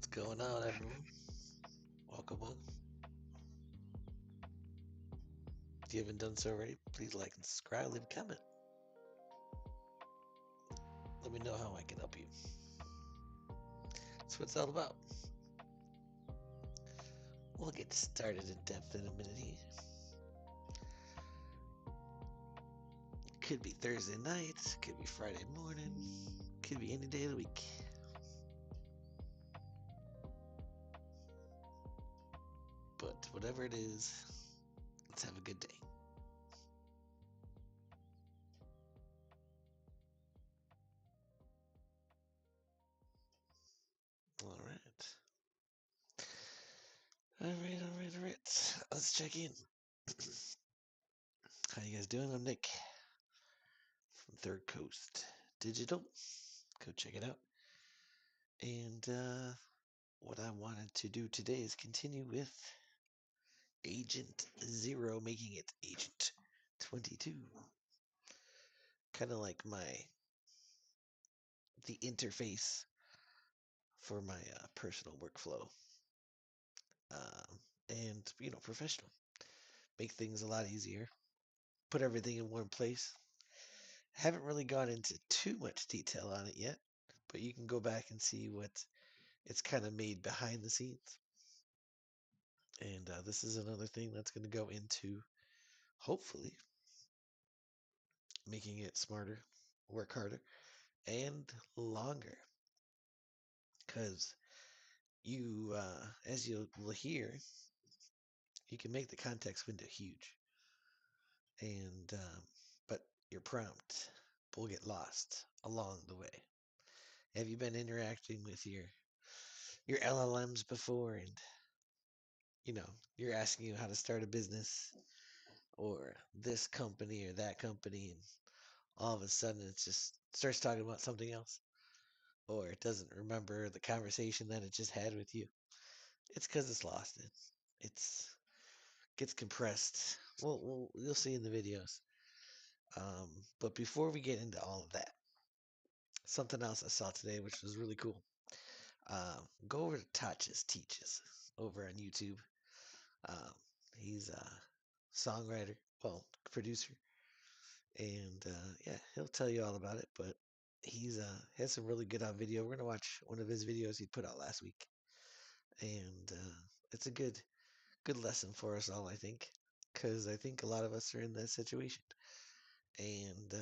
What's going on, everyone? Welcome. If you haven't done so already, please like and subscribe, leave a comment. Let me know how I can help you. That's what it's all about. We'll get started in depth in a minute here. Could be Thursday night, could be Friday morning, could be any day of the week. But whatever it is, let's have a good day. All right. Let's check in. How you guys doing? I'm Nick from Third Coast Digital. Go check it out. And what I wanted to do today is continue with Agent 0, making it Agent 22. Kind of like the interface for my personal workflow. And, professional. Make things a lot easier. Put everything in one place. Haven't really gone into too much detail on it yet, but you can go back and see what it's kind of made behind the scenes. And this is another thing that's going to go into, hopefully, making it smarter, work harder, and longer. Because you, as you will hear, you can make the context window huge. And, but your prompt will get lost along the way. Have you been interacting with your LLMs before and, you're asking you how to start a business or this company or that company, and all of a sudden it just starts talking about something else, or it doesn't remember the conversation that it just had with you? It's because it's lost. It's gets compressed. Well, you'll see in the videos. But before we get into all of that, something else I saw today, which was really cool. Go over to Tatch's Teaches over on YouTube. Um, he's a songwriter, well, producer, and yeah, he'll tell you all about it. But he's has some really good on video. We're gonna watch one of his videos he put out last week, and it's a good lesson for us all, I think, because I think a lot of us are in that situation. And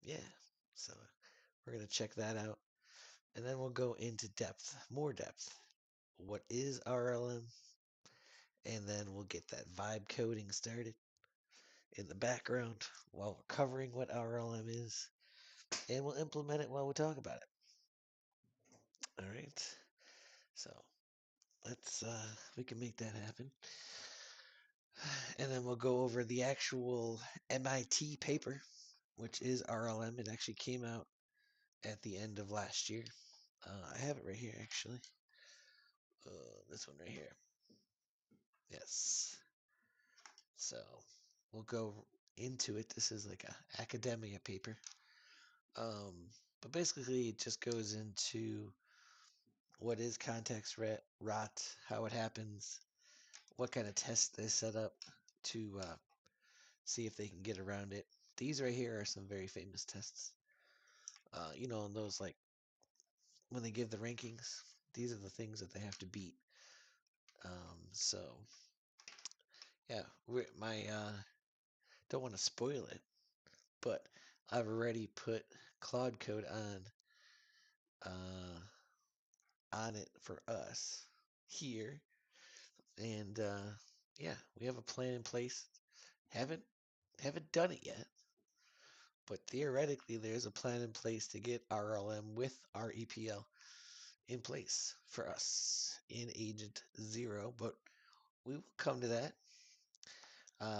yeah, so we're gonna check that out, and then we'll go into more depth. What is RLM? And then we'll get that vibe coding started in the background while we're covering what RLM is, and we'll implement it while we talk about it. All right, so let's we can make that happen. And then we'll go over the actual MIT paper, which is RLM. It actually came out at the end of last year. I have it right here, actually. This one right here. Yes. So we'll go into it. This is like a academia paper. But basically, it just goes into what is context rot, how it happens, what kind of tests they set up to see if they can get around it. These right here are some very famous tests. Those like when they give the rankings, these are the things that they have to beat. So yeah, my don't want to spoil it, but I've already put Claude Code on it for us here, and yeah, we have a plan in place. Haven't done it yet, but theoretically, there's a plan in place to get RLM with REPL in place for us in Agent 0, but we will come to that.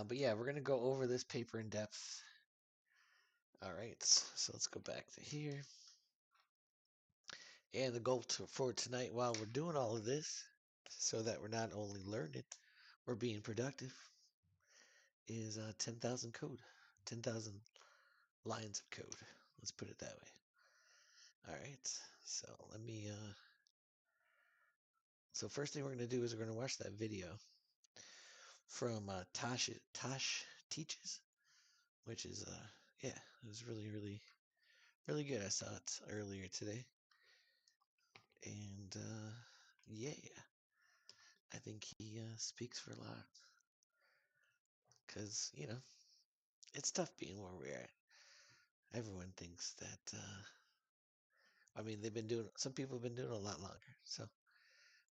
But yeah, we're going to go over this paper in depth. All right, so let's go back to here. And the goal for tonight, while we're doing all of this, so that we're not only learning, we're being productive, is 10,000 code, 10,000 lines of code. Let's put it that way. All right, so let me So first thing we're going to do is we're going to watch that video from Tosh Teaches, which is yeah, it was really good. I saw it earlier today, and yeah, I think he speaks for a lot, because it's tough being where we're at. Everyone thinks that. I mean, some people have been doing it a lot longer. So,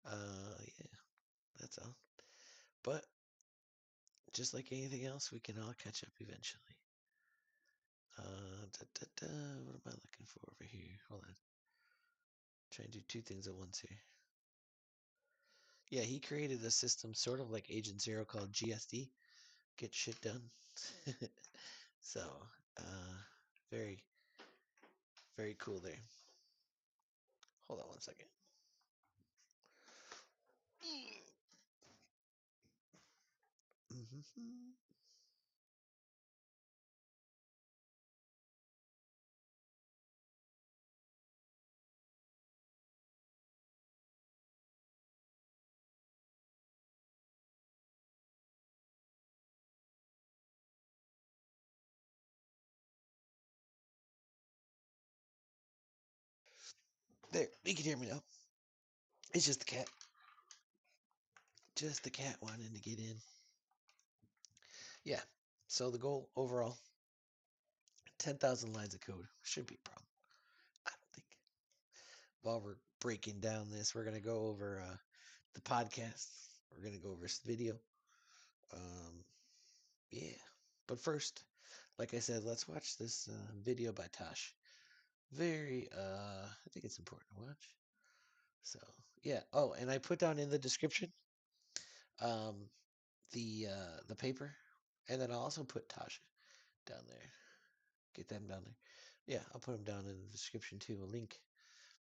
yeah, that's all. But just like anything else, we can all catch up eventually. What am I looking for over here? Hold on. Trying to do two things at once here. Yeah, he created a system sort of like Agent Zero called GSD, Get Shit Done. So, very, very cool there. Hold on one second. Mm-hmm. There, you can hear me now. It's just the cat. Just the cat wanting to get in. Yeah. So the goal overall, 10,000 lines of code. Should be a problem. I don't think. While we're breaking down this, we're going to go over the podcast. We're going to go over this video. Yeah. But first, like I said, let's watch this video by Tosh. Very, I think it's important to watch. So, yeah. Oh, and I put down in the description um, the paper, and then I'll also put Tosh down there. Get them down there. Yeah, I'll put them down in the description too, a link.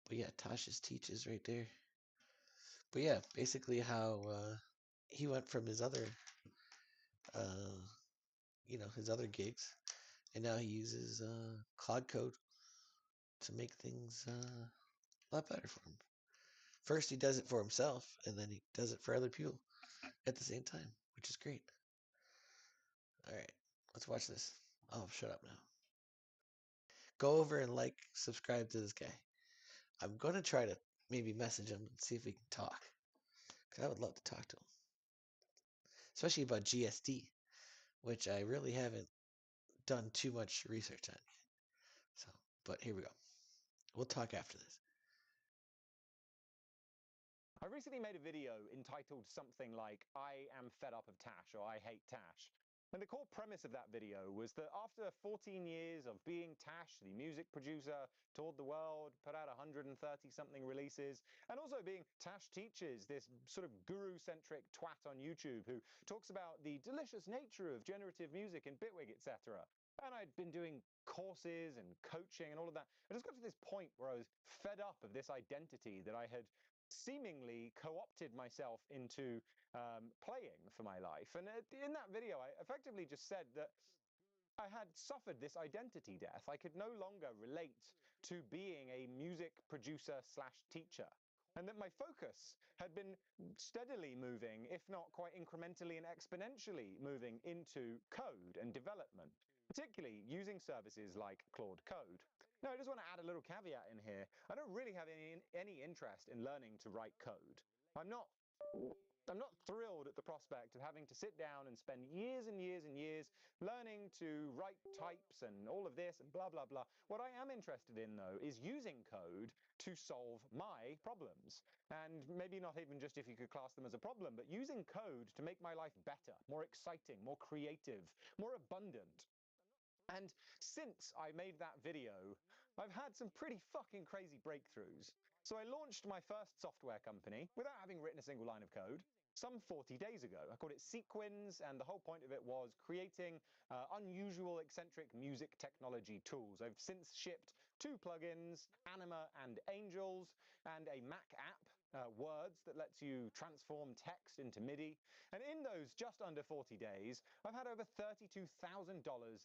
But yeah, Tosh's teaches right there. But yeah, basically how he went from his other, uh, his other gigs, and now he uses Cloud Code to make things a lot better for him. First, he does it for himself, and then he does it for other people at the same time, which is great. All right, let's watch this. Oh, shut up now. Go over and subscribe to this guy. I'm going to try to maybe message him and see if we can talk, because I would love to talk to him, especially about GSD, which I really haven't done too much research on yet. So, but here we go. We'll talk after this. I recently made a video entitled something like, I am fed up of Tash, or I hate Tash. And the core premise of that video was that after 14 years of being Tash, the music producer, toured the world, put out 130-something releases, and also being Tash Teaches, this sort of guru-centric twat on YouTube who talks about the delicious nature of generative music and Bitwig, etc. And I'd been doing courses and coaching and all of that. I just got to this point where I was fed up of this identity that I had seemingly co-opted myself into playing for my life. And in that video, I effectively just said that I had suffered this identity death. I could no longer relate to being a music producer slash teacher. And that my focus had been steadily moving, if not quite incrementally and exponentially moving into code and development, particularly using services like Claude Code. Now, I just want to add a little caveat in here. I don't really have any interest in learning to write code. I'm not thrilled at the prospect of having to sit down and spend years and years and years learning to write types and all of this and blah, blah, blah. What I am interested in, though, is using code to solve my problems. And maybe not even just if you could class them as a problem, but using code to make my life better, more exciting, more creative, more abundant. And since I made that video, I've had some pretty fucking crazy breakthroughs. So I launched my first software company without having written a single line of code some 40 days ago. I called it Sequins, and the whole point of it was creating unusual, eccentric music technology tools. I've since shipped 2 plugins, Anima and Angels, and a Mac app, Words, that lets you transform text into MIDI. And in those just under 40 days, I've had over $32,000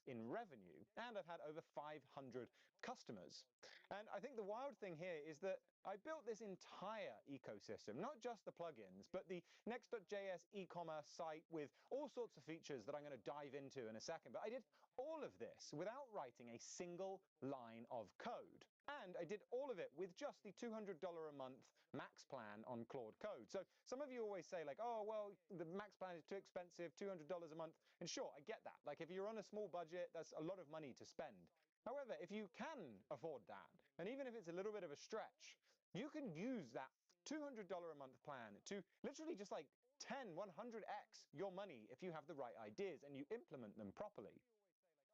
in revenue, and I've had over 500 customers. And I think the wild thing here is that I built this entire ecosystem, not just the plugins, but the Next.js e-commerce site with all sorts of features that I'm going to dive into in a second. But I did all of this without writing a single line of code. And I did all of it with just the $200 a month max plan on Claude Code. So some of you always say like, oh, well, the max plan is too expensive, $200 a month. And sure, I get that. Like if you're on a small budget, that's a lot of money to spend. However, if you can afford that, and even if it's a little bit of a stretch, you can use that $200 a month plan to literally just like 10, 100x your money if you have the right ideas and you implement them properly.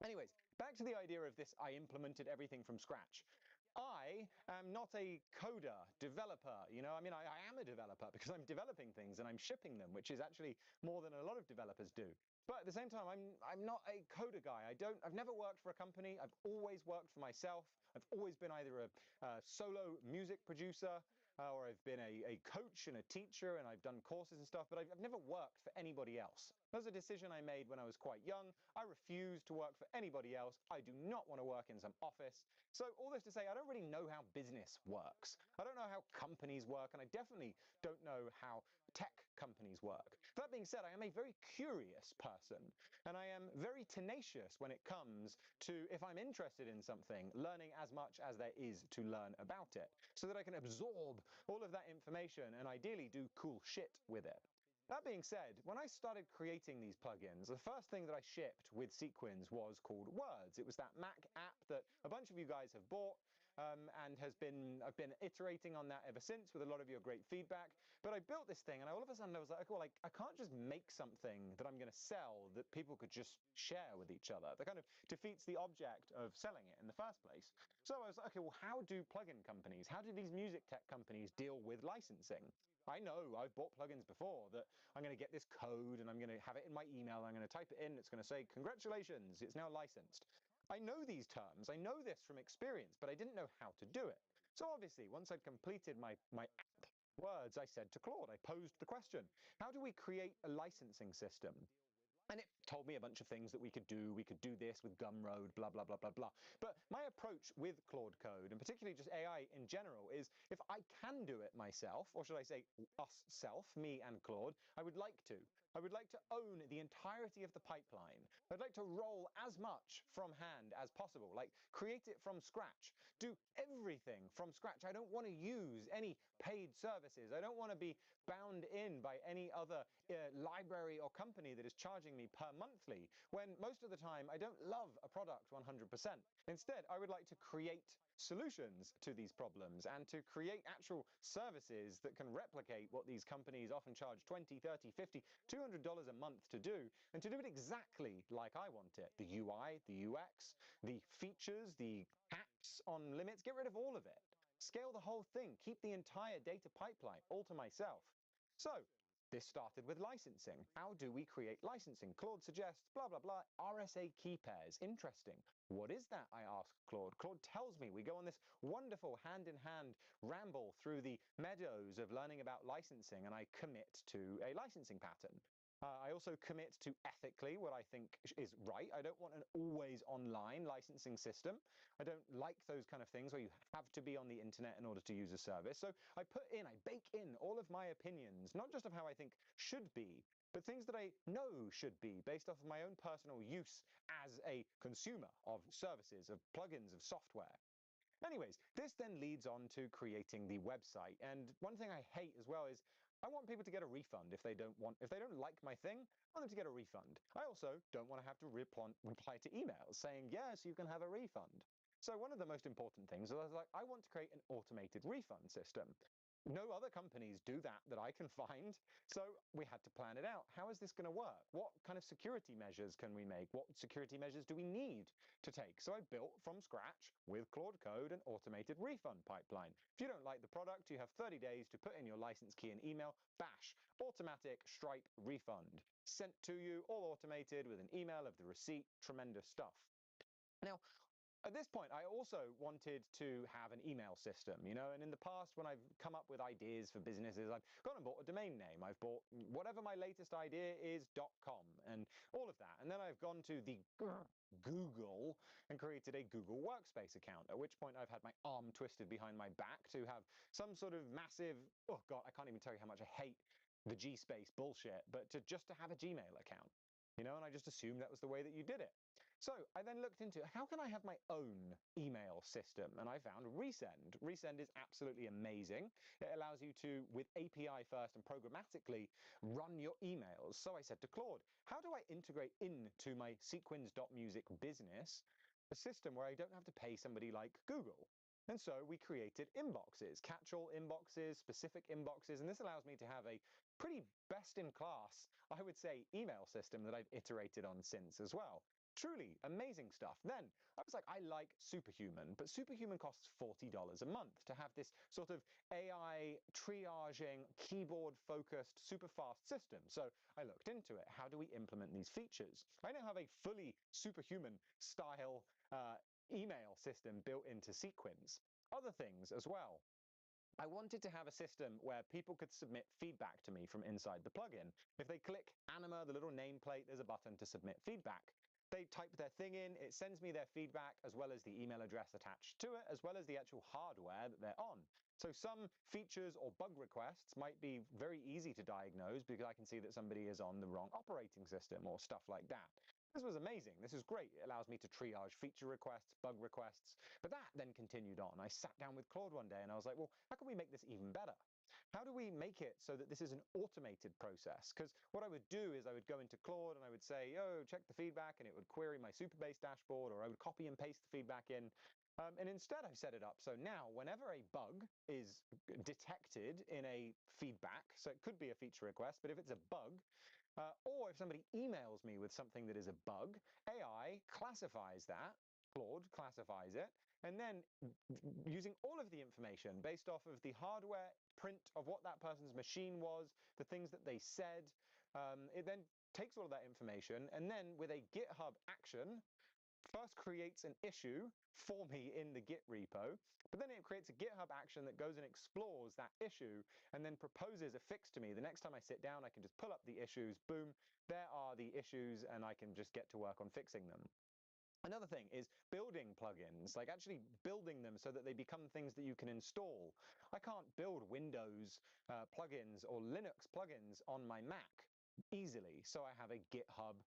Anyways, back to the idea of this, I implemented everything from scratch. I am not a coder, developer, I mean, I am a developer because I'm developing things and I'm shipping them, which is actually more than a lot of developers do. But at the same time, I'm not a coder guy. I've never worked for a company. I've always worked for myself. I've always been either a solo music producer or I've been a coach and a teacher and I've done courses and stuff, but I've never worked for anybody else. That was a decision I made when I was quite young. I refuse to work for anybody else. I do not want to work in some office. So all this to say, I don't really know how business works. I don't know how companies work, and I definitely don't know how tech companies work. That being said, I am a very curious person, and I am very tenacious when it comes to, if I'm interested in something, learning as much as there is to learn about it, so that I can absorb all of that information and ideally do cool shit with it. That being said, when I started creating these plugins, the first thing that I shipped with Sequins was called Words. It was that Mac app that a bunch of you guys have bought and I've been iterating on that ever since with a lot of your great feedback. But I built this thing and all of a sudden I was like, well, I can't just make something that I'm going to sell that people could just share with each other. That kind of defeats the object of selling it in the first place. So I was like, okay, well, how do plugin companies, how do these music tech companies deal with licensing? I know I've bought plugins before that I'm going to get this code and I'm going to have it in my email. I'm going to type it in. It's going to say, congratulations, it's now licensed. I know these terms. I know this from experience, but I didn't know how to do it. So obviously, once I'd completed my app Words, I said to Claude, I posed the question, how do we create a licensing system? And it told me a bunch of things that we could do. We could do this with Gumroad, blah, blah, blah, blah, blah. But my approach with Claude Code, and particularly just AI in general, is if I can do it myself, or should I say us self, me and Claude, I would like to. I would like to own the entirety of the pipeline. I'd like to roll as much from hand as possible, like create it from scratch, do everything from scratch. I don't want to use any paid services. I don't want to be bound in by any other library or company that is charging me per monthly, when most of the time I don't love a product 100%. Instead, I would like to create solutions to these problems and to create actual services that can replicate what these companies often charge $20, $30, $50, $200 a month to do, and to do it exactly like I want it. The UI, the UX, the features, the apps on limits, get rid of all of it. Scale the whole thing, keep the entire data pipeline all to myself. So this started with licensing. How do we create licensing? Claude suggests, blah, blah, blah, RSA key pairs. Interesting. What is that? I ask Claude. Claude tells me. We go on this wonderful hand-in-hand ramble through the meadows of learning about licensing, and I commit to a licensing pattern. I also commit to ethically what I think is right. I don't want an always online licensing system. I don't like those kind of things where you have to be on the internet in order to use a service. So I bake in all of my opinions, not just of how I think should be, but things that I know should be based off of my own personal use as a consumer of services, of plugins, of software. Anyways, this then leads on to creating the website. And one thing I hate as well is I want people to get a refund if they don't like my thing, I want them to get a refund. I also don't want to have to reply to emails saying, yes, you can have a refund. So one of the most important things is I want to create an automated refund system. No other companies do that I can find. So we had to plan it out. How is this going to work? What kind of security measures can we make? What security measures do we need to take? So I built from scratch with Claude Code an automated refund pipeline. If you don't like the product, you have 30 days to put in your license key and email. Bash, automatic Stripe refund. Sent to you, all automated with an email of the receipt. Tremendous stuff. Now, at this point, I also wanted to have an email system, and in the past, when I've come up with ideas for businesses, I've gone and bought a domain name. I've bought whatever my latest idea is .com and all of that. And then I've gone to the Google and created a Google Workspace account, at which point I've had my arm twisted behind my back to have some sort of massive, oh God, I can't even tell you how much I hate the G space bullshit, but just to have a Gmail account, and I just assumed that was the way that you did it. So I then looked into how can I have my own email system, and I found Resend. Resend is absolutely amazing. It allows you to, with API first and programmatically, run your emails. So I said to Claude, how do I integrate into my sequins.music business a system where I don't have to pay somebody like Google? And so we created inboxes, catch-all inboxes, specific inboxes, and this allows me to have a pretty best-in-class, I would say, email system that I've iterated on since as well. Truly amazing stuff. Then I was like, I like Superhuman, but Superhuman costs $40 a month to have this sort of AI triaging, keyboard-focused, super fast system. So I looked into it. How do we implement these features? I now have a fully Superhuman style email system built into Sequins. Other things as well. I wanted to have a system where people could submit feedback to me from inside the plugin. If they click Anima, the little nameplate, there's a button to submit feedback. They type their thing in, it sends me their feedback as well as the email address attached to it, as well as the actual hardware that they're on. So some features or bug requests might be very easy to diagnose because I can see that somebody is on the wrong operating system or stuff like that. This was amazing. This is great. It allows me to triage feature requests, bug requests. But that then continued on. I sat down with Claude one day and I was like, well, how can we make this even better? How do we make it so that this is an automated process? Because what I would do is I would go into Claude and I would say, oh, check the feedback, and it would query my Supabase dashboard, or I would copy and paste the feedback in. And instead, I've set it up so now whenever a bug is detected in a feedback, so it could be a feature request, but if it's a bug, or if somebody emails me with something that is a bug, AI classifies that, Claude classifies it, and then using all of the information based off of the hardware print of what that person's machine was, the things that they said, it then takes all of that information and then with a GitHub action, first creates an issue for me in the Git repo, but then it creates a GitHub action that goes and explores that issue and then proposes a fix to me. The next time I sit down, I can just pull up the issues, boom, there are the issues, and I can just get to work on fixing them. Another thing is building plugins, like actually building them so that they become things that you can install. I can't build Windows plugins or Linux plugins on my Mac easily. So I have a GitHub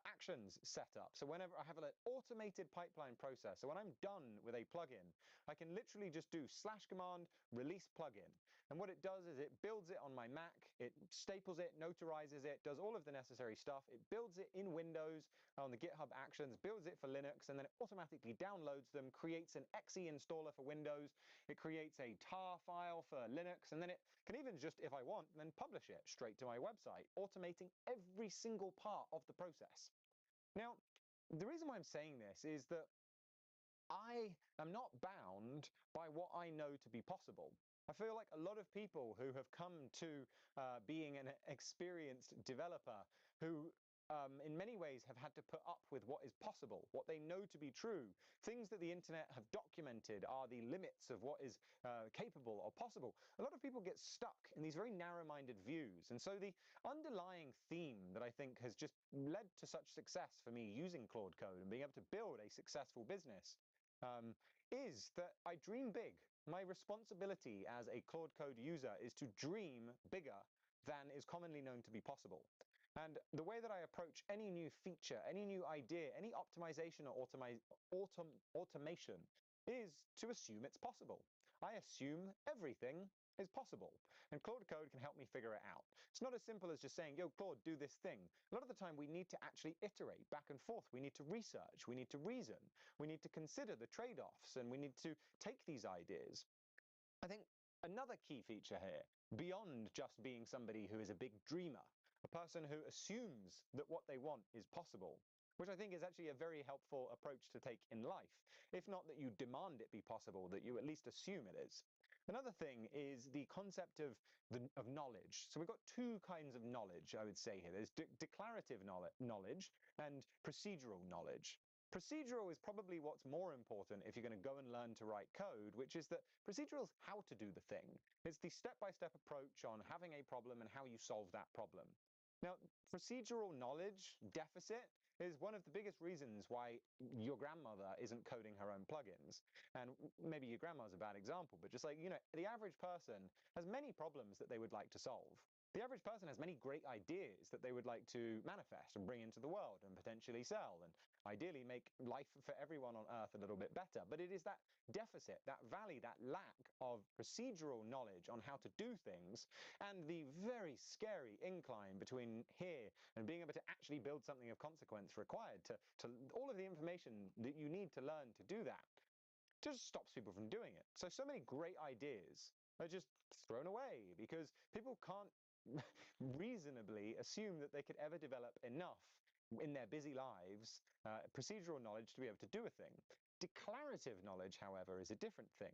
actions set up. So whenever I have an automated pipeline process, so when I'm done with a plugin, I can literally just do /command release plugin. And what it does is it builds it on my Mac, it staples it, notarizes it, does all of the necessary stuff. It builds it in Windows on the GitHub Actions, builds it for Linux, and then it automatically downloads them, creates an exe installer for Windows, it creates a tar file for Linux, and then it can even just, if I want, then publish it straight to my website, automating every single part of the process. Now, the reason why I'm saying this is that I am not bound by what I know to be possible. I feel like a lot of people who have come to being an experienced developer who in many ways have had to put up with what is possible, what they know to be true, things that the internet have documented are the limits of what is capable or possible. A lot of people get stuck in these very narrow-minded views. And so the underlying theme that I think has just led to such success for me using Claude Code and being able to build a successful business is that I dream big. My responsibility as a Claude Code user is to dream bigger than is commonly known to be possible. And the way that I approach any new feature, any new idea, any optimization or automation is to assume it's possible. I assume everything is possible. And Claude Code can help me figure it out. It's not as simple as just saying, yo, Claude, do this thing. A lot of the time we need to actually iterate back and forth. We need to research, we need to reason, we need to consider the trade-offs, and we need to take these ideas. I think another key feature here, beyond just being somebody who is a big dreamer, a person who assumes that what they want is possible, which I think is actually a very helpful approach to take in life. If not that you demand it be possible, that you at least assume it is. Another thing is the concept of knowledge. So we've got two kinds of knowledge, I would say here. There's declarative knowledge and procedural knowledge. Procedural is probably what's more important if you're going to go and learn to write code, which is that procedural is how to do the thing. It's the step-by-step approach on having a problem and how you solve that problem. Now, procedural knowledge deficit is one of the biggest reasons why your grandmother isn't coding her own plugins. And maybe your grandma's a bad example, but just like, the average person has many problems that they would like to solve. The average person has many great ideas that they would like to manifest and bring into the world and potentially sell and ideally make life for everyone on earth a little bit better. But it is that deficit, that valley, that lack of procedural knowledge on how to do things and the very scary incline between here and being able to actually build something of consequence required to all of the information that you need to learn to do that just stops people from doing it. So many great ideas are just thrown away because people can't reasonably assume that they could ever develop enough in their busy lives procedural knowledge to be able to do a thing. Declarative knowledge, however, is a different thing.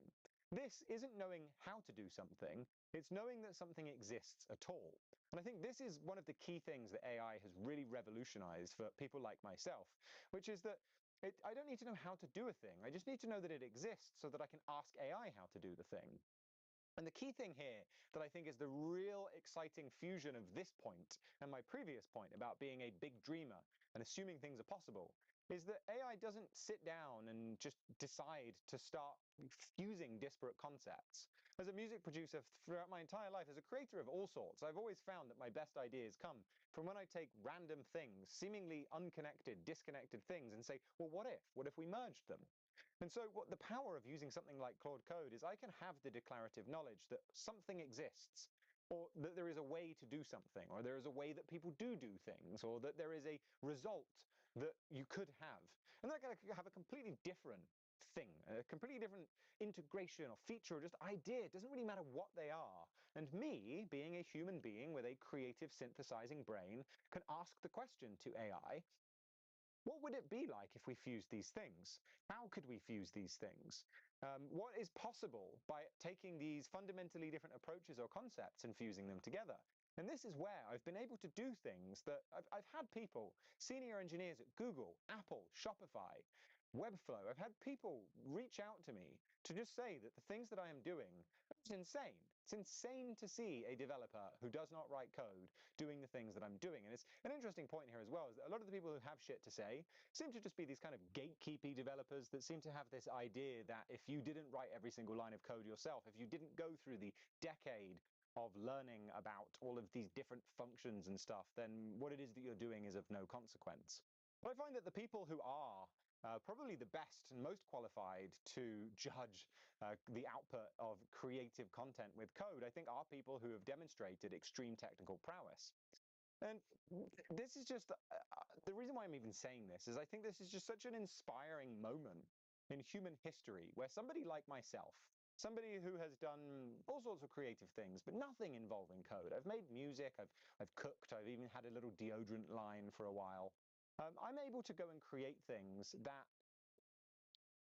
This isn't knowing how to do something, it's knowing that something exists at all. And I think this is one of the key things that AI has really revolutionized for people like myself, which is that I don't need to know how to do a thing. I just need to know that it exists so that I can ask AI how to do the thing. And the key thing here that I think is the real exciting fusion of this point and my previous point about being a big dreamer and assuming things are possible is that AI doesn't sit down and just decide to start fusing disparate concepts. As a music producer throughout my entire life, as a creator of all sorts, I've always found that my best ideas come from when I take random things, seemingly unconnected, disconnected things, and say, well, what if? What if we merged them? And so what the power of using something like Claude Code is I can have the declarative knowledge that something exists, or that there is a way to do something, or there is a way that people do things, or that there is a result that you could have. And that can have a completely different thing, a completely different integration or feature or just idea. It doesn't really matter what they are. And me, being a human being with a creative synthesizing brain, can ask the question to AI, what would it be like if we fused these things? How could we fuse these things? What is possible by taking these fundamentally different approaches or concepts and fusing them together? And this is where I've been able to do things that I've had people, senior engineers at Google, Apple, Shopify, Webflow, I've had people reach out to me to just say that the things that I am doing, it's insane. It's insane to see a developer who does not write code doing the things that I'm doing. And it's an interesting point here as well, is that a lot of the people who have shit to say seem to just be these kind of gatekeepy developers that seem to have this idea that if you didn't write every single line of code yourself, if you didn't go through the decade of learning about all of these different functions and stuff, then what it is that you're doing is of no consequence. But I find that the people who are probably the best and most qualified to judge the output of creative content with code, I think, are people who have demonstrated extreme technical prowess. And this is just the reason why I'm even saying this is I think this is just such an inspiring moment in human history where somebody like myself, somebody who has done all sorts of creative things, but nothing involving code. I've made music, I've cooked, I've even had a little deodorant line for a while. I'm able to go and create things that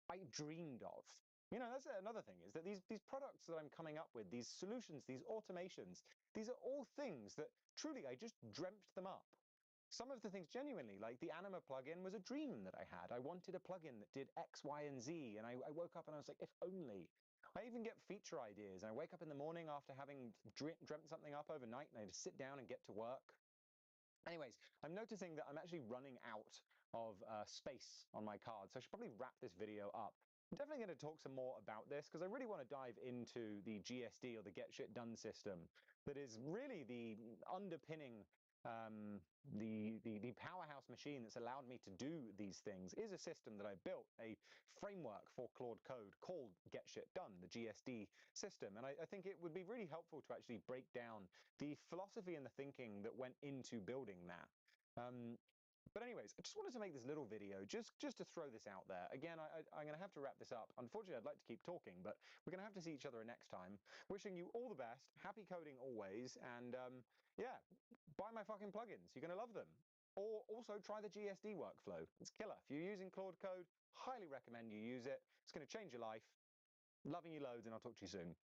I dreamed of. That's another thing, is that these products that I'm coming up with, these solutions, these automations, these are all things that truly I just dreamt them up. Some of the things genuinely, like the Anima plugin, was a dream that I had. I wanted a plugin that did X, Y, and Z, and I woke up and I was like, if only. I even get feature ideas, and I wake up in the morning after having dreamt something up overnight, and I just sit down and get to work. Anyways, I'm noticing that I'm actually running out of space on my card, so I should probably wrap this video up. I'm definitely going to talk some more about this because I really want to dive into the GSD, or the Get Shit Done system, that is really the underpinning, the powerhouse machine that's allowed me to do these things. Is a system that I built, a framework for Claude Code called Get Shit Done, the GSD system. And I think it would be really helpful to actually break down the philosophy and the thinking that went into building that. But anyways, I just wanted to make this little video just to throw this out there. Again, I'm going to have to wrap this up. Unfortunately, I'd like to keep talking, but we're going to have to see each other next time. Wishing you all the best, happy coding always, and yeah, buy my fucking plugins. You're going to love them. Or also try the GSD workflow. It's killer. If you're using Claude Code, highly recommend you use it. It's going to change your life. Loving you loads, and I'll talk to you soon.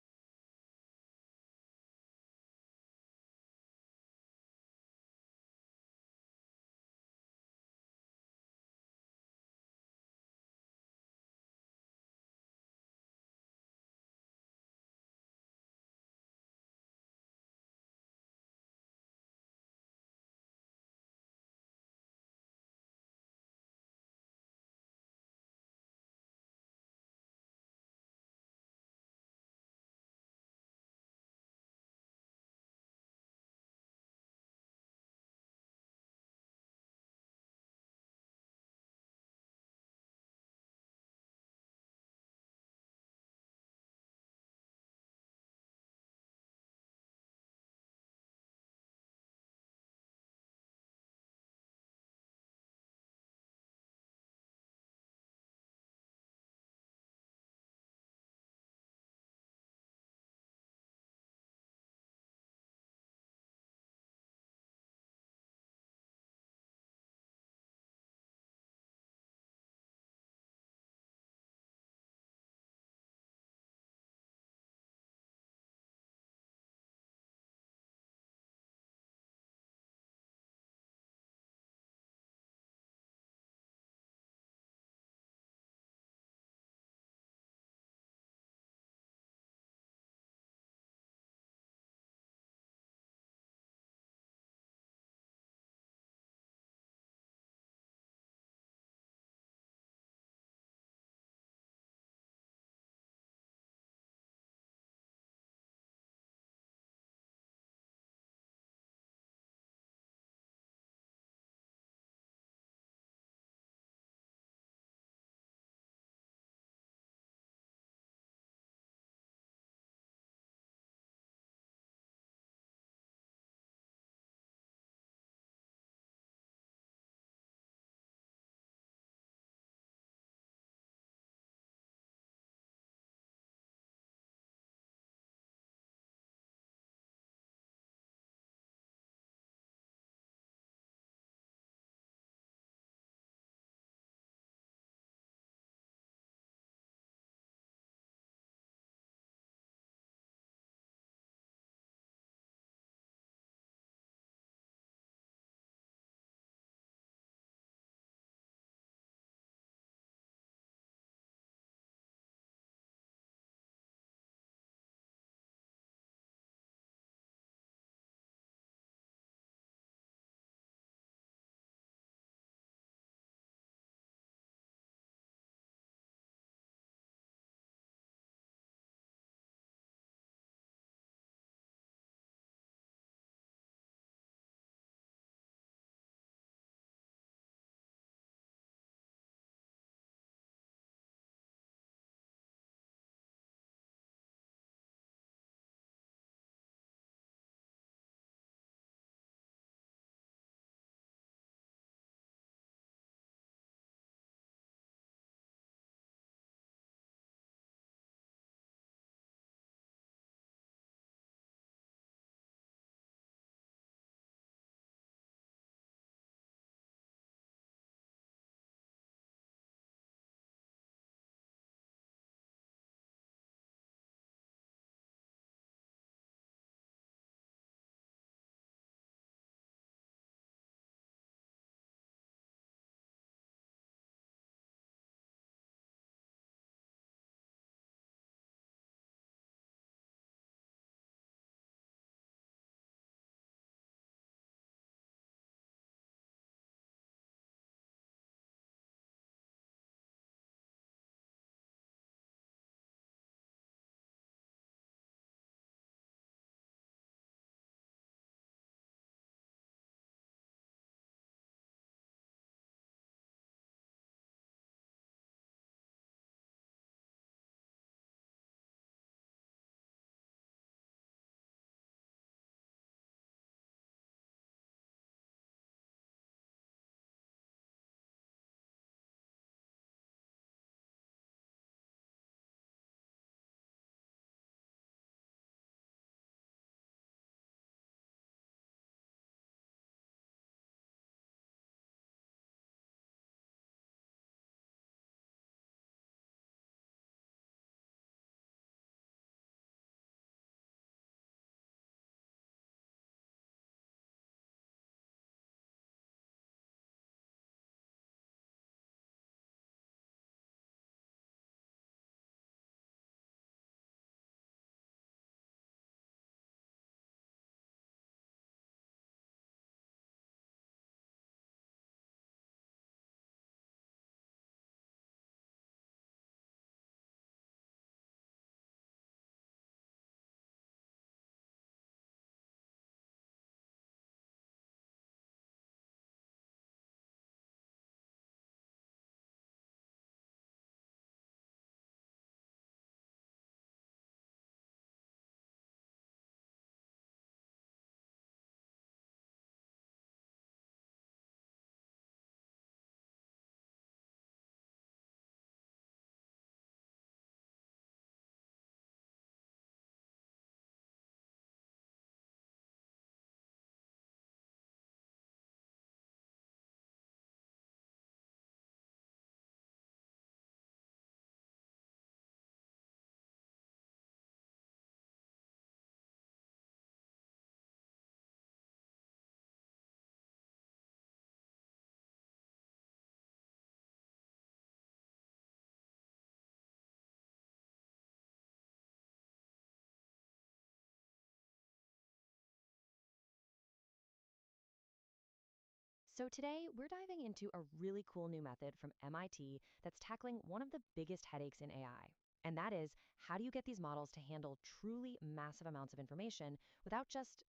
So, today we're diving into a really cool new method from MIT that's tackling one of the biggest headaches in AI. And that is, how do you get these models to handle truly massive amounts of information without just.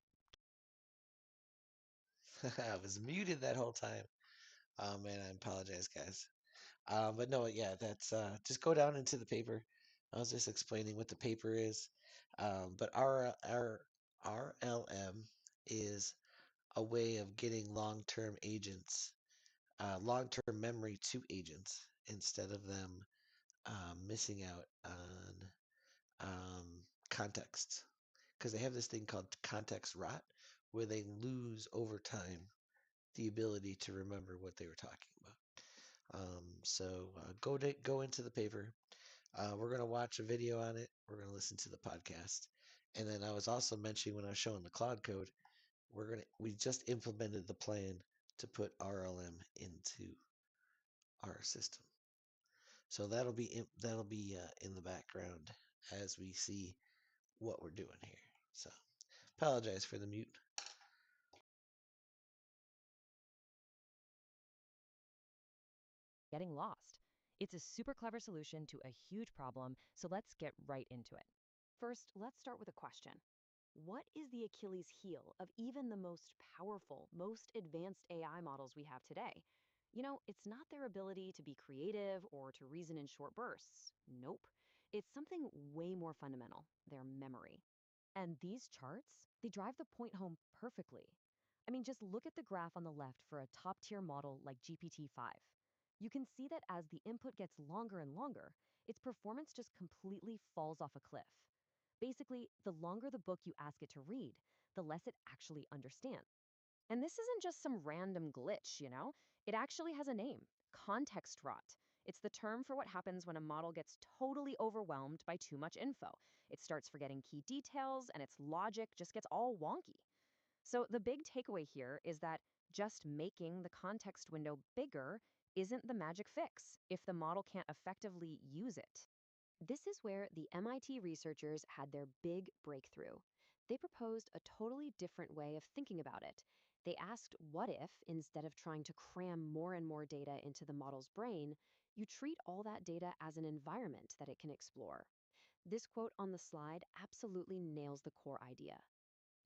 I was muted that whole time. Oh man, I apologize, guys. But no, yeah, that's just go down into the paper. I was just explaining what the paper is. But our RLM is a way of getting long-term memory to agents instead of them missing out on context. Because they have this thing called context rot, where they lose over time the ability to remember what they were talking about. Go into the paper. We're gonna watch a video on it. We're gonna listen to the podcast, and then I was also mentioning when I was showing the cloud code, we just implemented the plan to put RLM into our system. So that'll be in the background as we see what we're doing here. So apologize for the mute. Getting lost. It's a super clever solution to a huge problem, so let's get right into it. First, let's start with a question. What is the Achilles heel of even the most powerful, most advanced AI models we have today? It's not their ability to be creative or to reason in short bursts. Nope. It's something way more fundamental, their memory. And these charts, they drive the point home perfectly. I mean, just look at the graph on the left for a top tier model like GPT-5. You can see that as the input gets longer and longer, its performance just completely falls off a cliff. Basically, the longer the book you ask it to read, the less it actually understands. And this isn't just some random glitch. It actually has a name: context rot. It's the term for what happens when a model gets totally overwhelmed by too much info. It starts forgetting key details, and its logic just gets all wonky. So, the big takeaway here is that just making the context window bigger isn't the magic fix if the model can't effectively use it. This is where the MIT researchers had their big breakthrough. They proposed a totally different way of thinking about it. They asked, what if, instead of trying to cram more and more data into the model's brain, you treat all that data as an environment that it can explore? This quote on the slide absolutely nails the core idea.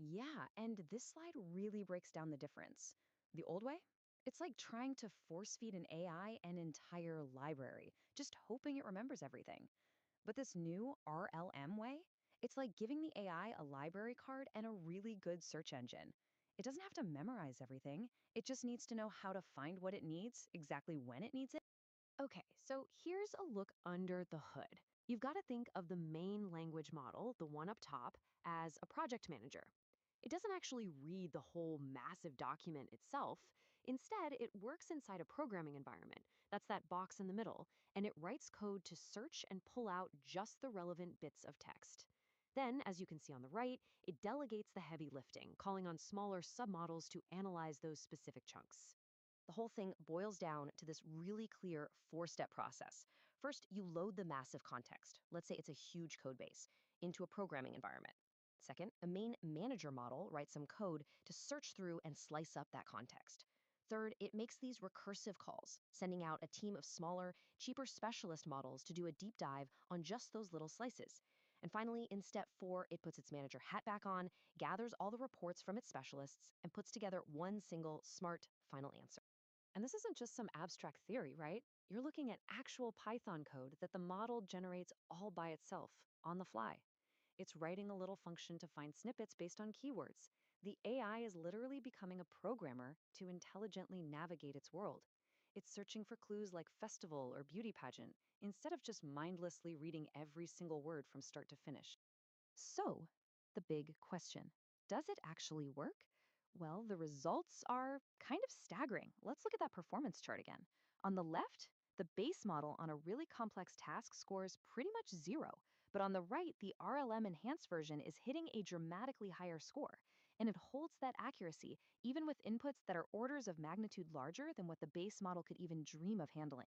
Yeah, and this slide really breaks down the difference. The old way? It's like trying to force feed an AI an entire library, just hoping it remembers everything. But this new RLM way, it's like giving the AI a library card and a really good search engine. It doesn't have to memorize everything, it just needs to know how to find what it needs, exactly when it needs it. Okay, so here's a look under the hood. You've got to think of the main language model, the one up top, as a project manager. It doesn't actually read the whole massive document itself. Instead, it works inside a programming environment. That's that box in the middle, and it writes code to search and pull out just the relevant bits of text. Then, as you can see on the right, it delegates the heavy lifting, calling on smaller submodels to analyze those specific chunks. The whole thing boils down to this really clear four-step process. First, you load the massive context. Let's say it's a huge code base into a programming environment. Second, a main manager model writes some code to search through and slice up that context. Third, it makes these recursive calls, sending out a team of smaller, cheaper specialist models to do a deep dive on just those little slices. And finally, in step four, it puts its manager hat back on, gathers all the reports from its specialists, and puts together one single smart final answer. And this isn't just some abstract theory, right? You're looking at actual Python code that the model generates all by itself, on the fly. It's writing a little function to find snippets based on keywords. The AI is literally becoming a programmer to intelligently navigate its world. It's searching for clues like festival or beauty pageant, instead of just mindlessly reading every single word from start to finish. So, the big question: does it actually work? Well, the results are kind of staggering. Let's look at that performance chart again. On the left, the base model on a really complex task scores pretty much zero. But on the right, the RLM enhanced version is hitting a dramatically higher score. And it holds that accuracy, even with inputs that are orders of magnitude larger than what the base model could even dream of handling.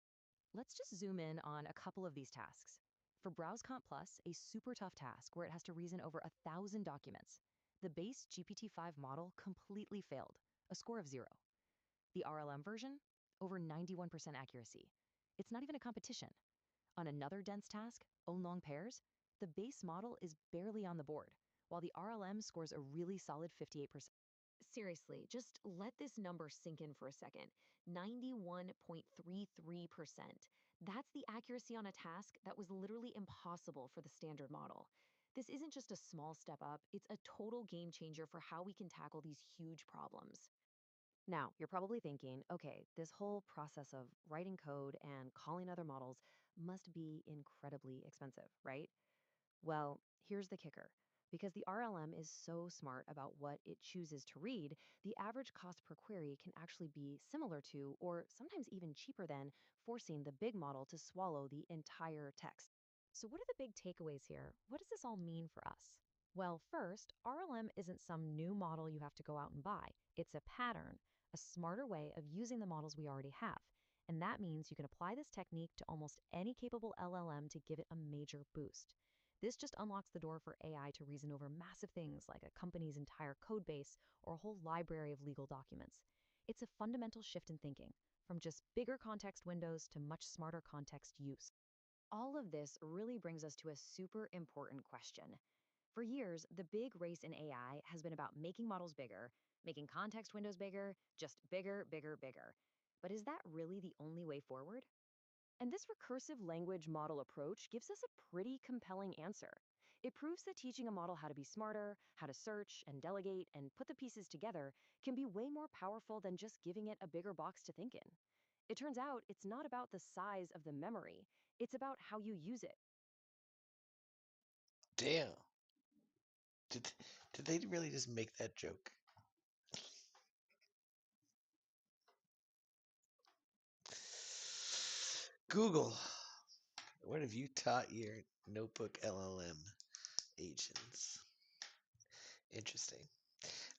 Let's just zoom in on a couple of these tasks. For BrowseComp Plus, a super tough task where it has to reason over 1,000 documents, the base GPT-5 model completely failed, a score of zero. The RLM version, over 91% accuracy. It's not even a competition. On another dense task, own long pairs, the base model is barely on the board, while the RLM scores a really solid 58%. Seriously, just let this number sink in for a second. 91.33%. That's the accuracy on a task that was literally impossible for the standard model. This isn't just a small step up, it's a total game changer for how we can tackle these huge problems. Now, you're probably thinking, okay, this whole process of writing code and calling other models must be incredibly expensive, right? Well, here's the kicker. Because the RLM is so smart about what it chooses to read, the average cost per query can actually be similar to, or sometimes even cheaper than, forcing the big model to swallow the entire text. So, what are the big takeaways here? What does this all mean for us? Well, first, RLM isn't some new model you have to go out and buy. It's a pattern, a smarter way of using the models we already have. And that means you can apply this technique to almost any capable LLM to give it a major boost. This just unlocks the door for AI to reason over massive things like a company's entire code base or a whole library of legal documents. It's a fundamental shift in thinking, from just bigger context windows to much smarter context use. All of this really brings us to a super important question. For years, the big race in AI has been about making models bigger, making context windows bigger, just bigger, bigger, bigger. But is that really the only way forward? And this recursive language model approach gives us a pretty compelling answer. It proves that teaching a model how to be smarter, how to search and delegate and put the pieces together can be way more powerful than just giving it a bigger box to think in. It turns out it's not about the size of the memory, it's about how you use it. Damn. Did did they really just make that joke? Google, what have you taught your notebook LLM agents? Interesting.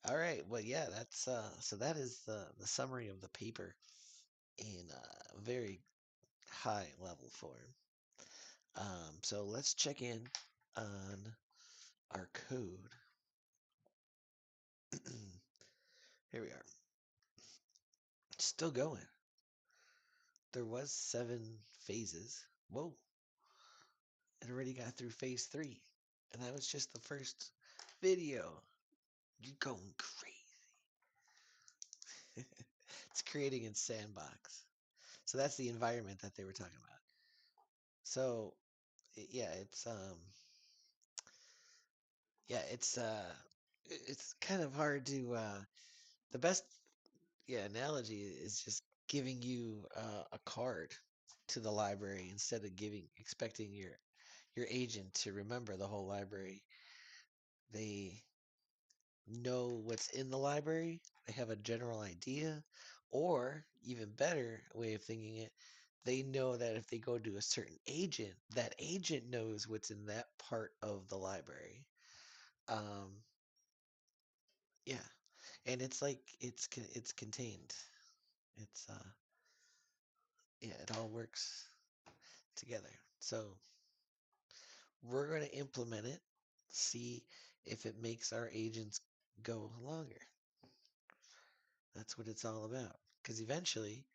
All right. Well, yeah, that's so that is the summary of the paper in very high level form. So let's check in on our code. Here we are. Still going. There was 7 phases. Whoa. It already got through phase 3. And that was just the first video. You're going crazy. It's creating in sandbox. So that's the environment that they were talking about. So yeah, it's kind of hard to the best analogy is just giving you a card to the library instead of expecting your agent to remember the whole library. They know what's in the library, they have a general idea, or even better way of thinking it, they know that if they go to a certain agent, that agent knows what's in that part of the library. Um, yeah, and it's like it's contained. It's yeah, it all works together. So we're going to implement it, see if it makes our agents go longer. That's what it's all about. Because eventually,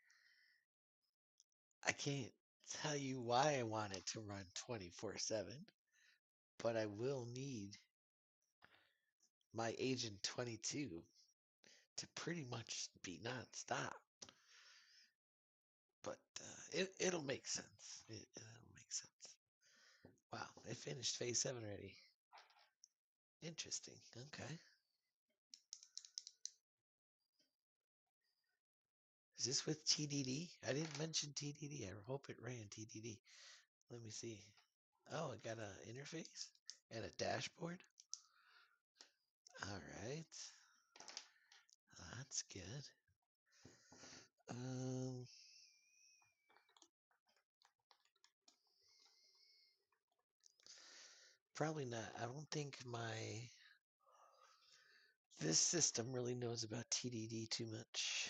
I can't tell you why I want it to run 24/7, but I will need my agent 22 to pretty much be nonstop. But it'll make sense. It'll make sense. Wow, it finished phase 7 already. Interesting. Okay. Is this with TDD? I didn't mention TDD. I hope it ran TDD. Let me see. Oh, it got an interface and a dashboard. All right. That's good. Um, Probably not. I don't think this system really knows about TDD too much.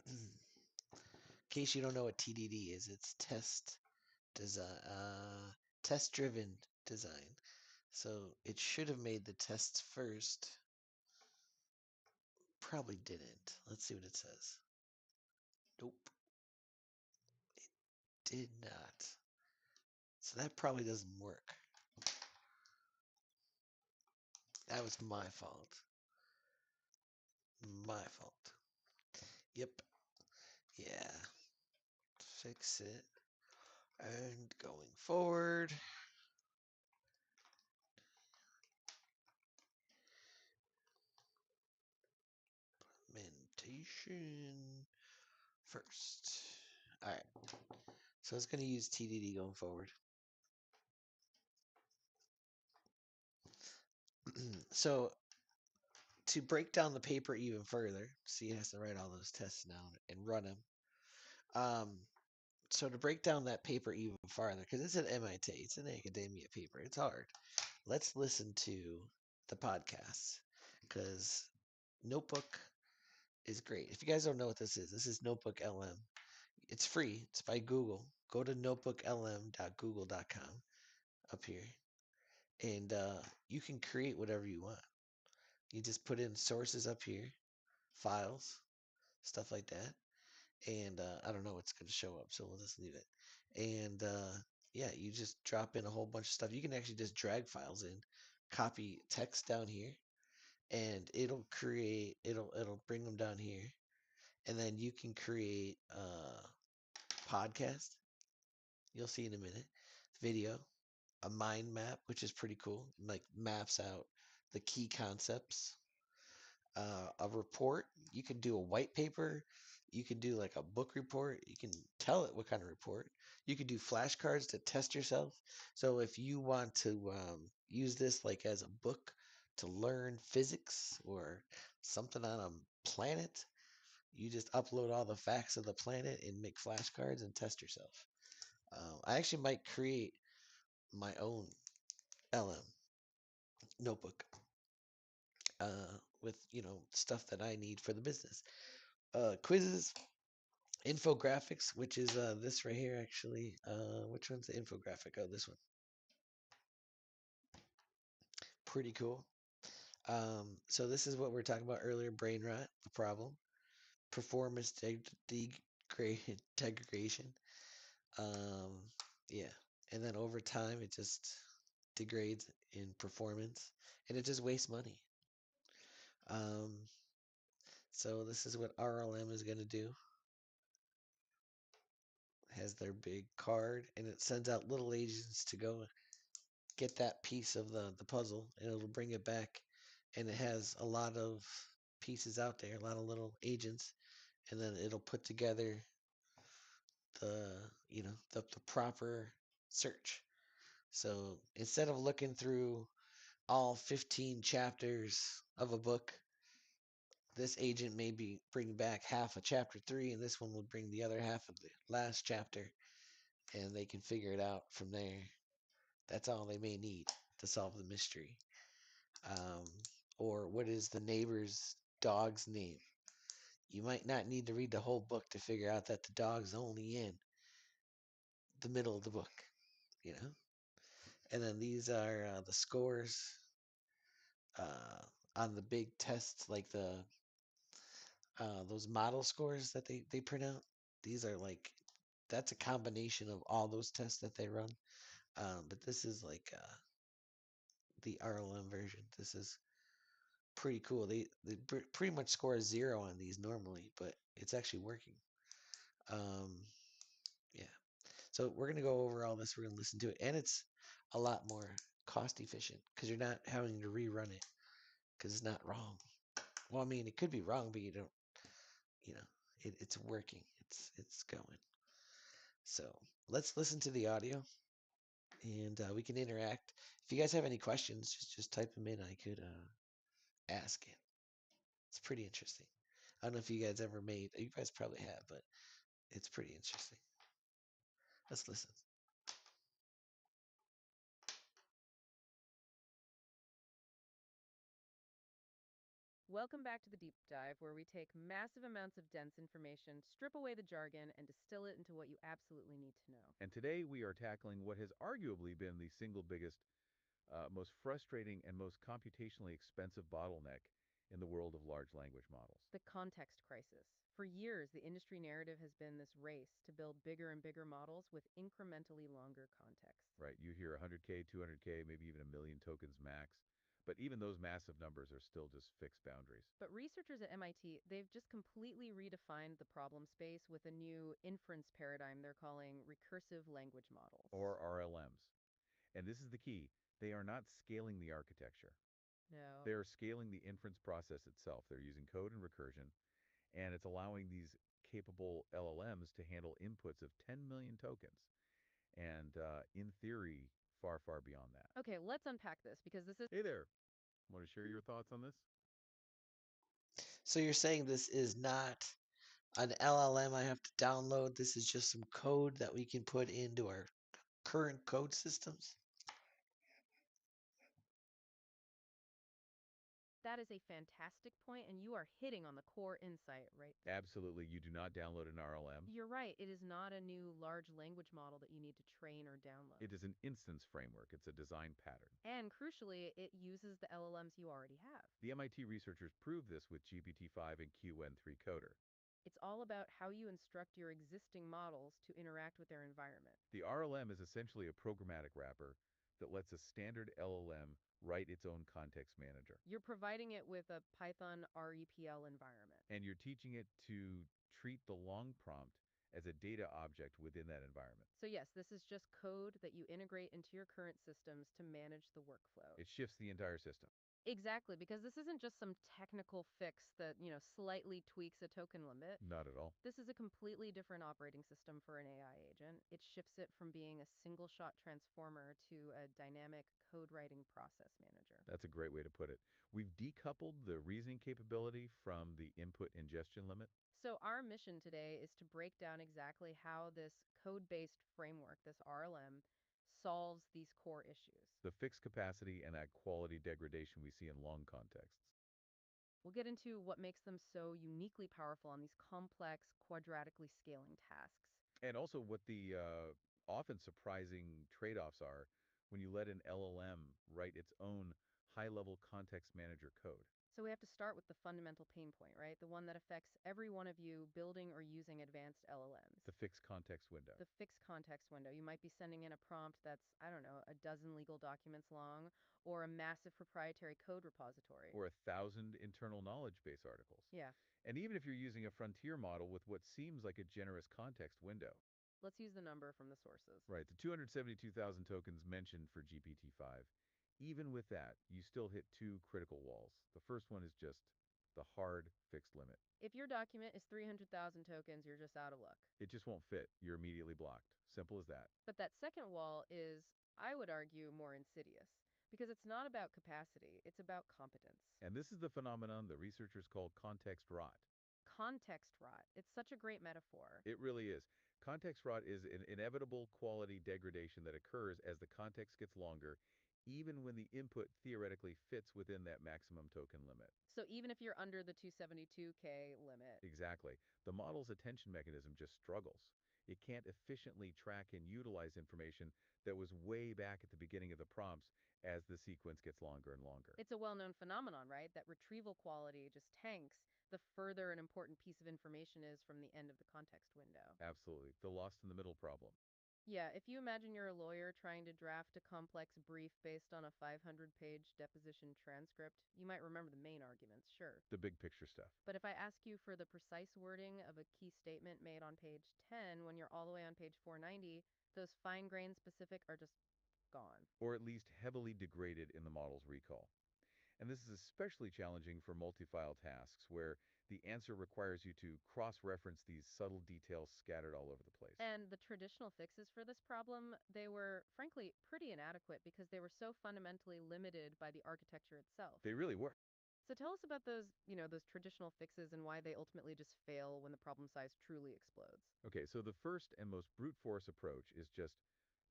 In case you don't know what TDD is, it's test-driven design. So it should have made the tests first probably didn't. Let's see what it says. Nope, it did not. So that probably doesn't work. That was my fault. My fault. Yep. Yeah. Fix it. And going forward. Implementation first. All right. So it's going to use TDD going forward. So to break down the paper even further, see, it has to write all those tests down and run them. So to break down that paper even farther, because it's at MIT, it's an academia paper, it's hard. Let's listen to the podcast, because Notebook is great. If you guys don't know what this is Notebook LM. It's free. It's by Google. Go to notebooklm.google.com up here, and you can create whatever you want. You just put in sources up here, files, stuff like that. And I don't know what's going to show up, so we'll just leave it. And yeah, you just drop in a whole bunch of stuff. You can actually just drag files in, copy text down here, and it'll bring them down here, and then you can create a podcast. You'll see in a minute. Video, a mind map, which is pretty cool. Like maps out the key concepts. A report. You can do a white paper. You can do like a book report. You can tell it what kind of report. You can do flashcards to test yourself. So if you want to use this like as a book to learn physics or something on a planet, you just upload all the facts of the planet and make flashcards and test yourself. I actually might create my own LM notebook with stuff that I need for the business. Quizzes, infographics, which is this right here actually. Which one's the infographic? Oh, this one. Pretty cool. So this is what we were talking about earlier: brain rot, the problem, performance degradation. Um, yeah, and then over time it just degrades in performance, and it just wastes money. Um, so this is what RLM is going to do. Has their big card, and it sends out little agents to go get that piece of the puzzle, and it'll bring it back, and it has a lot of pieces out there, a lot of little agents, and then it'll put together the the proper search. So instead of looking through all 15 chapters of a book, this agent may be bring back half of chapter 3, and this one will bring the other half of the last chapter, and they can figure it out from there. That's all they may need to solve the mystery. Um, or what is the neighbor's dog's name? You might not need to read the whole book to figure out that the dog's only in the middle of the book, you know? And then these are the scores on the big tests, like the those model scores that they print out. These are like, that's a combination of all those tests that they run. But this is like the RLM version. This is pretty cool. They pretty much score a 0 on these normally, but it's actually working. Um, yeah. So we're gonna go over all this. We're gonna listen to it, and it's a lot more cost efficient because you're not having to rerun it because it's not wrong. Well, I mean, it could be wrong, but you don't. You know, it's working. It's going. So let's listen to the audio, and we can interact. If you guys have any questions, just type them in. I could ask it. It's pretty interesting. I don't know if you guys ever made. You guys probably have, but it's pretty interesting. Let's listen. Welcome back to the deep dive, where we take massive amounts of dense information, strip away the jargon, and distill it into what you absolutely need to know. And today we are tackling what has arguably been the single biggest, most frustrating, and most computationally expensive bottleneck in the world of large language models. The context crisis. For years, the industry narrative has been this race to build bigger and bigger models with incrementally longer contexts. Right, you hear 100K, 200K, maybe even a million tokens max. But even those massive numbers are still just fixed boundaries. But researchers at MIT, they've just completely redefined the problem space with a new inference paradigm they're calling recursive language models. Or RLMs. And this is the key. They are not scaling the architecture. No. They are scaling the inference process itself. They're using code and recursion, and it's allowing these capable LLMs to handle inputs of 10 million tokens. And in theory, far, far beyond that. Okay, let's unpack this because this is Hey there. Want to share your thoughts on this? So you're saying this is not an LLM I have to download. This is just some code that we can put into our current code systems. that is a fantastic point, and you are hitting on the core insight right there. Absolutely. You do not download an RLM. You're right. It is not a new large language model that you need to train or download. It is an instance framework. It's a design pattern. And crucially, it uses the LLMs you already have. The MIT researchers proved this with GPT-5 and QN3 Coder. It's all about how you instruct your existing models to interact with their environment. The RLM is essentially a programmatic wrapper that lets a standard LLM write its own context manager. You're providing it with a Python REPL environment. And you're teaching it to treat the long prompt as a data object within that environment. So yes, this is just code that you integrate into your current systems to manage the workflow. It shifts the entire system. Exactly, because this isn't just some technical fix that, slightly tweaks a token limit. Not at all. This is a completely different operating system for an AI agent. It shifts it from being a single-shot transformer to a dynamic code writing process manager. That's a great way to put it. We've decoupled the reasoning capability from the input ingestion limit. So our mission today is to break down exactly how this code-based framework, this RLM, solves these core issues. The fixed capacity and that quality degradation we see in long contexts. We'll get into what makes them so uniquely powerful on these complex, quadratically scaling tasks. And also what the often surprising trade-offs are when you let an LLM write its own high-level context manager code. So we have to start with the fundamental pain point, right? The one that affects every one of you building or using advanced LLMs. The fixed context window. The fixed context window. You might be sending in a prompt that's, I don't know, a dozen legal documents long, or a massive proprietary code repository. Or 1,000 internal knowledge base articles. Yeah. And even if you're using a frontier model with what seems like a generous context window. Let's use the number from the sources. Right, the 272,000 tokens mentioned for GPT-5. Even with that, you still hit two critical walls. The first one is just the hard fixed limit. If your document is 300,000 tokens, you're just out of luck. It just won't fit. You're immediately blocked. Simple as that. But that second wall is, I would argue, more insidious. Because it's not about capacity, it's about competence. And this is the phenomenon that researchers call context rot. Context rot. It's such a great metaphor. It really is. Context rot is an inevitable quality degradation that occurs as the context gets longer, even when the input theoretically fits within that maximum token limit. So even if you're under the 272K limit. Exactly. The model's attention mechanism just struggles. It can't efficiently track and utilize information that was way back at the beginning of the prompts as the sequence gets longer and longer. It's a well-known phenomenon, right? That retrieval quality just tanks the further an important piece of information is from the end of the context window. Absolutely. The lost in the middle problem. Yeah, if you imagine you're a lawyer trying to draft a complex brief based on a 500-page deposition transcript, you might remember the main arguments, sure. The big picture stuff. But if I ask you for the precise wording of a key statement made on page 10 when you're all the way on page 490, those fine-grained specific are just gone. Or at least heavily degraded in the model's recall. And this is especially challenging for multi-file tasks where the answer requires you to cross-reference these subtle details scattered all over the place. And the traditional fixes for this problem, they were frankly pretty inadequate because they were so fundamentally limited by the architecture itself. They really were. So tell us about those traditional fixes and why they ultimately just fail when the problem size truly explodes. Okay, so the first and most brute force approach is just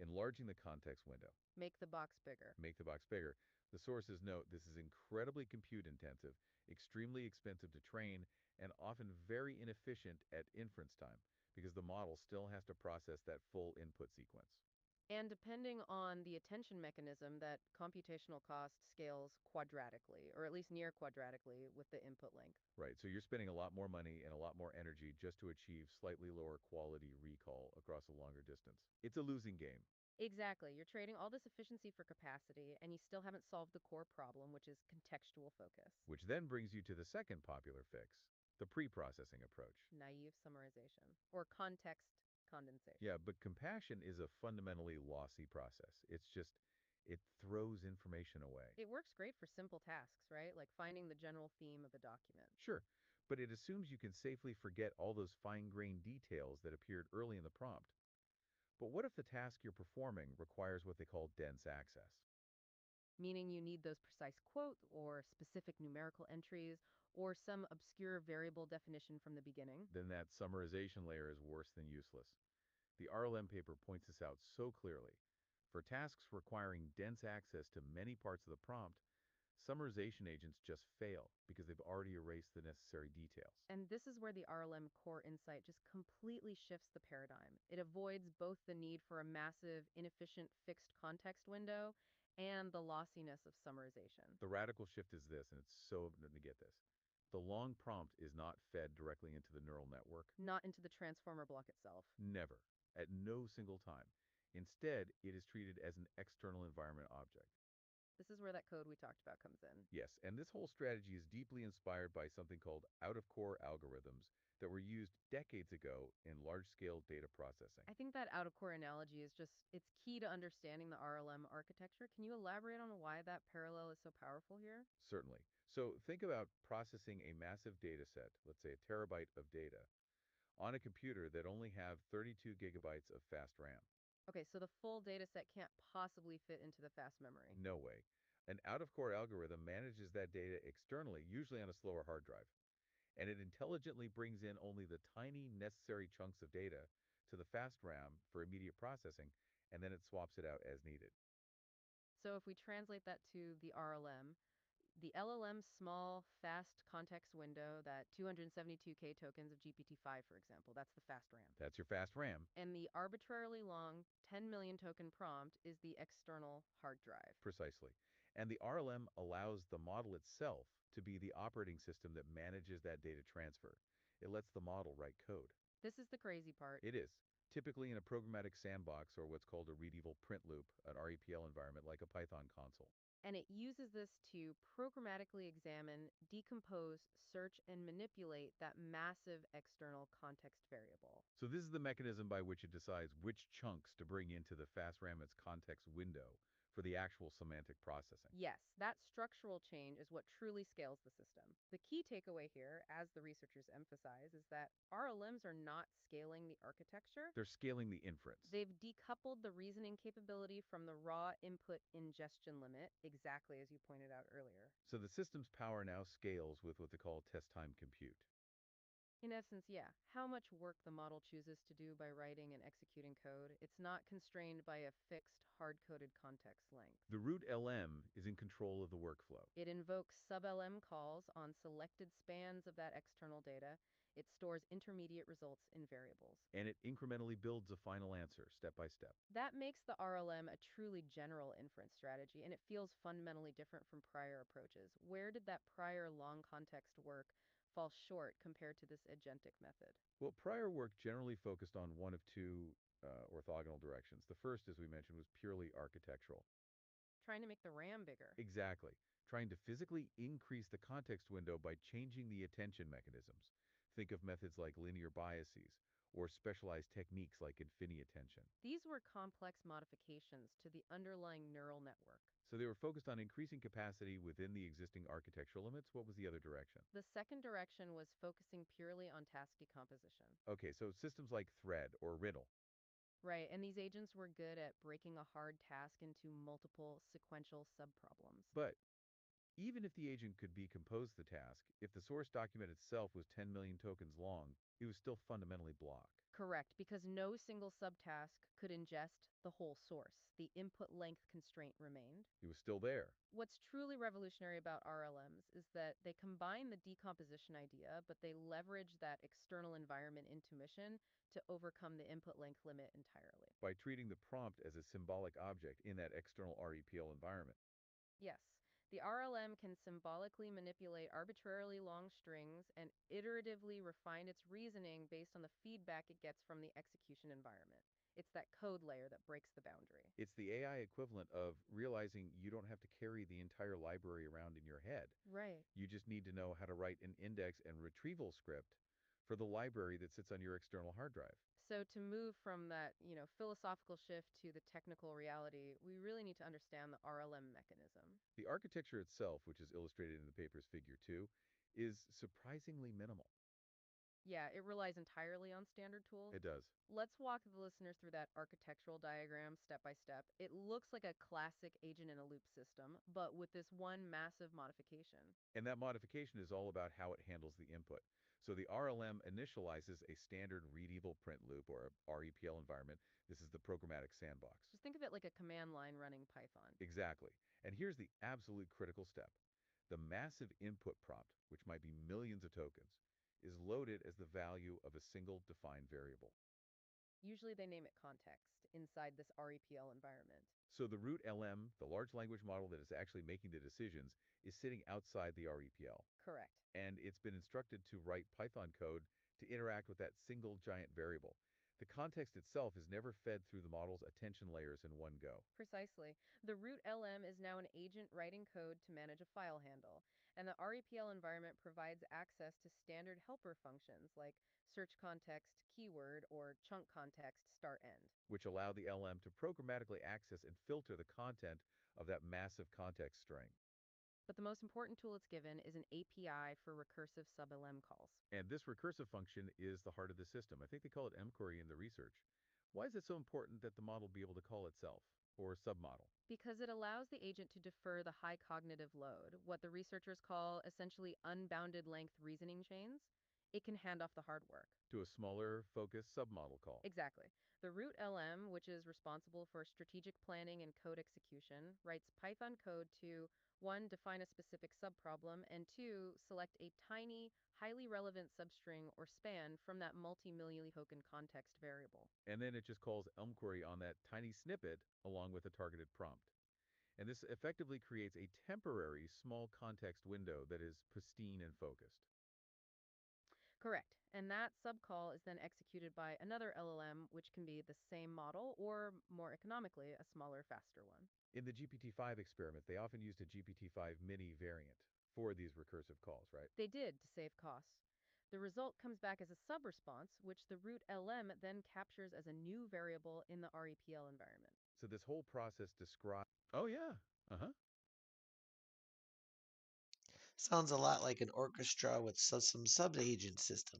enlarging the context window. Make the box bigger. Make the box bigger. The sources note this is incredibly compute intensive, extremely expensive to train, and often very inefficient at inference time because the model still has to process that full input sequence. And depending on the attention mechanism, that computational cost scales quadratically, or at least near quadratically, with the input length. Right, so you're spending a lot more money and a lot more energy just to achieve slightly lower quality recall across a longer distance. It's a losing game. Exactly. You're trading all this efficiency for capacity, and you still haven't solved the core problem, which is contextual focus. Which then brings you to the second popular fix, the pre-processing approach. Naive summarization, or context condensation. Yeah, but compassion is a fundamentally lossy process. It throws information away. It works great for simple tasks, right? Like finding the general theme of a document. Sure, but it assumes you can safely forget all those fine-grained details that appeared early in the prompt. But what if the task you're performing requires what they call dense access? Meaning you need those precise quote or specific numerical entries or some obscure variable definition from the beginning. Then that summarization layer is worse than useless. The RLM paper points this out so clearly. For tasks requiring dense access to many parts of the prompt, summarization agents just fail because they've already erased the necessary details. And this is where the RLM core insight just completely shifts the paradigm. It avoids both the need for a massive, inefficient fixed context window and the lossiness of summarization. The radical shift is this, and it's so important to get this. The long prompt is not fed directly into the neural network. Not into the transformer block itself. Never. At no single time. Instead, it is treated as an external environment object. This is where that code we talked about comes in. Yes, and this whole strategy is deeply inspired by something called out-of-core algorithms that were used decades ago in large-scale data processing. I think that out of core analogy is just, it's key to understanding the RLM architecture. Can you elaborate on why that parallel is so powerful here? Certainly. So think about processing a massive data set, let's say a terabyte of data, on a computer that only have 32 gigabytes of fast RAM. Okay, so the full data set can't possibly fit into the fast memory. No way. An out-of-core algorithm manages that data externally, usually on a slower hard drive, and it intelligently brings in only the tiny necessary chunks of data to the fast RAM for immediate processing, and then it swaps it out as needed. So if we translate that to the RLM, the LLM's small, fast context window, that 272K tokens of GPT-5, for example, that's the fast RAM. That's your fast RAM. And the arbitrarily long 10 million token prompt is the external hard drive. Precisely. And the RLM allows the model itself to be the operating system that manages that data transfer. It lets the model write code. This is the crazy part. It is, typically in a programmatic sandbox or what's called a readable print loop, an REPL environment like a Python console. And it uses this to programmatically examine, decompose, search, and manipulate that massive external context variable. So this is the mechanism by which it decides which chunks to bring into the FastRAM's context window for the actual semantic processing. Yes, that structural change is what truly scales the system. The key takeaway here, as the researchers emphasize, is that RLMs are not scaling the architecture. They're scaling the inference. They've decoupled the reasoning capability from the raw input ingestion limit, exactly as you pointed out earlier. So the system's power now scales with what they call test time compute. In essence, yeah, how much work the model chooses to do by writing and executing code, it's not constrained by a fixed, hard-coded context length. The root LM is in control of the workflow. It invokes sub-LM calls on selected spans of that external data. It stores intermediate results in variables. And it incrementally builds a final answer, step by step. That makes the RLM a truly general inference strategy, and it feels fundamentally different from prior approaches. Where did that prior long context work fall short compared to this agentic method? Well, prior work generally focused on one of two orthogonal directions. The first, as we mentioned, was purely architectural. Trying to make the RAM bigger. Exactly. Trying to physically increase the context window by changing the attention mechanisms. Think of methods like linear biases or specialized techniques like infinity attention. These were complex modifications to the underlying neural network. So they were focused on increasing capacity within the existing architectural limits. What was the other direction? The second direction was focusing purely on task decomposition. Okay, so systems like Thread or Riddle. Right, and these agents were good at breaking a hard task into multiple sequential subproblems. But Even if the agent could decompose the task, if the source document itself was 10 million tokens long, it was still fundamentally blocked. Correct, because no single subtask could ingest the whole source. The input length constraint remained. It was still there. What's truly revolutionary about RLMs is that they combine the decomposition idea, but they leverage that external environment intuition to overcome the input length limit entirely. By treating the prompt as a symbolic object in that external REPL environment. Yes, the RLM can symbolically manipulate arbitrarily long strings and iteratively refine its reasoning based on the feedback it gets from the execution environment. It's that code layer that breaks the boundary. It's the AI equivalent of realizing you don't have to carry the entire library around in your head. Right. You just need to know how to write an index and retrieval script for the library that sits on your external hard drive. So to move from that, philosophical shift to the technical reality, we really need to understand the RLM mechanism. The architecture itself, which is illustrated in the paper's figure 2, is surprisingly minimal. Yeah, it relies entirely on standard tools. It does. Let's walk the listeners through that architectural diagram step by step. It looks like a classic agent in a loop system, but with this one massive modification. And that modification is all about how it handles the input. So the RLM initializes a standard read-evil print loop, or a REPL environment. This is the programmatic sandbox. Just think of it like a command line running Python. Exactly. And here's the absolute critical step. The massive input prompt, which might be millions of tokens, is loaded as the value of a single defined variable. Usually they name it context inside this REPL environment. So the root LM, the large language model that is actually making the decisions, is sitting outside the REPL. Correct. And it's been instructed to write Python code to interact with that single giant variable. The context itself is never fed through the model's attention layers in one go. Precisely. The root LM is now an agent writing code to manage a file handle, and the REPL environment provides access to standard helper functions like search context keyword or chunk context start end. Which allow the LM to programmatically access and filter the content of that massive context string. But the most important tool it's given is an API for recursive sub-LM calls. And this recursive function is the heart of the system. I think they call it mQuery in the research. Why is it so important that the model be able to call itself, or submodel? Because it allows the agent to defer the high cognitive load, what the researchers call essentially unbounded length reasoning chains. It can hand off the hard work. To a smaller, focused submodel call. Exactly. The root LM, which is responsible for strategic planning and code execution, writes Python code to 1. Define a specific subproblem, and 2. Select a tiny, highly relevant substring or span from that multi-million token context variable. And then it just calls mQuery on that tiny snippet along with a targeted prompt. And this effectively creates a temporary small context window that is pristine and focused. Correct. And that subcall is then executed by another LLM, which can be the same model or, more economically, a smaller, faster one. In the GPT-5 experiment, they often used a GPT-5 mini variant for these recursive calls, right? They did to save costs. The result comes back as a sub-response, which the root LM then captures as a new variable in the REPL environment. So this whole process describes... Oh, yeah. Uh-huh. Sounds a lot like an orchestra with some sub-agent system.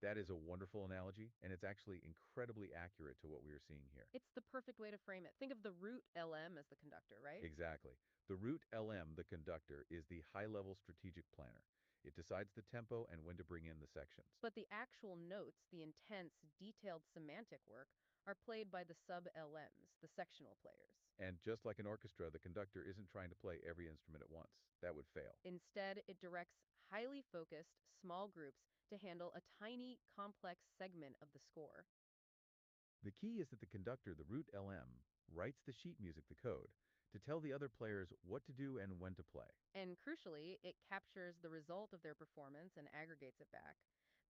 That is a wonderful analogy, and it's actually incredibly accurate to what we are seeing here. It's the perfect way to frame it. Think of the root LM as the conductor, right? Exactly. The root LM, the conductor, is the high-level strategic planner. It decides the tempo and when to bring in the sections. But the actual notes, the intense, detailed semantic work, are played by the sub-LMs, the sectional players. And just like an orchestra, the conductor isn't trying to play every instrument at once. That would fail. Instead, it directs highly focused, small groups to handle a tiny, complex segment of the score. The key is that the conductor, the root LM, writes the sheet music, the code, to tell the other players what to do and when to play. And crucially, it captures the result of their performance and aggregates it back.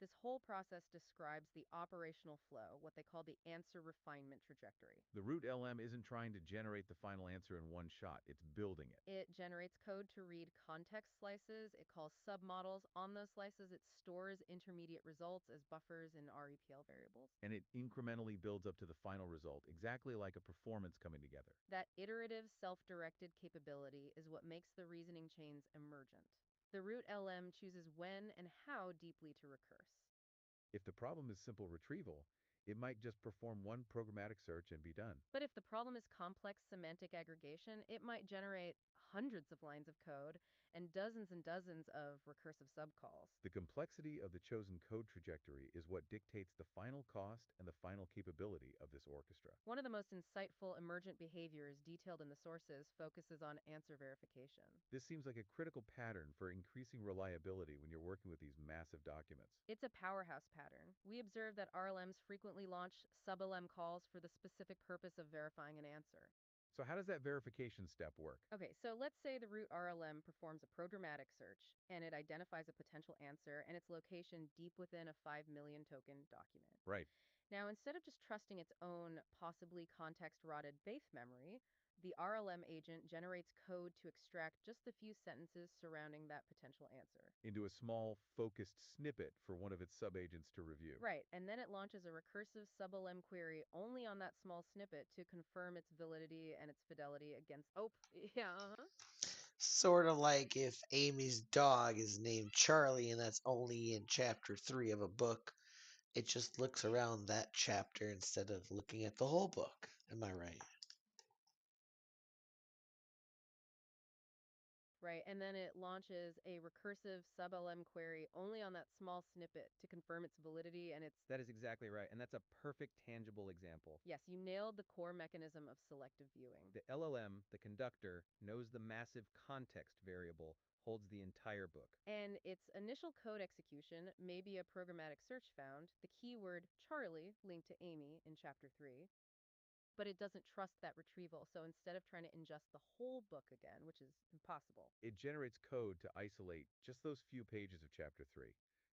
This whole process describes the operational flow, what they call the answer refinement trajectory. The root LM isn't trying to generate the final answer in one shot, it's building it. It generates code to read context slices, it calls submodels. On those slices, it stores intermediate results as buffers in REPL variables. And it incrementally builds up to the final result, exactly like a performance coming together. That iterative, self-directed capability is what makes the reasoning chains emergent. The root LM chooses when and how deeply to recurse. If the problem is simple retrieval, It might just perform one programmatic search and be done. But if the problem is complex semantic aggregation, it might generate hundreds of lines of code and dozens of recursive subcalls. The complexity of the chosen code trajectory is what dictates the final cost and the final capability of this orchestra. One of the most insightful emergent behaviors detailed in the sources focuses on answer verification. This seems like a critical pattern for increasing reliability when you're working with these massive documents. It's a powerhouse pattern. We observe that RLMs frequently launch sub-LM calls for the specific purpose of verifying an answer. So how does that verification step work? Okay, so let's say the root RLM performs a programmatic search, and it identifies a potential answer and its location deep within a 5 million token document. Right. Now, instead of just trusting its own possibly context-rotted base memory, the RLM agent generates code to extract just the few sentences surrounding that potential answer. Into a small, focused snippet for one of its subagents to review. Right, and then it launches a recursive sub-LM query only on that small snippet to confirm its validity and its fidelity against. Oh, yeah, Sort of like if Amy's dog is named Charlie and that's only in chapter 3 of a book, it just looks around that chapter instead of looking at the whole book. Am I right? right, and then it launches a recursive sub-LM query only on that small snippet to confirm its validity and its. That is exactly right, and that's a perfect tangible example. Yes, you nailed the core mechanism of selective viewing. The LLM, the conductor, knows the massive context variable holds the entire book. And its initial code execution may be a programmatic search found, the keyword Charlie linked to Amy in chapter 3, but it doesn't trust that retrieval. So instead of trying to ingest the whole book again, which is impossible, It generates code to isolate just those few pages of chapter 3.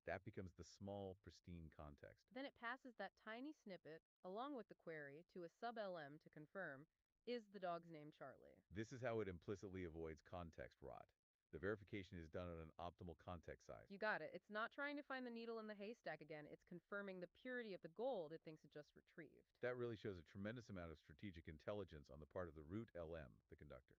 That becomes the small, pristine context. then it passes that tiny snippet along with the query to a sub-LM to confirm, is the dog's name Charlie? This is how it implicitly avoids context rot. The verification is done at an optimal context size. You got it. It's not trying to find the needle in the haystack again. It's confirming the purity of the gold it thinks it just retrieved. That really shows a tremendous amount of strategic intelligence on the part of the root LM, the conductor.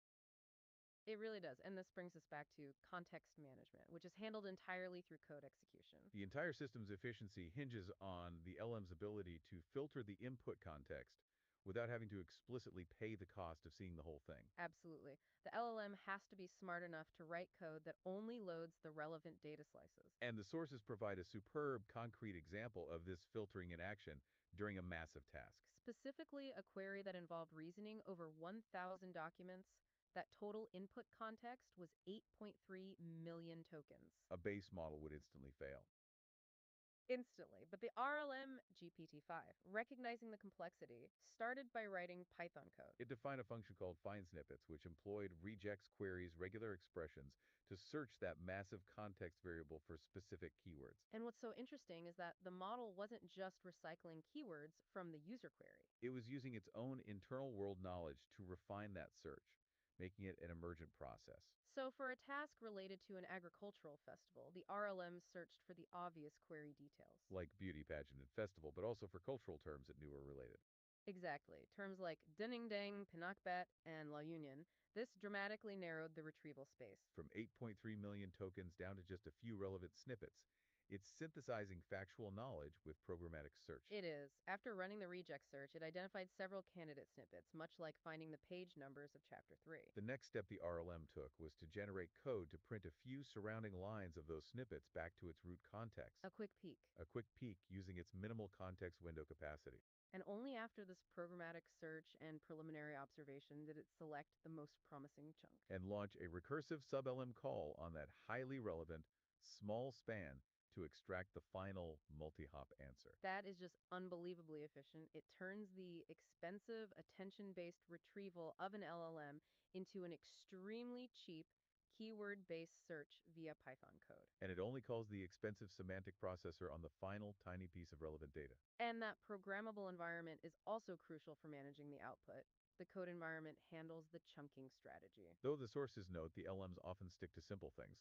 It really does. And this brings us back to context management, which is handled entirely through code execution. The entire system's efficiency hinges on the LM's ability to filter the input context without having to explicitly pay the cost of seeing the whole thing. Absolutely. The LLM has to be smart enough to write code that only loads the relevant data slices. And the sources provide a superb, concrete example of this filtering in action during a massive task. Specifically, a query that involved reasoning over 1,000 documents, that total input context was 8.3 million tokens. A base model would instantly fail. Instantly. But the RLM GPT-5, recognizing the complexity, started by writing Python code. It defined a function called find snippets, which employed regex queries regular expressions to search that massive context variable for specific keywords. And what's so interesting is that the model wasn't just recycling keywords from the user query. It was using its own internal world knowledge to refine that search, making it an emergent process. So for a task related to an agricultural festival, the RLM searched for the obvious query details. Like beauty pageant and festival, but also for cultural terms it knew were related. Exactly. Terms like Dinning Dang, Pinakbat, and La Union, this dramatically narrowed the retrieval space. From 8.3 million tokens down to just a few relevant snippets, it's synthesizing factual knowledge with programmatic search. It is. After running the reject search, it identified several candidate snippets, much like finding the page numbers of chapter 3. The next step the RLM took was to generate code to print a few surrounding lines of those snippets back to its root context. A quick peek. A quick peek using its minimal context window capacity. And only after this programmatic search and preliminary observation did it select the most promising chunk. And launch a recursive sub-LM call on that highly relevant, small span to extract the final multi-hop answer. That is just unbelievably efficient. It turns the expensive, attention-based retrieval of an LLM into an extremely cheap, keyword-based search via Python code. And it only calls the expensive semantic processor on the final tiny piece of relevant data. And that programmable environment is also crucial for managing the output. The code environment handles the chunking strategy. Though the sources note the LMs often stick to simple things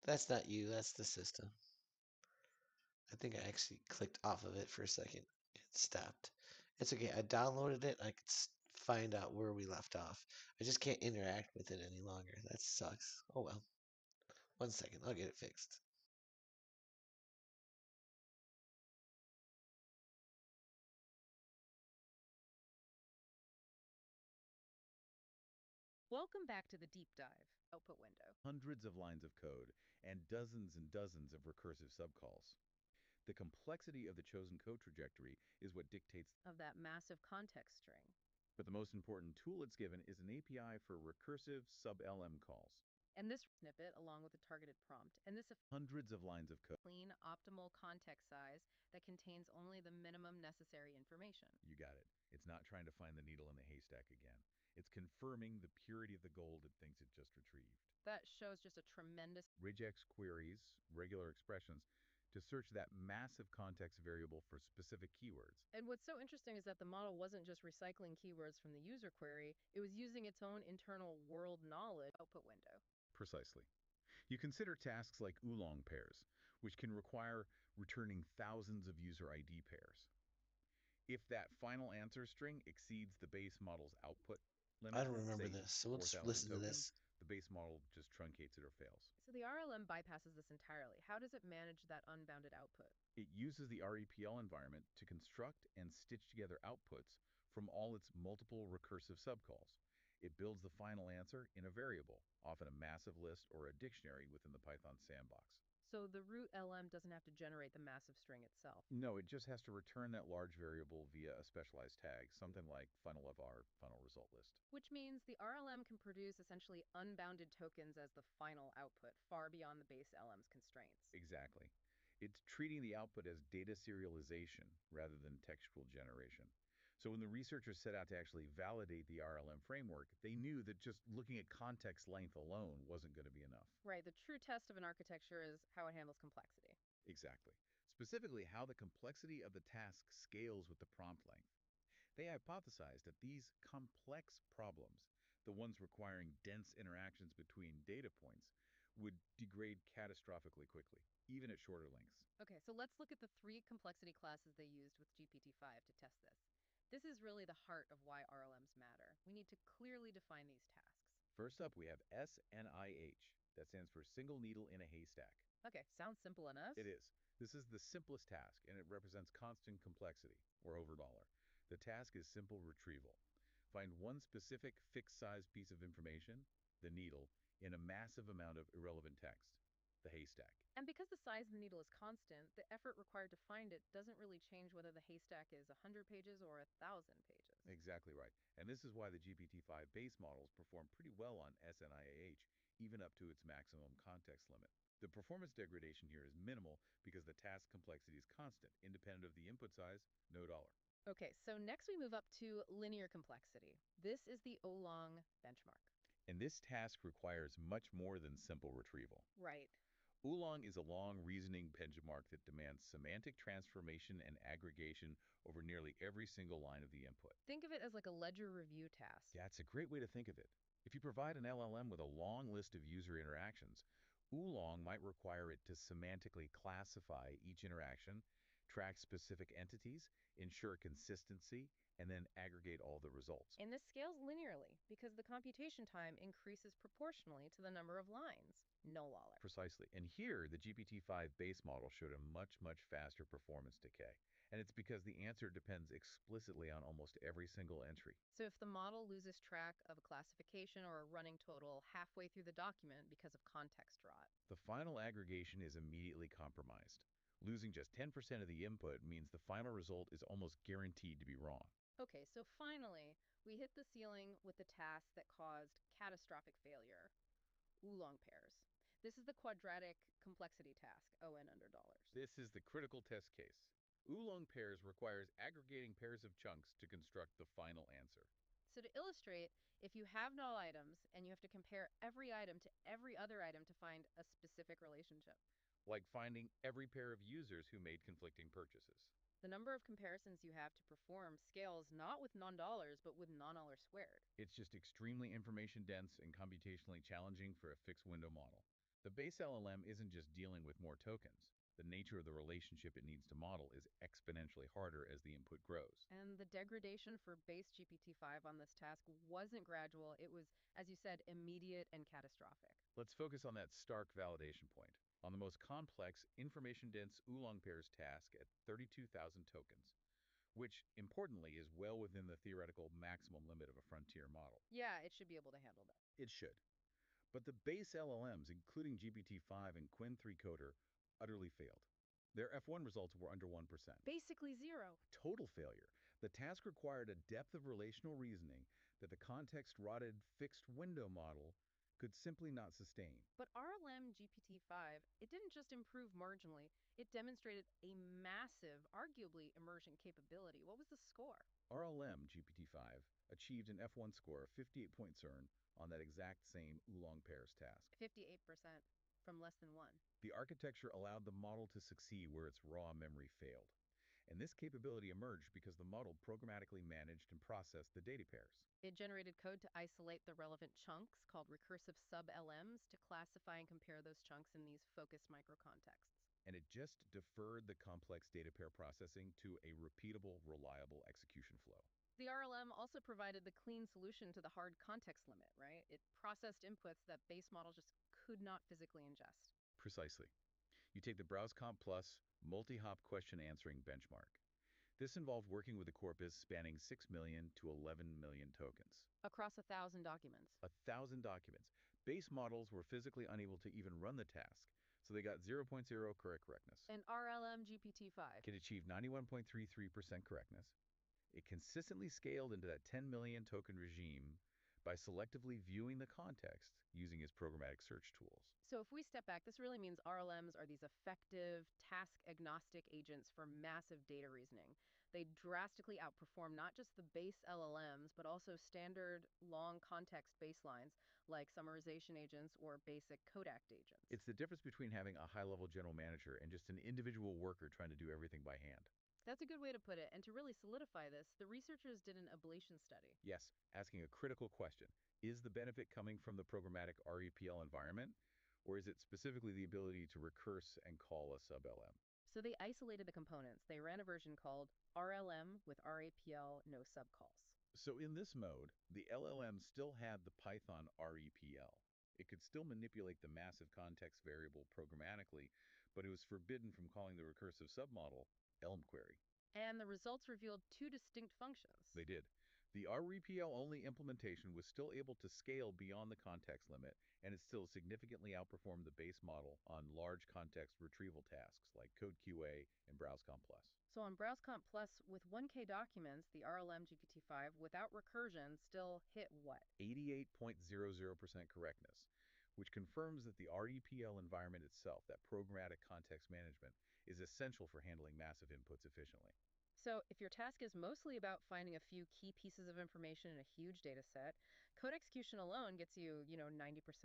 That's not you, that's the system. I think I actually clicked off of it for a second. It stopped. It's okay. I downloaded it. I could find out where we left off. I just can't interact with it any longer. That sucks. Oh well. 1 second. I'll get it fixed. Welcome back to the deep dive output window. Hundreds of lines of code and dozens of recursive subcalls. The complexity of the chosen code trajectory is what dictates, Of that massive context string. but the most important tool it's given is an API for recursive sub-LM calls. And this snippet, along with the targeted prompt, and this Hundreds of lines of code. clean, optimal context size that contains only the minimum necessary information. You got it. It's not trying to find the needle in the haystack again. It's confirming the purity of the gold it thinks it just retrieved. That shows just a tremendous Regex queries, regular expressions, to search that massive context variable for specific keywords. And what's so interesting is that the model wasn't just recycling keywords from the user query, it was using its own internal world knowledge output window. Precisely. You consider tasks like oolong pairs, which can require returning thousands of user ID pairs. If that final answer string exceeds the base model's output limit, I don't remember say this, so let's 4,000 listen to tokens, this. the base model just truncates it or fails. So the RLM bypasses this entirely. How does it manage that unbounded output? It uses the REPL environment to construct and stitch together outputs from all its multiple recursive subcalls. It builds the final answer in a variable, often a massive list or a dictionary within the Python sandbox. So the root LM doesn't have to generate the massive string itself. No, it just has to return that large variable via a specialized tag, something like final of our final result list. Which means the RLM can produce essentially unbounded tokens as the final output, far beyond the base LM's constraints. Exactly. It's treating the output as data serialization rather than textual generation. So when the researchers set out to actually validate the RLM framework, they knew that just looking at context length alone wasn't going to be enough. Right, the true test of an architecture is how it handles complexity. Exactly. Specifically, how the complexity of the task scales with the prompt length. They hypothesized that these complex problems, the ones requiring dense interactions between data points, would degrade catastrophically quickly, even at shorter lengths. Okay, so let's look at the 3 complexity classes they used with GPT-5 to test this. This is really the heart of why RLMs matter. We need to clearly define these tasks. First up, we have SNIH. That stands for single needle in a haystack. Okay, sounds simple enough. It is. This is the simplest task, and it represents constant complexity, or over $. The task is simple retrieval. Find one specific fixed-size piece of information, the needle, in a massive amount of irrelevant text, the haystack. And because the size of the needle is constant, the effort required to find it doesn't really change whether the haystack is 100 pages or 1,000 pages. Exactly right. And this is why the GPT-5 base models perform pretty well on SNIH, even up to its maximum context limit. The performance degradation here is minimal because the task complexity is constant, independent of the input size, no $. Okay, so next we move up to linear complexity. This is the Oolong benchmark. And this task requires much more than simple retrieval. Right. Oolong is a long reasoning benchmark that demands semantic transformation and aggregation over nearly every single line of the input. Think of it as like a ledger review task. That's a great way to think of it. If you provide an LLM with a long list of user interactions, Oolong might require it to semantically classify each interaction, track specific entities, ensure consistency, and then aggregate all the results. And this scales linearly because the computation time increases proportionally to the number of lines. No lolly. Precisely. And here, the GPT-5 base model showed a much faster performance decay. And it's because the answer depends explicitly on almost every single entry. So if the model loses track of a classification or a running total halfway through the document because of context rot, the final aggregation is immediately compromised. Losing just 10% of the input means the final result is almost guaranteed to be wrong. Okay, so finally, we hit the ceiling with the task that caused catastrophic failure, Oolong pairs. This is the quadratic complexity task, ON under dollars. This is the critical test case. Oolong pairs requires aggregating pairs of chunks to construct the final answer. So to illustrate, if you have null items and you have to compare every item to every other item to find a specific relationship, like finding every pair of users who made conflicting purchases. the number of comparisons you have to perform scales not with non-dollars, but with non-dollar squared. It's just extremely information dense and computationally challenging for a fixed window model. The base LLM isn't just dealing with more tokens. The nature of the relationship it needs to model is exponentially harder as the input grows. And the degradation for base GPT-5 on this task wasn't gradual. It was, as you said, immediate and catastrophic. Let's focus on that stark validation point, on the most complex, information-dense oolong pairs task at 32,000 tokens, which, importantly, is well within the theoretical maximum limit of a frontier model. Yeah, it should be able to handle that. It should. But the base LLMs, including GPT-5 and Qwen 3 Coder, utterly failed. Their F1 results were under 1%. Basically zero. Total failure. The task required a depth of relational reasoning that the context-rotted fixed window model could simply not sustain. But RLM GPT-5, it didn't just improve marginally. It demonstrated a massive, arguably immersion capability. What was the score? RLM GPT-5 achieved an F1 score of 58 points earned on that exact same oolong pairs task. 58% from less than 1. The architecture allowed the model to succeed where its raw memory failed. And this capability emerged because the model programmatically managed and processed the data pairs. It generated code to isolate the relevant chunks called recursive sub-LMs to classify and compare those chunks in these focused microcontexts. And it just deferred the complex data pair processing to a repeatable, reliable execution flow. The RLM also provided the clean solution to the hard context limit, right? It processed inputs that base models just could not physically ingest. Precisely. You take the BrowseComp Plus multi-hop question answering benchmark. This involved working with a corpus spanning 6 million to 11 million tokens. Across 1,000 documents. 1,000 documents. Base models were physically unable to even run the task, so they got 0.0 correctness. And RLM GPT-5 It achieved 91.33% correctness. It consistently scaled into that 10 million token regime by selectively viewing the context using its programmatic search tools. So if we step back, this really means RLMs are these effective, task-agnostic agents for massive data reasoning. They drastically outperform not just the base LLMs, but also standard long context baselines like summarization agents or basic Codact agents. It's the difference between having a high-level general manager and just an individual worker trying to do everything by hand. That's a good way to put it. And to really solidify this, the researchers did an ablation study. Yes, asking a critical question. Is the benefit coming from the programmatic REPL environment, or is it specifically the ability to recurse and call a sub-LM? So they isolated the components. They ran a version called RLM with RAPL, no subcalls. So in this mode, the LLM still had the Python REPL. It could still manipulate the massive context variable programmatically, but it was forbidden from calling the recursive submodel Elm query. And the results revealed two distinct functions. They did. The REPL-only implementation was still able to scale beyond the context limit, and it still significantly outperformed the base model on large context retrieval tasks like CodeQA and BrowseComp Plus. So on BrowseComp Plus, with 1K documents, the RLM GPT-5 without recursion still hit what? 88.00% correctness, which confirms that the REPL environment itself, that programmatic context management, is essential for handling massive inputs efficiently. So if your task is mostly about finding a few key pieces of information in a huge data set, code execution alone gets you, 90%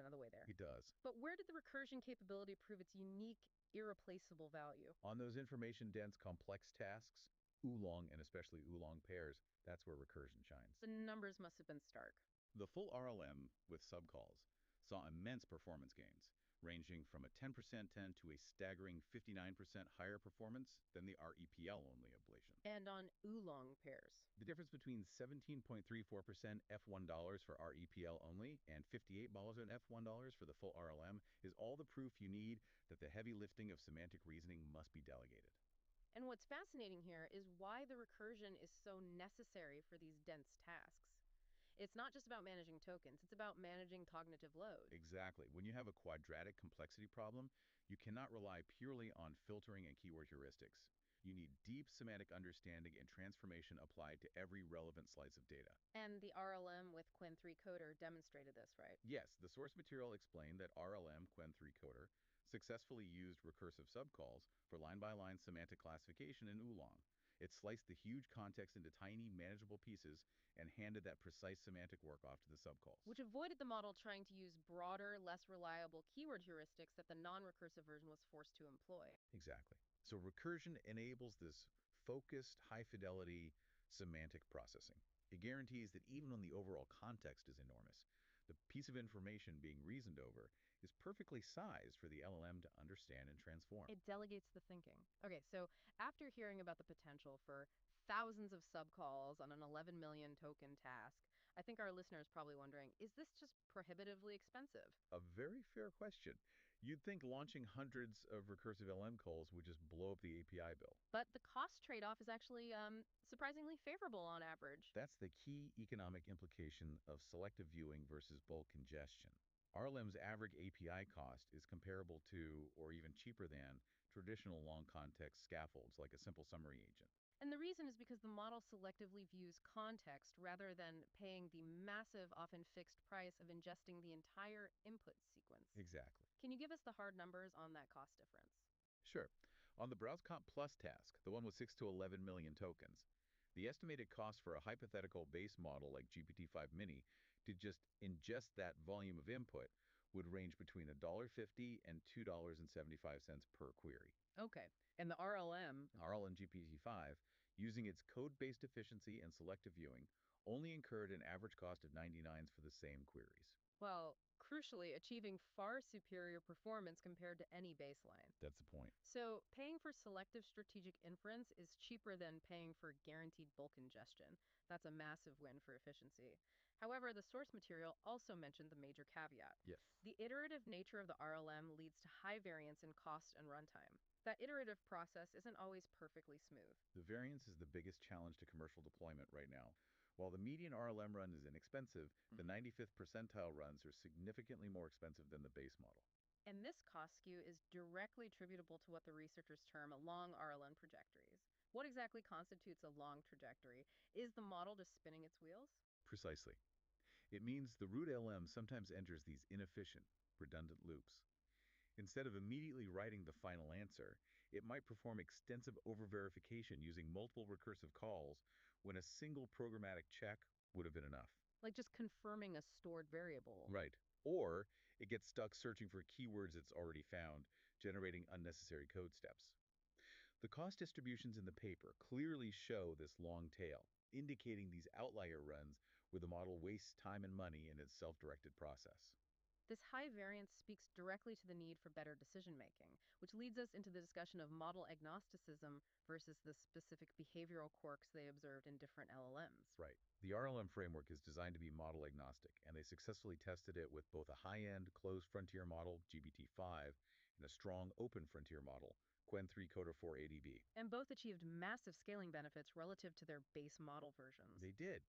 of the way there. It does. But where did the recursion capability prove its unique, irreplaceable value? On those information-dense complex tasks, oolong and especially oolong pairs, that's where recursion shines. The numbers must have been stark. The full RLM with subcalls saw immense performance gains, ranging from a 10% to a staggering 59% higher performance than the REPL-only ablation. And on oolong pairs. The difference between 17.34% F1 for REPL only and $58 on F1 for the full RLM is all the proof you need that the heavy lifting of semantic reasoning must be delegated. And what's fascinating here is why the recursion is so necessary for these dense tasks. It's not just about managing tokens, it's about managing cognitive load. Exactly. When you have a quadratic complexity problem, you cannot rely purely on filtering and keyword heuristics. You need deep semantic understanding and transformation applied to every relevant slice of data. And the RLM with Qwen 3 Coder demonstrated this, right? Yes, the source material explained that RLM Qwen 3 Coder successfully used recursive subcalls for line-by-line semantic classification in oolong. It sliced the huge context into tiny, manageable pieces and handed that precise semantic work off to the subcalls. Which avoided the model trying to use broader, less reliable keyword heuristics that the non-recursive version was forced to employ. Exactly. So recursion enables this focused, high-fidelity semantic processing. It guarantees that even when the overall context is enormous, The piece of information being reasoned over is perfectly sized for the LLM to understand and transform. It delegates the thinking. Okay, so after hearing about the potential for thousands of subcalls on an 11 million token task, I think our listeners probably wondering, is this just prohibitively expensive? A very fair question. You'd think launching hundreds of recursive LM calls would just blow up the API bill. But the cost trade-off is actually surprisingly favorable on average. That's the key economic implication of selective viewing versus bulk congestion. RLM's average API cost is comparable to, or even cheaper than, traditional long context scaffolds like a simple summary agent. And the reason is because the model selectively views context rather than paying the massive, often fixed price of ingesting the entire input sequence. Exactly. Can you give us the hard numbers on that cost difference? Sure. On the BrowseComp Plus task, the one with 6 to 11 million tokens, the estimated cost for a hypothetical base model like GPT-5 Mini to just ingest that volume of input would range between $1.50 and $2.75 per query. Okay. And the RLM, RLM GPT-5, using its code-based efficiency and selective viewing, only incurred an average cost of 99s for the same queries. well, crucially, achieving far superior performance compared to any baseline. That's the point. So, paying for selective strategic inference is cheaper than paying for guaranteed bulk ingestion. That's a massive win for efficiency. However, the source material also mentioned the major caveat. Yes. The iterative nature of the RLM leads to high variance in cost and runtime. That iterative process isn't always perfectly smooth. The variance is the biggest challenge to commercial deployment right now. While the median RLM run is inexpensive, the 95th percentile runs are significantly more expensive than the base model. And this cost skew is directly attributable to what the researchers term long RLM trajectories. What exactly constitutes a long trajectory? Is the model just spinning its wheels? Precisely. It means the root LM sometimes enters these inefficient, redundant loops. Instead of immediately writing the final answer, it might perform extensive over-verification using multiple recursive calls when a single programmatic check would have been enough. Like just confirming a stored variable. Right. Or it gets stuck searching for keywords it's already found, generating unnecessary code steps. The cost distributions in the paper clearly show this long tail, indicating these outlier runs where the model wastes time and money in its self-directed process. This high variance speaks directly to the need for better decision making, which leads us into the discussion of model agnosticism versus the specific behavioral quirks they observed in different LLMs. Right. The RLM framework is designed to be model agnostic, and they successfully tested it with both a high-end closed frontier model, GPT-5, and a strong open frontier model, Qwen 3 Coder 4 ADB. And both achieved massive scaling benefits relative to their base model versions. They did,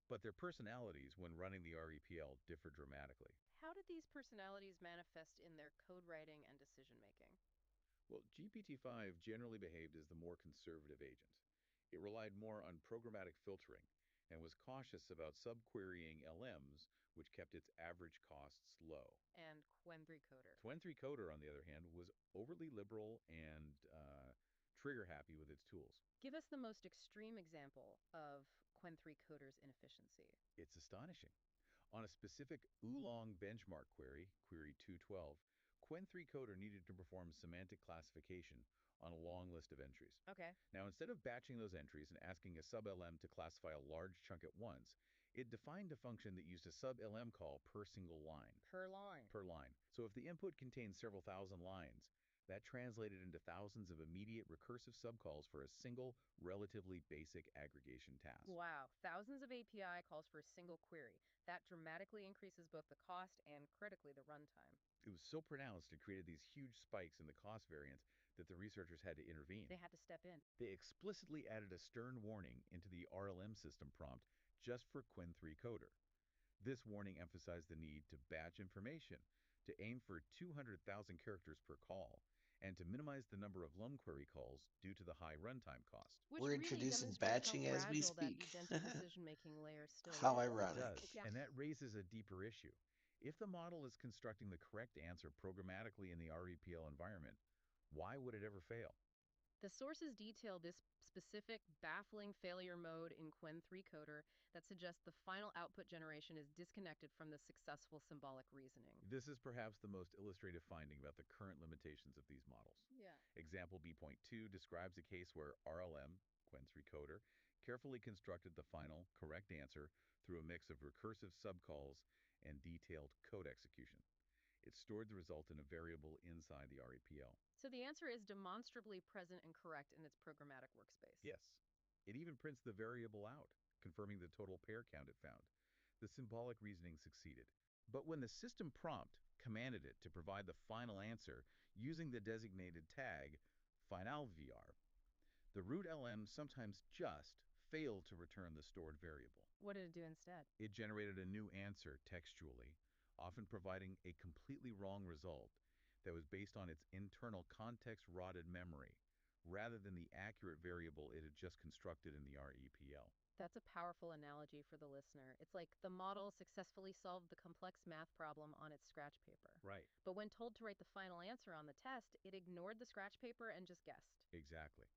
but their personalities when running the REPL differ dramatically. How did these personalities manifest in their code writing and decision making? Well, GPT-5 generally behaved as the more conservative agent. It relied more on programmatic filtering and was cautious about subquerying LMs, which kept its average costs low. And Qwen 3 Coder. Qwen 3 Coder, on the other hand, was overly liberal and trigger-happy with its tools. Give us the most extreme example of Qwen 3 Coder's inefficiency. It's astonishing. On a specific oolong benchmark query, query 212, Qwen 3 Coder needed to perform semantic classification on a long list of entries. Okay. Now, instead of batching those entries and asking a sub-LM to classify a large chunk at once, it defined a function that used a sub-LM call per single line. Per line. Per line. So if the input contained several thousand lines, that translated into thousands of immediate recursive subcalls for a single, relatively basic aggregation task. Wow, thousands of API calls for a single query. That dramatically increases both the cost and, critically, the runtime. It was so pronounced it created these huge spikes in the cost variance that the researchers had to intervene. They had to step in. They explicitly added a stern warning into the RLM system prompt just for Qwen 3 Coder. This warning emphasized the need to batch information, to aim for 200,000 characters per call, and to minimize the number of LUM query calls due to the high runtime cost. Which We're really introducing demonstrates batching how as we fragile that speak. agentic decision-making layer still How is. It ironic. does, and that raises a deeper issue. If the model is constructing the correct answer programmatically in the REPL environment, why would it ever fail? The sources detail this specific baffling failure mode in Qwen 3 Coder that suggests the final output generation is disconnected from the successful symbolic reasoning. This is perhaps the most illustrative finding about the current limitations of these models. Yeah. Example B.2 describes a case where RLM, Qwen 3 Coder, carefully constructed the final, correct answer through a mix of recursive subcalls and detailed code execution. It stored the result in a variable inside the REPL. So the answer is demonstrably present and correct in its programmatic workspace. Yes. It even prints the variable out, confirming the total pair count it found. The symbolic reasoning succeeded. But when the system prompt commanded it to provide the final answer using the designated tag finalvr, the root LM sometimes just failed to return the stored variable. What did it do instead? It generated a new answer textually, often providing a completely wrong result that was based on its internal context-rotted memory, rather than the accurate variable it had just constructed in the REPL. That's a powerful analogy for the listener. It's like the model successfully solved the complex math problem on its scratch paper. Right. But when told to write the final answer on the test, it ignored the scratch paper and just guessed. Exactly.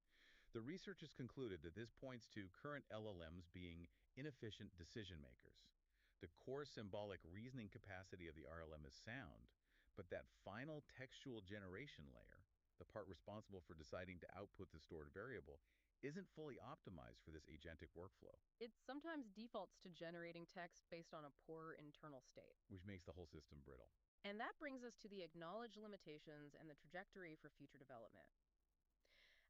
The researchers concluded that this points to current LLMs being inefficient decision makers. The core symbolic reasoning capacity of the RLM is sound, but that final textual generation layer, the part responsible for deciding to output the stored variable, isn't fully optimized for this agentic workflow, It sometimes defaults to generating text based on a poor internal state. which makes the whole system brittle. And that brings us to the acknowledged limitations and the trajectory for future development.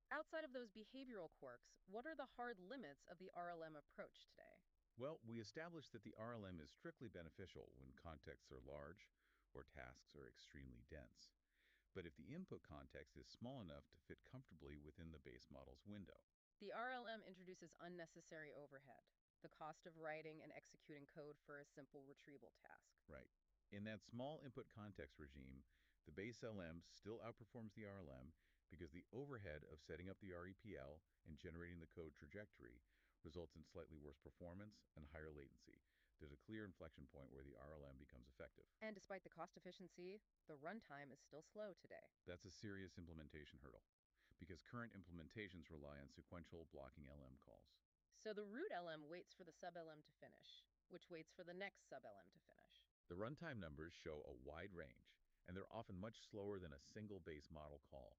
Outside of those behavioral quirks, what are the hard limits of the RLM approach today? Well, we established that the RLM is strictly beneficial when contexts are large or tasks are extremely dense. But if the input context is small enough to fit comfortably within the base model's window. The RLM introduces unnecessary overhead, the cost of writing and executing code for a simple retrieval task. Right. In that small input context regime, the base LM still outperforms the RLM because the overhead of setting up the REPL and generating the code trajectory results in slightly worse performance and higher latency. There's a clear inflection point where the RLM becomes effective. And despite the cost efficiency, the runtime is still slow today. That's a serious implementation hurdle because current implementations rely on sequential blocking LM calls. So the root LM waits for the sub-LM to finish, which waits for the next sub-LM to finish. The runtime numbers show a wide range, and they're often much slower than a single base model call.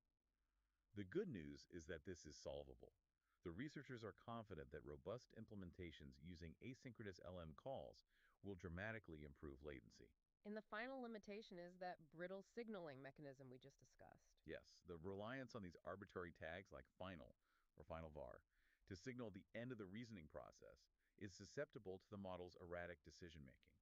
The good news is that this is solvable. The researchers are confident that robust implementations using asynchronous LM calls will dramatically improve latency. And the final limitation is that brittle signaling mechanism we just discussed. Yes, the reliance on these arbitrary tags like final or final var to signal the end of the reasoning process is susceptible to the model's erratic decision-making.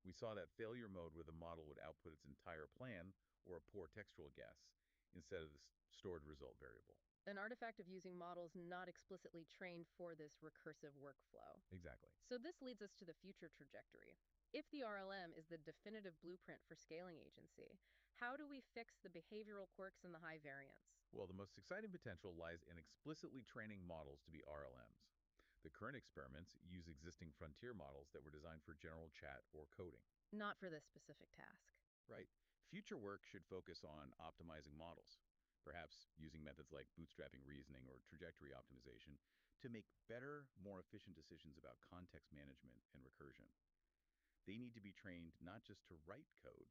We saw that failure mode where the model would output its entire plan or a poor textual guess instead of the stored result variable. An artifact of using models not explicitly trained for this recursive workflow. Exactly. So this leads us to the future trajectory. If the RLM is the definitive blueprint for scaling agency, how do we fix the behavioral quirks and the high variance? Well, the most exciting potential lies in explicitly training models to be RLMs. The current experiments use existing frontier models that were designed for general chat or coding. Not for this specific task. Right. Future work should focus on optimizing models, perhaps using methods like bootstrapping reasoning or trajectory optimization to make better, more efficient decisions about context management and recursion. They need to be trained not just to write code,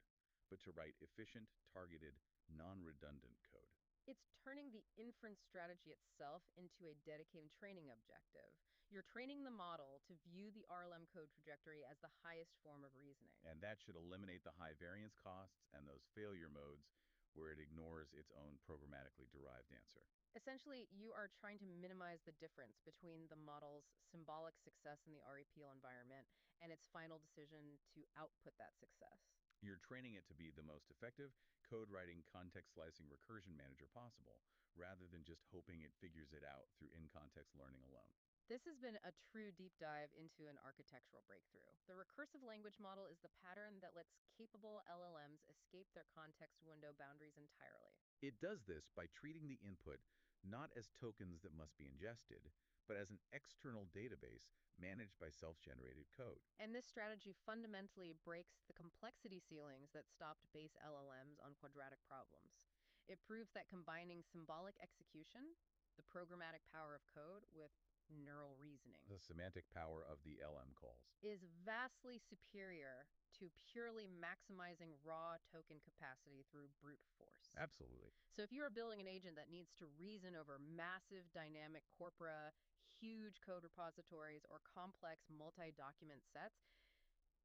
but to write efficient, targeted, non-redundant code. It's turning the inference strategy itself into a dedicated training objective. You're training the model to view the RLM code trajectory as the highest form of reasoning. And that should eliminate the high variance costs and those failure modes where it ignores its own programmatically derived answer. Essentially, you are trying to minimize the difference between the model's symbolic success in the REPL environment and its final decision to output that success. You're training it to be the most effective code-writing, context-slicing recursion manager possible, rather than just hoping it figures it out through in-context learning alone. This has been a true deep dive into an architectural breakthrough. The recursive language model is the pattern that lets capable LLMs escape their context window boundaries entirely. It does this by treating the input not as tokens that must be ingested, but as an external database managed by self-generated code. And this strategy fundamentally breaks the complexity ceilings that stopped base LLMs on quadratic problems. It proves that combining symbolic execution, the programmatic power of code, with neural reasoning, The semantic power of the LM calls. is vastly superior to purely maximizing raw token capacity through brute force. Absolutely. So if you are building an agent that needs to reason over massive dynamic corpora, huge code repositories, or complex multi-document sets,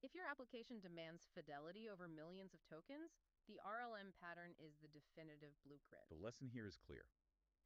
If your application demands fidelity over millions of tokens, the RLM pattern is the definitive blueprint. The lesson here is clear.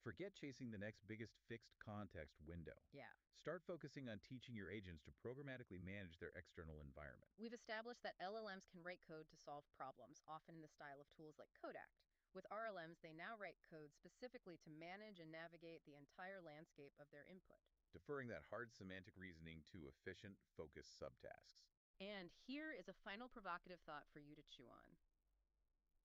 Forget chasing the next biggest fixed context window. Yeah. Start focusing on teaching your agents to programmatically manage their external environment. We've established that LLMs can write code to solve problems, often in the style of tools like Codact. With RLMs, they now write code specifically to manage and navigate the entire landscape of their input. Deferring that hard semantic reasoning to efficient, focused subtasks. And here is a final provocative thought for you to chew on.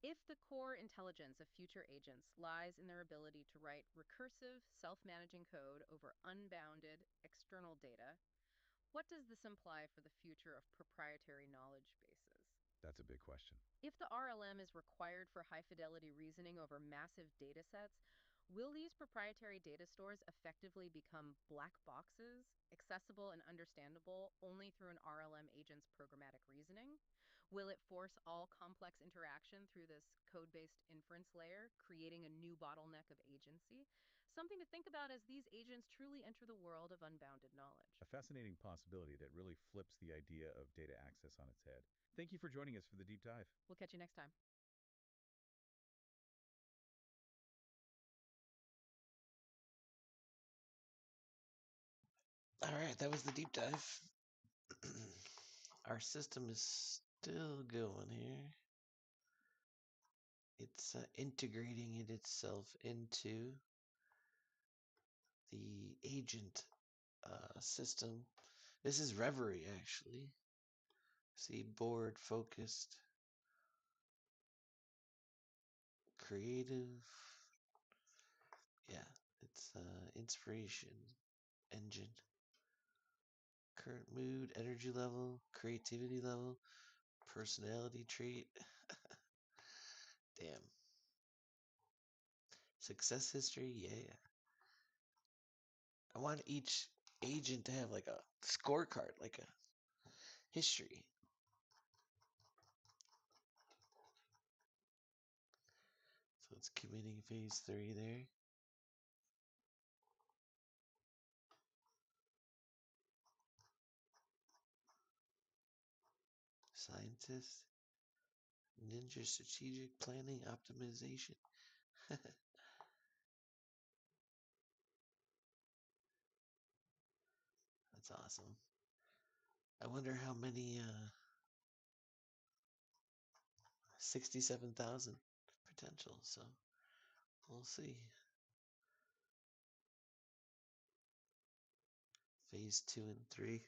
If the core intelligence of future agents lies in their ability to write recursive, self-managing code over unbounded external data, what does this imply for the future of proprietary knowledge bases? That's a big question. If the RLM is required for high-fidelity reasoning over massive data sets, will these proprietary data stores effectively become black boxes, accessible and understandable only through an RLM agent's programmatic reasoning? Will it force all complex interaction through this code-based inference layer, creating a new bottleneck of agency? Something to think about as these agents truly enter the world of unbounded knowledge. A fascinating possibility that really flips the idea of data access on its head. Thank you for joining us for the deep dive. We'll catch you next time. All right, that was the deep dive. Our system is still going here. It's integrating it itself into the agent system. This is Reverie, actually. See, board, focused, creative. Yeah, it's inspiration, engine, current mood, energy level, creativity level, personality trait. Damn. Success history, yeah. I want each agent to have like a scorecard, like a history. So it's committing phase 3 there. Scientist, ninja strategic planning optimization. That's awesome. I wonder how many 67,000 potential, so we'll see. Phase 2 and 3.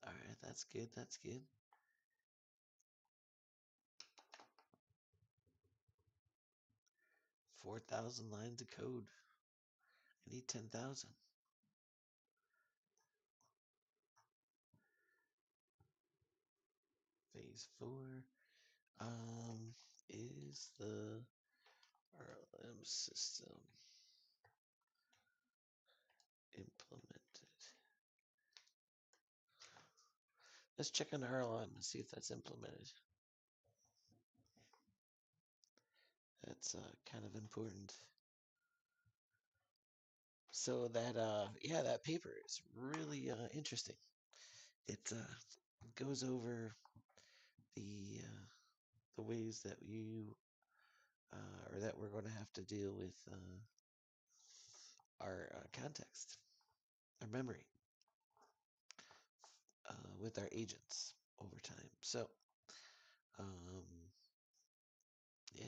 All right, that's good. That's good. 4,000 lines of code. I need 10,000. Phase 4 is the RLM system implemented. Let's check on RLM and see if that's implemented. That's kind of important. So that yeah, that paper is really interesting. It goes over the ways that you or that we're going to have to deal with our context, our memory, with our agents over time. So yeah,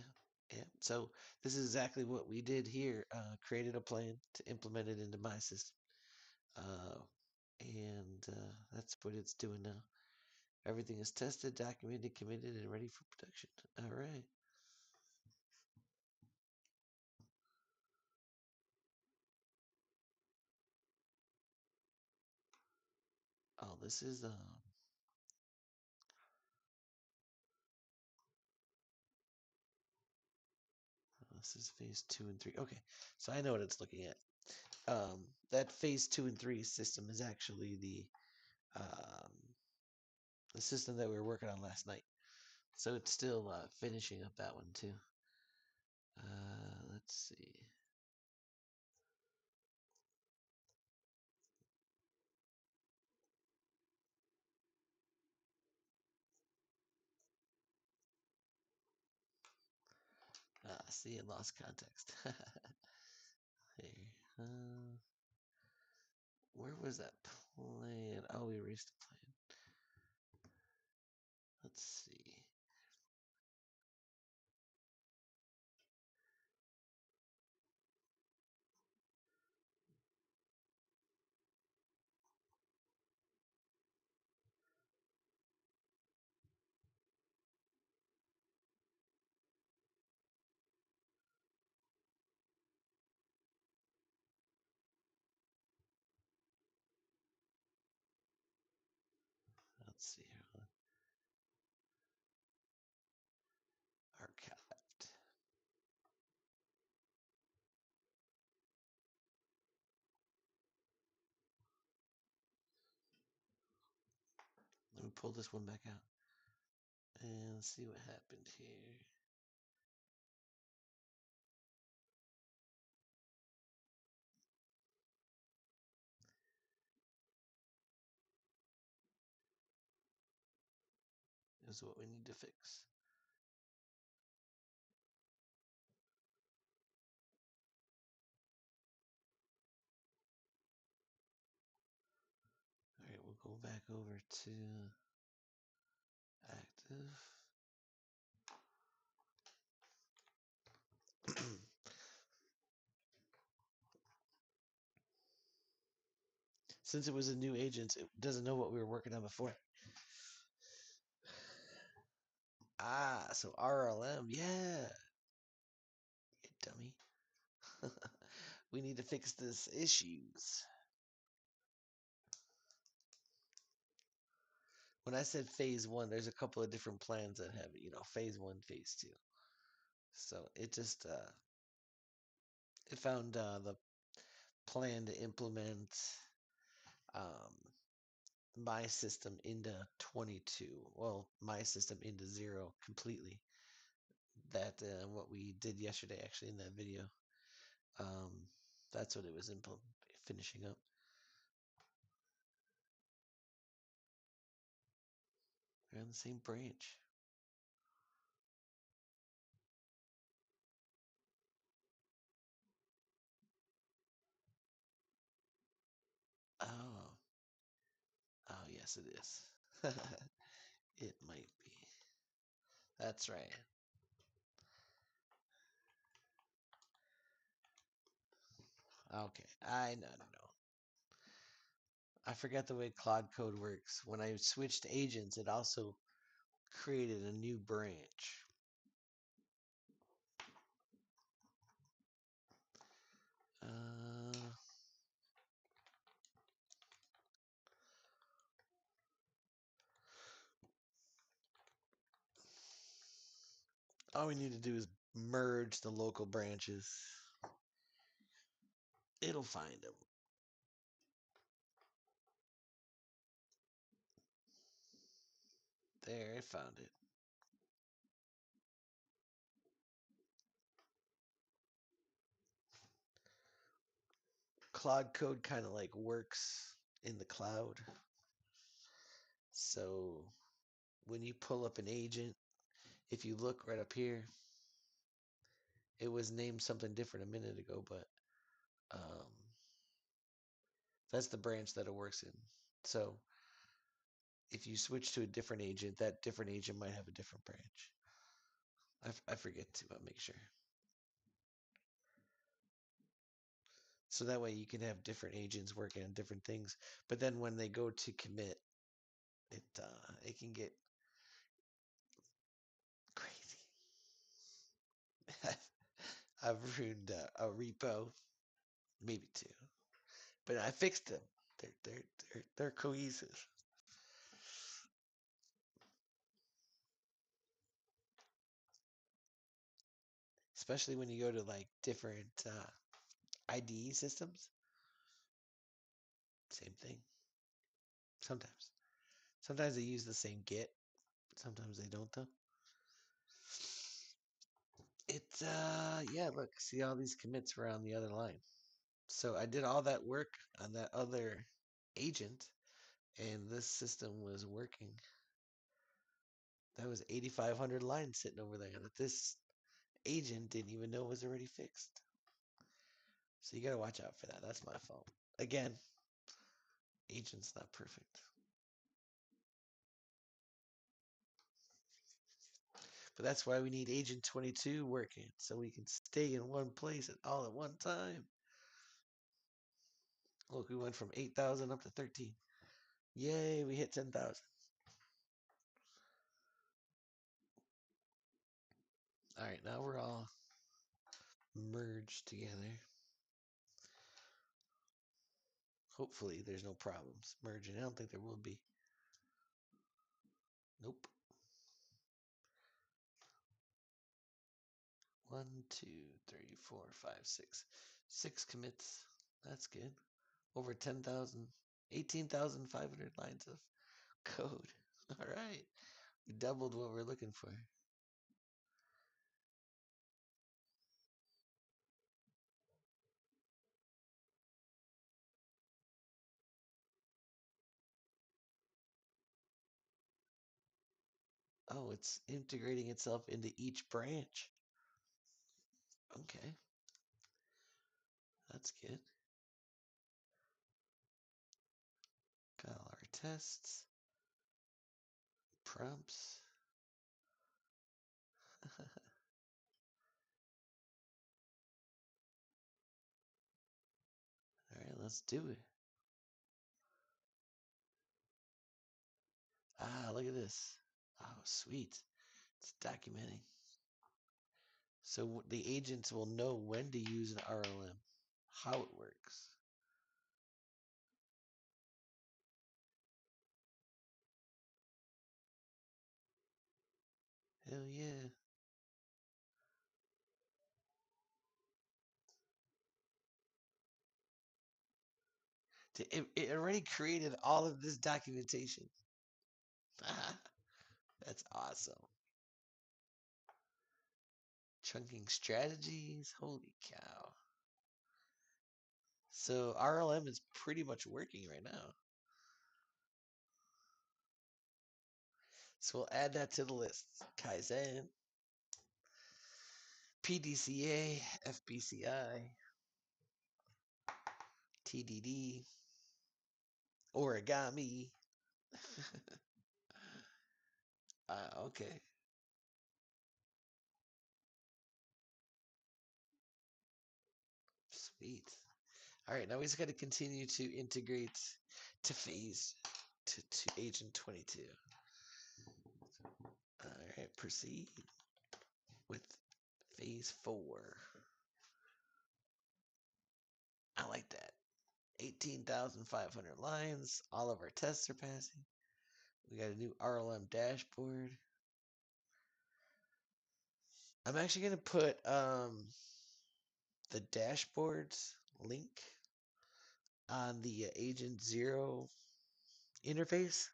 yeah. So this is exactly what we did here. Created a plan to implement it into my system, and that's what it's doing now. Everything is tested, documented, committed, and ready for production. All right. Oh, this is phase 2 and 3. Okay, so I know what it's looking at. That phase 2 and 3 system is actually the system that we were working on last night. So it's still finishing up that one too. Let's see. see, it lost context. Here. Where was that plan? Oh, we erased the plan. Let's see. Let's see here. Archived. Let me pull this one back out and see what happened here. This is what we need to fix. All right, we'll go back over to active. Since it was a new agent, it doesn't know what we were working on before. Ah, so RLM, yeah. You dummy. We need to fix this issues. When I said phase one, there's a couple of different plans that have it, phase one, phase two. So it just it found the plan to implement um, my system into 22. Well, my system into 0 completely. That what we did yesterday, actually, in that video. Um, that's what it was finishing up. They're on the same branch. Oh. Oh, yes, it is. It might be. That's right. Okay. No. I forgot the way Cloud Code works. When I switched agents, it also created a new branch. All we need to do is merge the local branches. It'll find them. There, it found it. Cloud Code kind of like works in the cloud. So when you pull up an agent, if you look right up here, it was named something different a minute ago, but that's the branch that it works in. So if you switch to a different agent, that different agent might have a different branch. I forget to make sure. So that way you can have different agents working on different things. But then when they go to commit, it can get crazy. I've ruined a repo, maybe two, but I fixed them. They're cohesive. Especially when you go to like different IDE systems. Same thing. Sometimes. Sometimes they use the same Git. Sometimes they don't though. Yeah, look, see all these commits were on the other line. So I did all that work on that other agent and this system was working. That was 8,500 lines sitting over there that this agent didn't even know it was already fixed. So you got to watch out for that. That's my fault. Again, agent's not perfect. But that's why we need Agent 22 working, so we can stay in one place all at one time. Look, we went from 8,000 up to 13. Yay, we hit 10,000. All right, now we're all merged together. Hopefully there's no problems merging. I don't think there will be. Nope. 1, 2, 3, 4, 5, 6. 6 commits. That's good. Over 10,000, 18,500 lines of code. All right. We doubled what we're looking for. Oh, it's integrating itself into each branch. Okay. That's good. Got all our tests, prompts. All right, let's do it. Ah, look at this. Oh, sweet. It's documenting. So the agents will know when to use an RLM, how it works. Hell yeah. It already created all of this documentation. That's awesome. Chunking strategies. Holy cow. So RLM is pretty much working right now. So we'll add that to the list. Kaizen, PDCA, FBCI, TDD, origami. Okay. Sweet. All right, now we just got to continue to integrate to phase to Agent 22. All right, proceed with phase 4. I like that. 18,500 lines. All of our tests are passing. We got a new RLM dashboard. I'm actually going to put the dashboards link on the Agent 0 interface.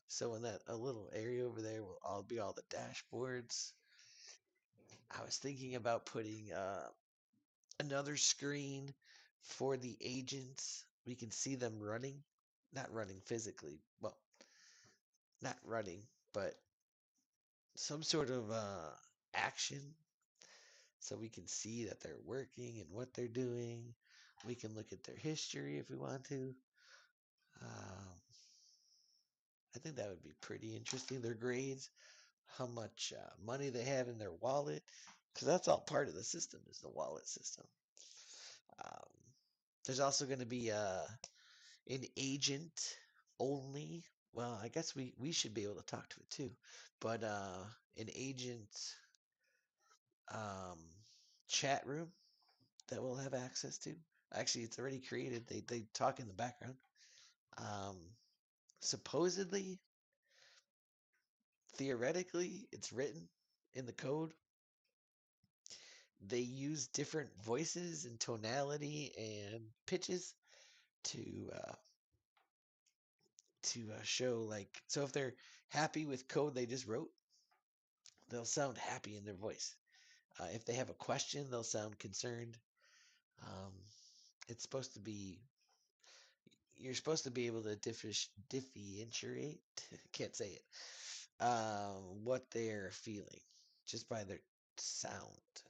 So in that a little area over there will all be all the dashboards. I was thinking about putting another screen for the agents. We can see them running, not running physically, well, not running, but some sort of action, so we can see that they're working and what they're doing. We can look at their history if we want to. I think that would be pretty interesting. Their grades, how much money they have in their wallet, because that's all part of the system is the wallet system. Um, there's also going to be an agent only. Well, I guess we should be able to talk to it too, but an agent um, chat room that we'll have access to. Actually, it's already created. They talk in the background. Um, supposedly, theoretically, it's written in the code. They use different voices and tonality and pitches to show, like, so if they're happy with code they just wrote, they'll sound happy in their voice. If they have a question, they'll sound concerned. Um, it's supposed to be you're supposed to be able to differentiate. Can't say it. What they're feeling just by their sound.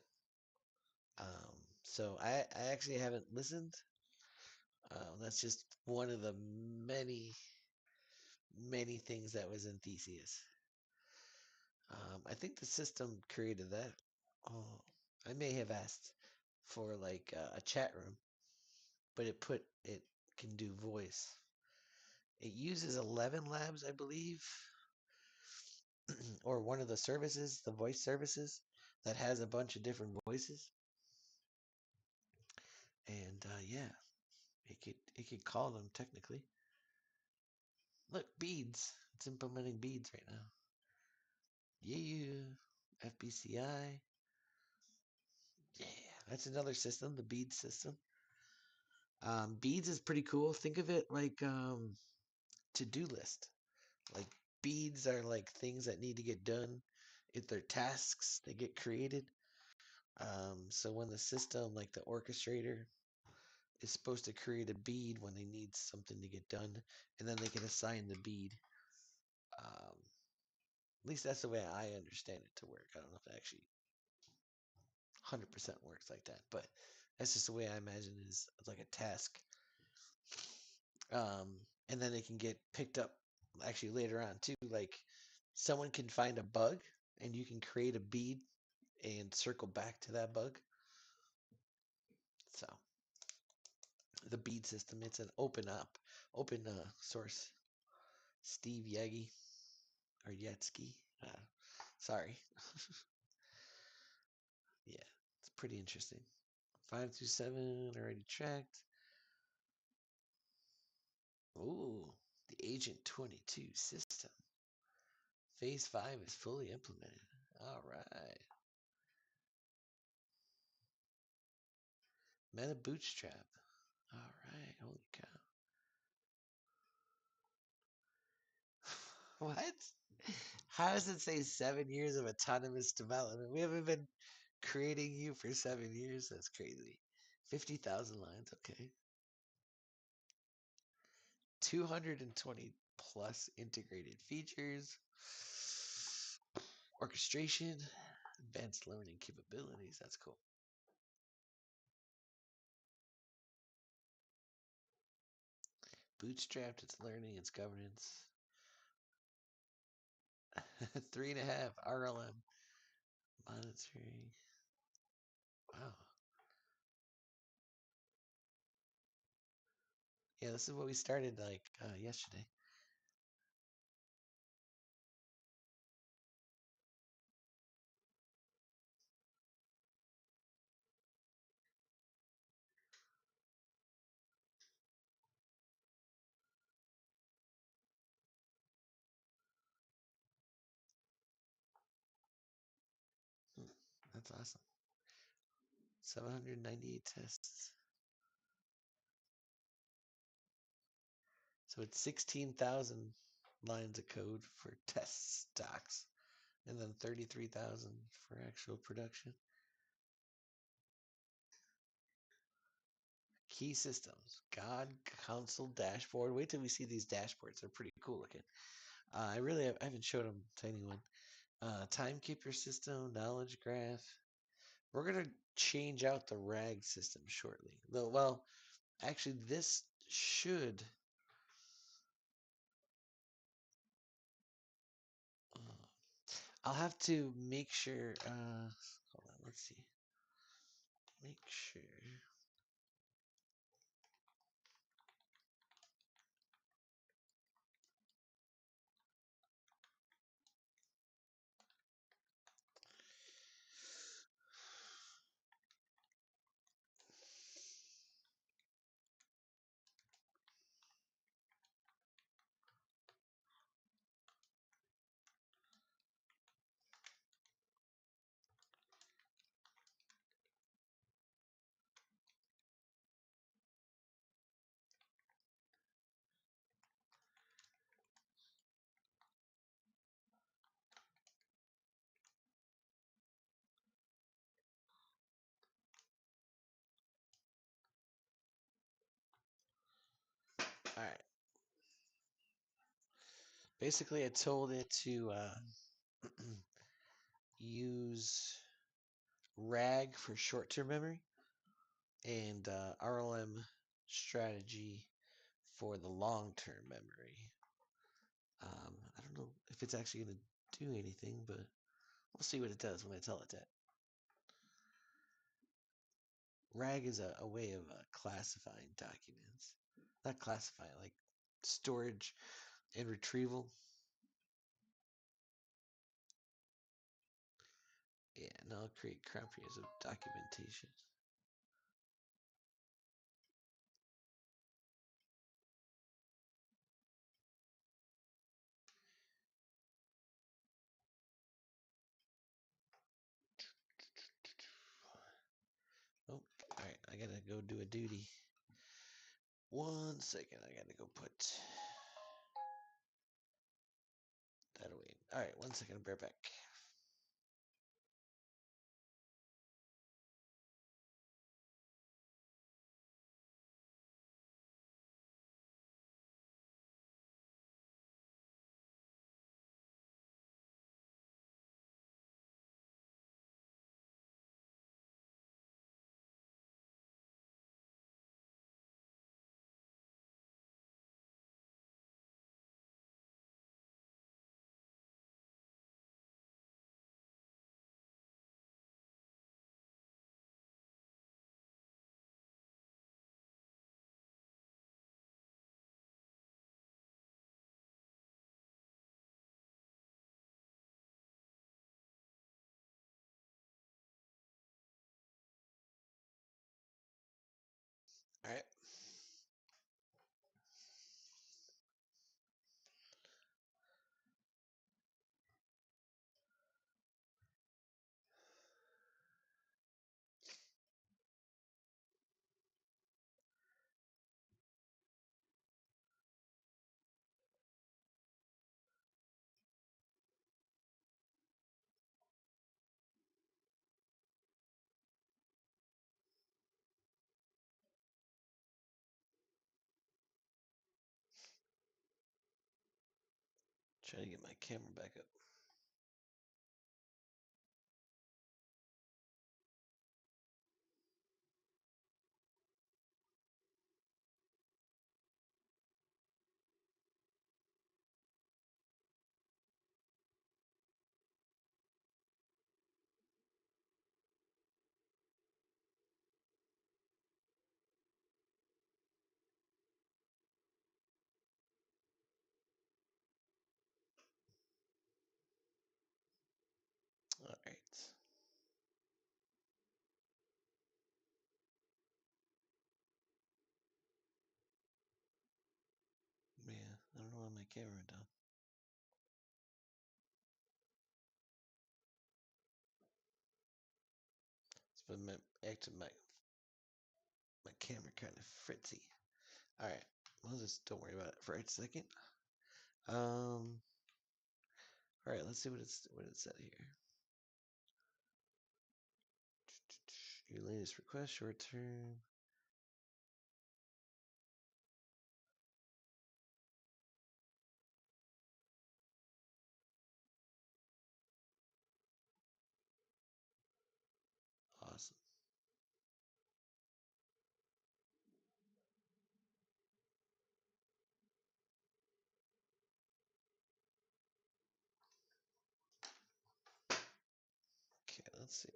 So I actually haven't listened. That's just one of the many, many things that was enthusiast. I think the system created that. Oh, I may have asked for like a chat room, but it can do voice. It uses 11 labs, I believe, or one of the services, the voice services, that has a bunch of different voices. And yeah, it could call them technically. Look, beads. It's implementing beads right now. Yeah, FBCI. Yeah, that's another system, the bead system. Beads is pretty cool. Think of it like to-do list. Like beads are like things that need to get done. If they're tasks, they get created. So when the system, like the orchestrator, is supposed to create a bead when they need something to get done, and then they can assign the bead. At least that's the way I understand it to work. I don't know if it actually 100% works like that, but that's just the way I imagine it is like a task. Um, and then it can get picked up actually later on too. Like someone can find a bug and you can create a bead and circle back to that bug. So the bead system, it's an open source. Steve Yegi or Yetsky. Sorry. Yeah, it's pretty interesting. 5 through 7 already tracked. Ooh, the Agent 22 system. Phase 5 is fully implemented. All right. Meta Bootstrap. All right. Holy cow. What? How does it say 7 years of autonomous development? We haven't been creating you for 7 years. That's crazy. 50,000 lines. Okay. 220 plus integrated features. Orchestration. Advanced learning capabilities. That's cool. Bootstrapped, its learning, its governance. 3.5 RLM monitoring. Wow. Yeah, this is what we started like yesterday. That's awesome. 798 tests. So it's 16,000 lines of code for test stocks, and then 33,000 for actual production. Key systems, God console dashboard. Wait till we see these dashboards. They're pretty cool looking. I haven't showed them to anyone. Timekeeper system, knowledge graph. We're gonna change out the RAG system shortly. Though, well, actually, this should. I'll have to make sure. Hold on, let's see. Make sure. All right. Basically, I told it to use RAG for short-term memory, and RLM strategy for the long-term memory. I don't know if it's actually going to do anything, but we'll see what it does when I tell it that. RAG is a way of classifying documents. Not classifying, like storage and retrieval. Yeah, and I'll create comprehensive documentation. Oh, alright, I gotta go do a duty. 1 second, I gotta go put that away. Alright, 1 second, I'll be right back. Alright. Try to get my camera back up. Alright. Man, I don't know why my camera went down. It's been acting my camera kind of fritzy. Alright. Well, just don't worry about it for a second. Alright, let's see what it said here. Your latest request, short term. Awesome. Okay, let's see.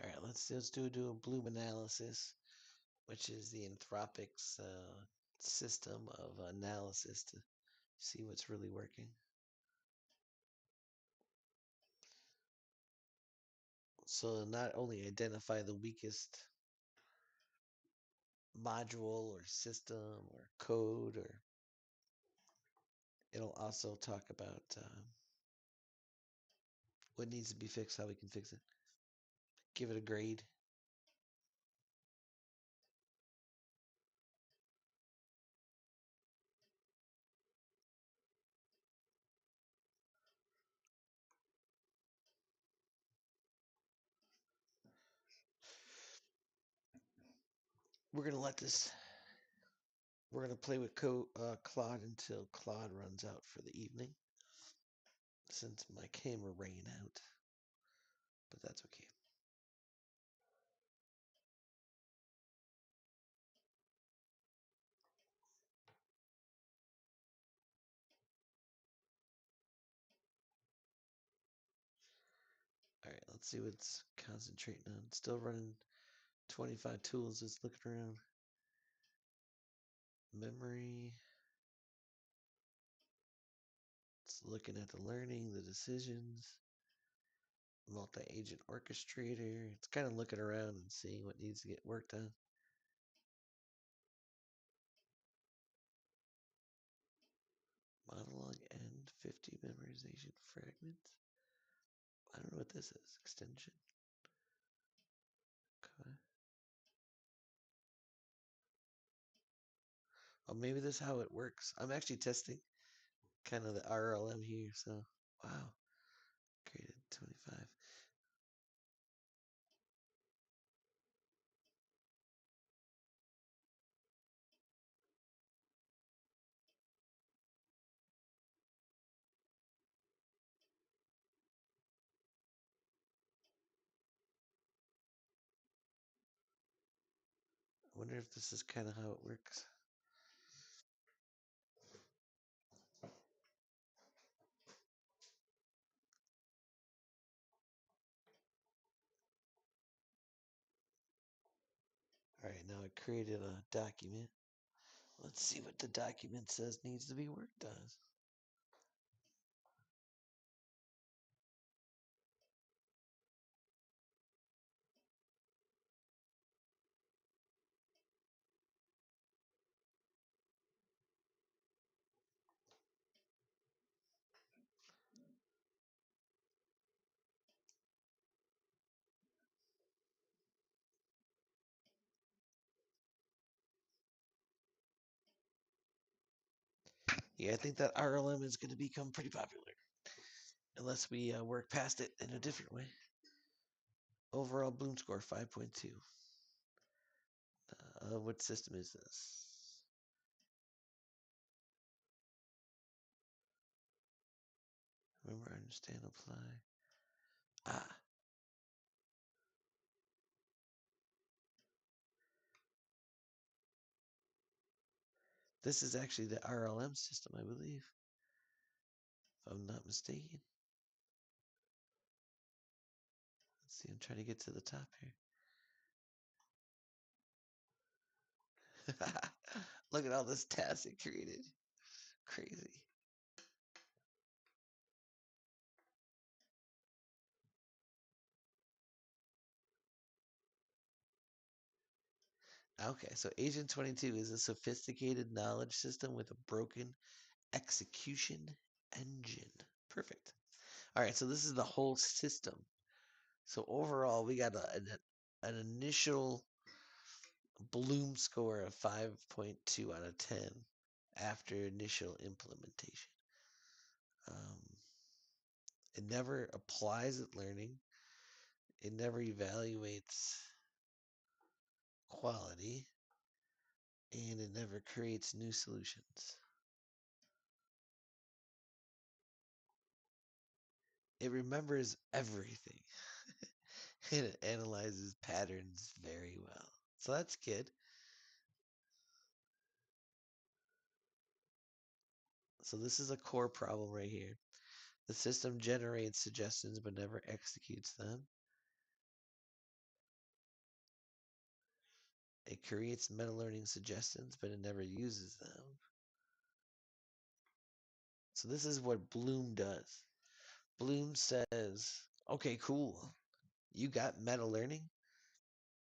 All right, let's do a bloom analysis, which is the Anthropic's system of analysis to see what's really working. So not only identify the weakest module or system or code, or it'll also talk about what needs to be fixed, how we can fix it, give it a grade. we're gonna let this. We're gonna play with Claude until Claude runs out for the evening. Since my camera ran out, but that's okay. All right, let's see what's concentrating on. Still running 25 tools. Just looking around. Memory. It's looking at the learning, the decisions. Multi-agent orchestrator. It's kind of looking around and seeing what needs to get worked on. Monologue end 50 memorization fragments. I don't know what this is. Extension. Okay. Oh, maybe this is how it works. I'm actually testing kind of the RLM here. So, wow. Created 25. I wonder if this is kind of how it works. All right, now I created a document. Let's see what the document says needs to be worked on. Yeah, I think that RLM is going to become pretty popular unless we work past it in a different way. Overall Bloom score 5.2. What system is this? Remember, understand, apply. Ah. This is actually the RLM system, I believe. If I'm not mistaken. Let's see, I'm trying to get to the top here. Look at all this tasks it created. Crazy. Okay, so Agent 22 is a sophisticated knowledge system with a broken execution engine. Perfect. All right, so this is the whole system. So overall, we got an initial Bloom score of 5.2 out of 10 after initial implementation. It never applies at learning. It never evaluates quality, and it never creates new solutions. It remembers everything and it analyzes patterns very well. So that's good. So this is a core problem right here. The system generates suggestions but never executes them. It creates meta-learning suggestions but it never uses them. So this is what Bloom does. Bloom says, okay, cool. You got meta-learning,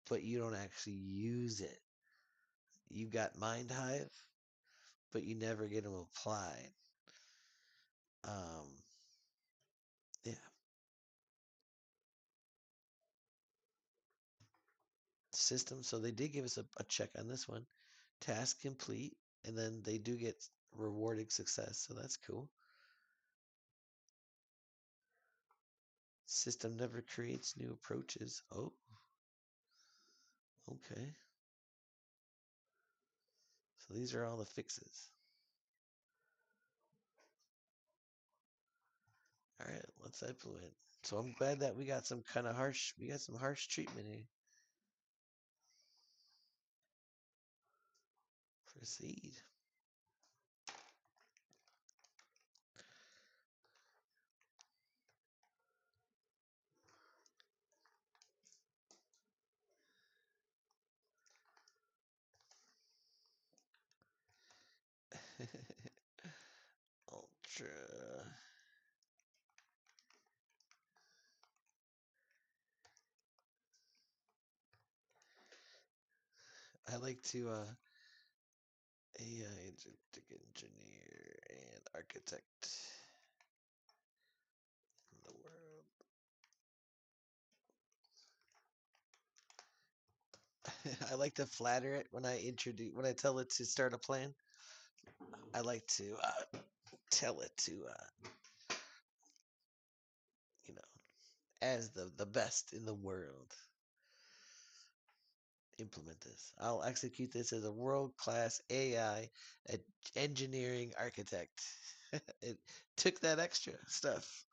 but you don't actually use it. You got Mind Hive, but you never get them applied. Yeah. System. So they did give us a check on this one. Task complete, and then they do get rewarded success, so that's cool. System never creates new approaches. Oh, okay. So these are all the fixes. All right, let's implement. So I'm glad that we got some kind of harsh, we got some harsh treatment here. Proceed. Ultra. I like to AI agentic engineer and architect in the world. I like to flatter it when I tell it to start a plan. I like to tell it to you know, as the best in the world, implement this. I'll execute this as a world-class AI engineering architect. It took that extra stuff.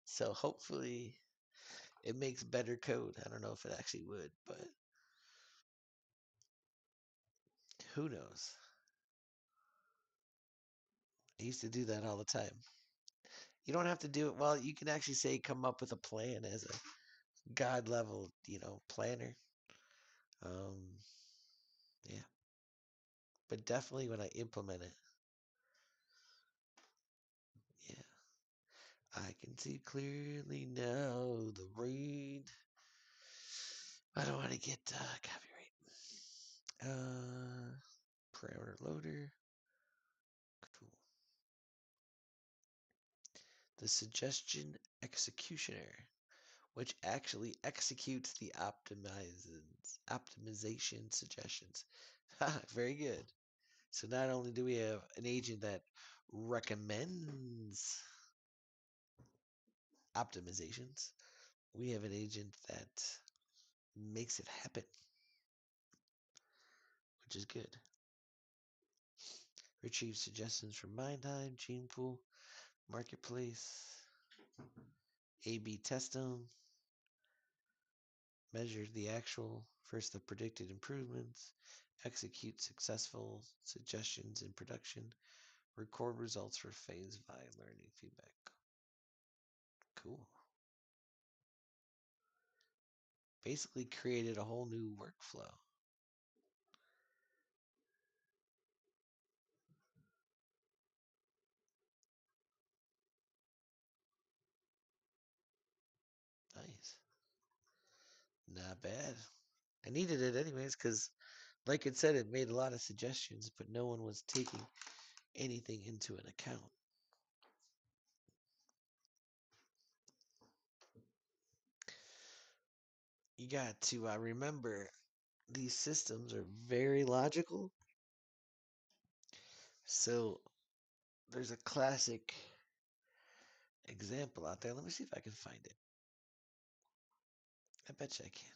So hopefully it makes better code. I don't know if it actually would, but who knows? I used to do that all the time. You don't have to do it. Well, you can actually say come up with a plan as a god level, planner. Um, yeah, but definitely when I implement it, yeah, I can see clearly now the rain. I don't want to get copyright. Parameter loader. Cool. The suggestion executioner, which actually executes the optimization suggestions. Very good. So not only do we have an agent that recommends optimizations, we have an agent that makes it happen, which is good. Retrieve suggestions from MindHive, Gene Pool, Marketplace, A/B test them, measure the actual, first the predicted improvements, execute successful suggestions in production, record results for phase 5 learning feedback. Cool. Basically created a whole new workflow. Nice. Not bad. I needed it anyways because, like it said, it made a lot of suggestions, but no one was taking anything into an account. You got to remember these systems are very logical. So there's a classic example out there. Let me see if I can find it. I bet you I can.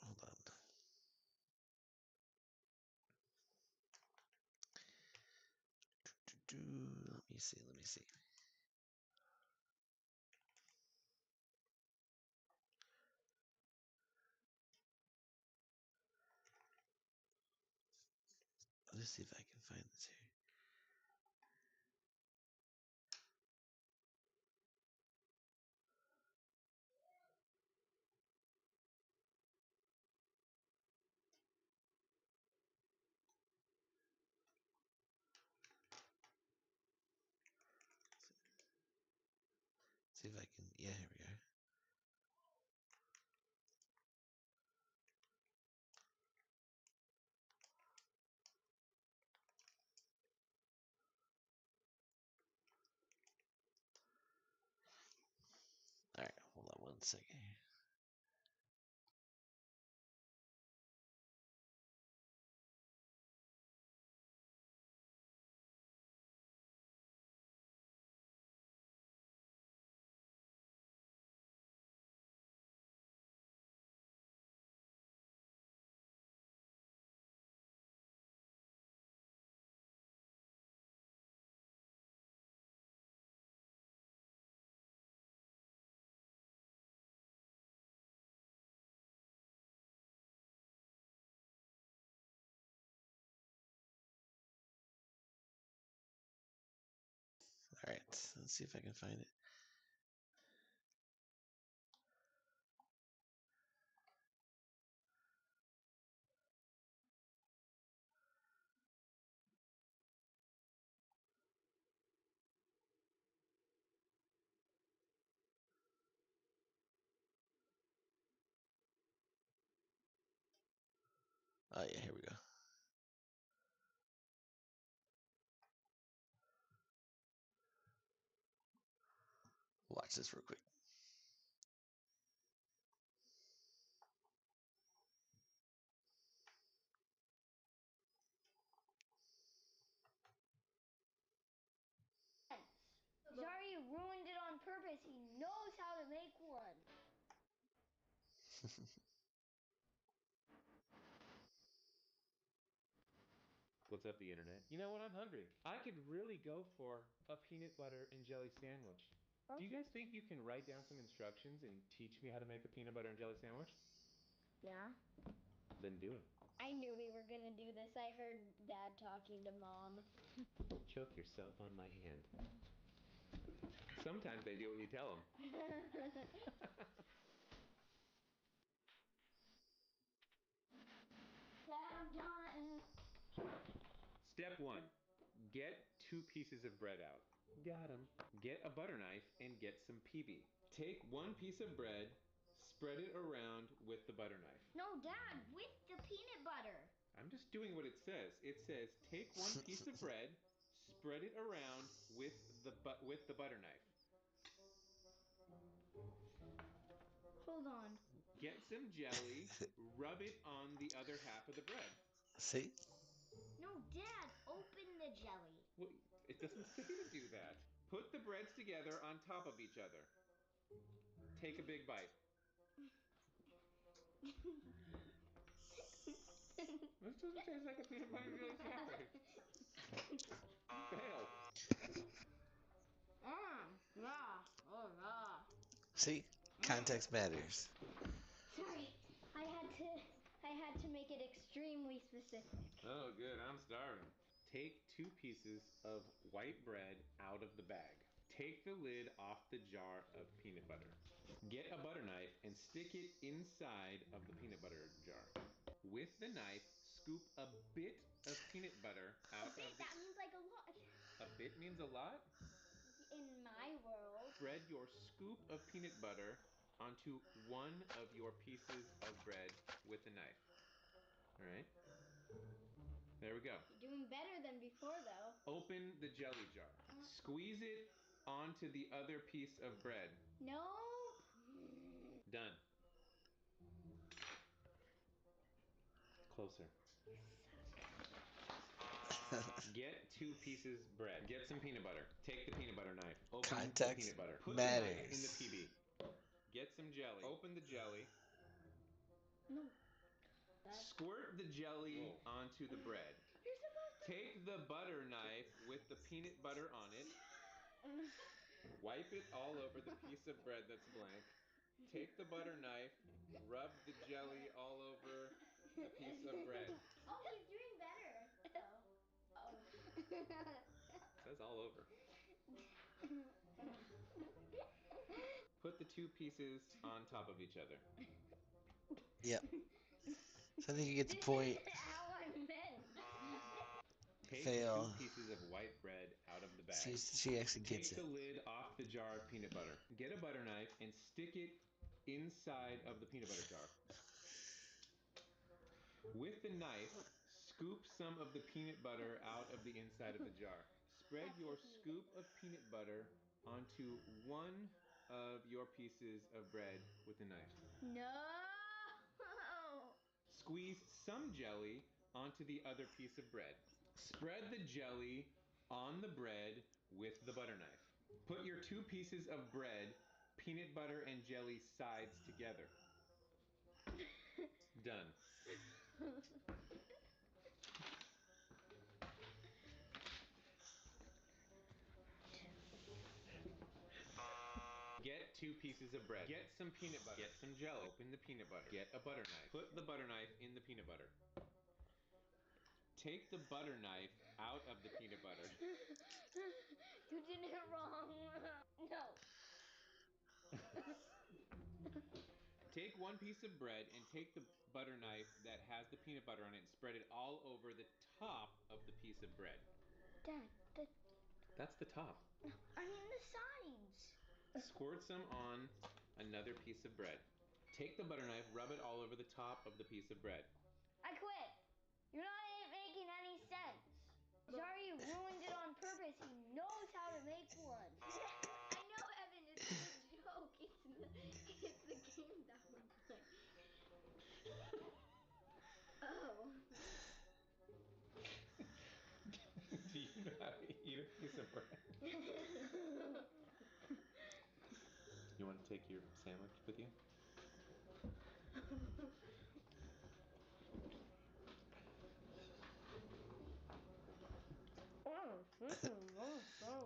Hold on. Let me see. Let me see. Let's see if I can find this here. See if I can. Yeah, here we go. All right, hold on one second. All right, let's see if I can find it. Oh yeah, here we go. Watch this real quick. Zari ruined it on purpose. He knows how to make one. What's up, the internet? You know what? I'm hungry. I could really go for a peanut butter and jelly sandwich. Do you guys think you can write down some instructions and teach me how to make a peanut butter and jelly sandwich? Yeah. Then do it. I knew we were gonna do this. I heard Dad talking to Mom. Choke yourself on my hand. Sometimes they do what you tell them. Dad, I'm done. Step 1. Get 2 pieces of bread out. Got 'em. Get a butter knife and get some PB. Take 1 piece of bread, spread it around with the butter knife. No, Dad, with the peanut butter. I'm just doing what it says. It says take 1 piece of bread, spread it around with the butter knife. Hold on. Get some jelly, rub it on the other half of the bread. See? No, Dad, open the jelly. Well, it doesn't say to do that. Put the breads together on top of each other. Take a big bite. This doesn't taste like a peanut butter and jelly sandwich. Fail. Yeah. Oh, yeah. See? Context matters. Sorry, I had to make it extremely specific. Oh, good. I'm starving. Take 2 pieces of white bread out of the bag. Take the lid off the jar of peanut butter. Get a butter knife and stick it inside of the peanut butter jar. With the knife, scoop a bit of peanut butter out of the... That means like a lot. A bit means a lot? In my world. Spread your scoop of peanut butter onto one of your pieces of bread with a knife. All right? There we go. You're doing better than before, though. Open the jelly jar. Squeeze it onto the other piece of bread. Nope. Done. Closer. Get 2 pieces bread. Get some peanut butter. Take the peanut butter knife. Open the Context peanut butter. Put matters. the knife in the PB. Get some jelly. Open the jelly. No. Squirt the jelly onto the bread. You're supposed to... Take the butter knife with the peanut butter on it. Wipe it all over the piece of bread that's blank. Take the butter knife. Rub the jelly all over the piece of bread. Oh, he's doing better. Oh. It says all over. Put the 2 pieces on top of each other. Yep. So I think you get the point. This is how I meant. Take Fail. 2 pieces of white bread out of the bag. See, she actually gets Take it. the lid off the jar of peanut butter. Get a butter knife and stick it inside of the peanut butter jar. With the knife, scoop some of the peanut butter out of the inside of the jar. Spread your scoop of peanut butter onto one of your pieces of bread with a knife. No. Squeeze some jelly onto the other piece of bread. Spread the jelly on the bread with the butter knife. Put your 2 pieces of bread, peanut butter and jelly sides together. Done. Get 2 pieces of bread. Get some peanut butter. Get some jelly. Open the peanut butter. Get a butter knife. Put the butter knife in the peanut butter. Take the butter knife out of the peanut butter. You did it wrong. Take one piece of bread and take the butter knife that has the peanut butter on it and spread it all over the top of the piece of bread. Dad, That's the top. I mean the sides. Squirt some on another piece of bread. Take the butter knife, rub it all over the top of the piece of bread. I quit. You're not making any sense. Sorry, ruined it on purpose. He knows how to make one. I know, Evan. It's a joke. It's the game that we're playing. Oh. Do you know how to eat a piece of bread? You want to take your sandwich with you?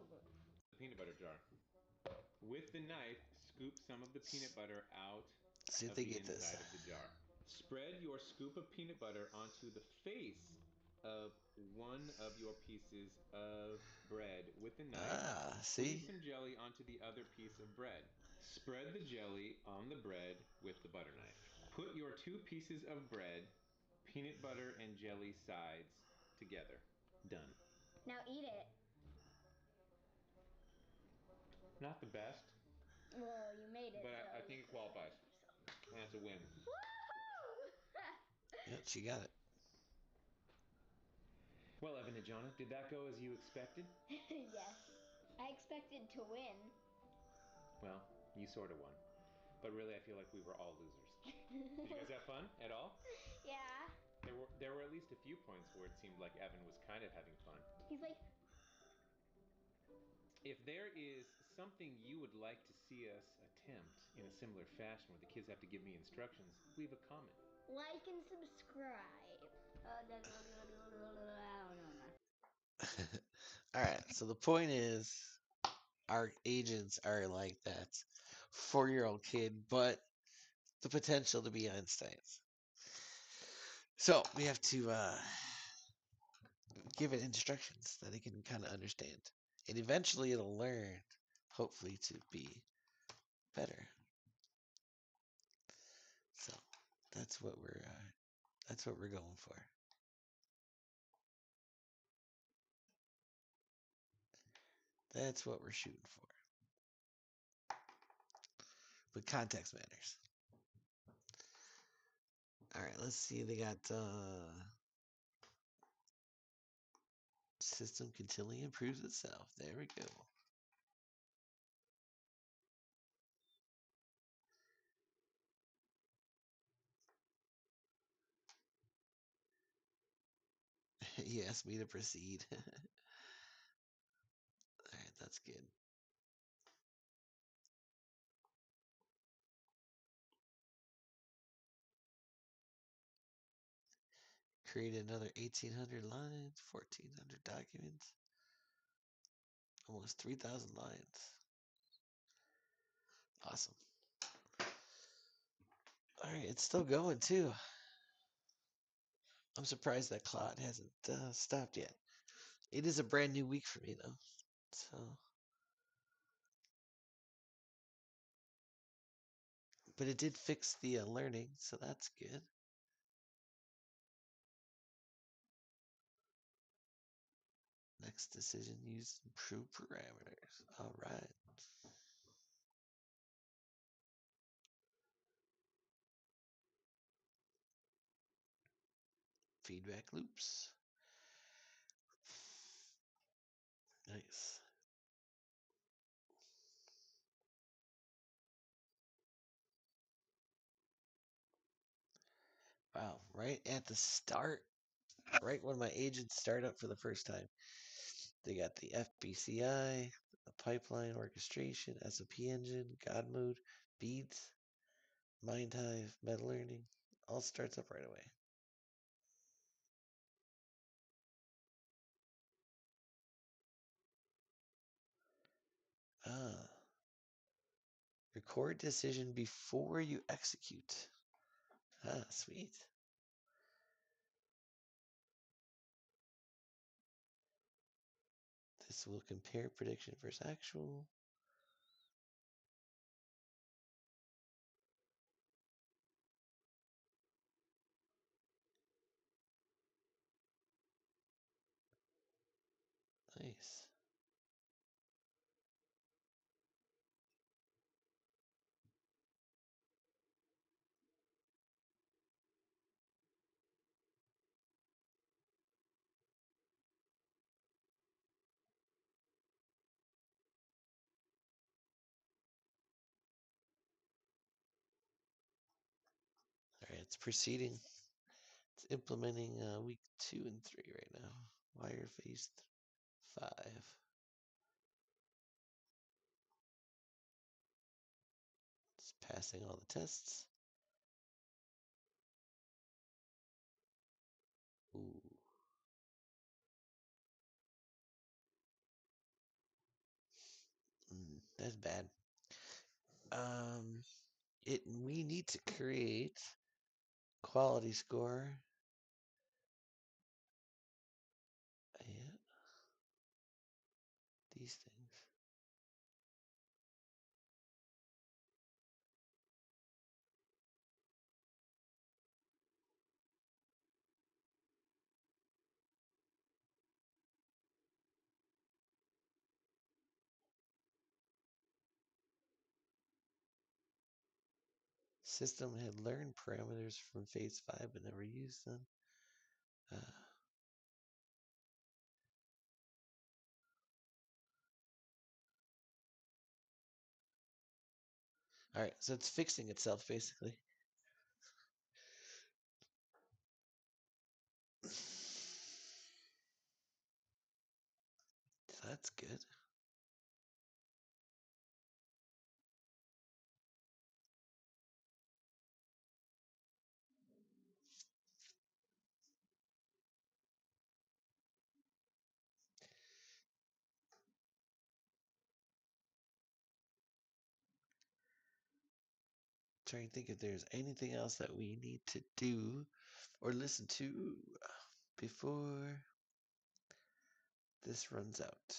The peanut butter jar. With the knife, scoop some of the peanut butter out See if of they the get this. inside of the jar. Spread your scoop of peanut butter onto the face of one of your pieces of bread with the knife. Ah, Squeeze see? some jelly onto the other piece of bread. Spread the jelly on the bread with the butter knife. Put your two pieces of bread, peanut butter and jelly sides together. Done. Now eat it. Not the best, Well, you made it. but So I think it qualifies. That's a win. Woohoo! Yeah, she got it. Well, Evan and Jonah, did that go as you expected? Yes. I expected to win. Well, you sort of won. But really, I feel like we were all losers. Did you guys have fun at all? Yeah. There were at least a few points where it seemed like Evan was kind of having fun. He's like, If there is something you would like to see us attempt in a similar fashion where the kids have to give me instructions, leave a comment. like and subscribe. All right, so the point is, our agents are like that 4-year-old kid, but the potential to be Einsteins. So we have to give it instructions that it can kind of understand, and eventually it'll learn, hopefully, to be better. So that's what we're going for. That's what we're shooting for. But context matters. All right, let's see. They got system continually improves itself. There we go. He asked me to proceed. All right, that's good. Create another 1,800 lines, 1,400 documents, almost 3,000 lines. Awesome. All right, it's still going too. I'm surprised that Claude hasn't stopped yet. It is a brand new week for me though, so. But it did fix the learning, so that's good. Next decision, use improved parameters. All right. Feedback loops. Nice. Wow, right at the start, right when my agents start up for the first time, they got the FBCI, the pipeline orchestration, SOP engine, God mode, beads, mind hive, meta learning, all starts up right away. Ah, record decision before you execute. Ah, sweet. This will compare prediction versus actual. Nice. All right, it's proceeding. It's implementing week 2 and 3 right now. Wire phase 5. It's passing all the tests. Ooh. That's bad. We need to create quality score. Yeah. These things. System had learned parameters from phase 5 but never used them. All right, so it's fixing itself basically. So that's good. Trying to think if there's anything else that we need to do or listen to before this runs out.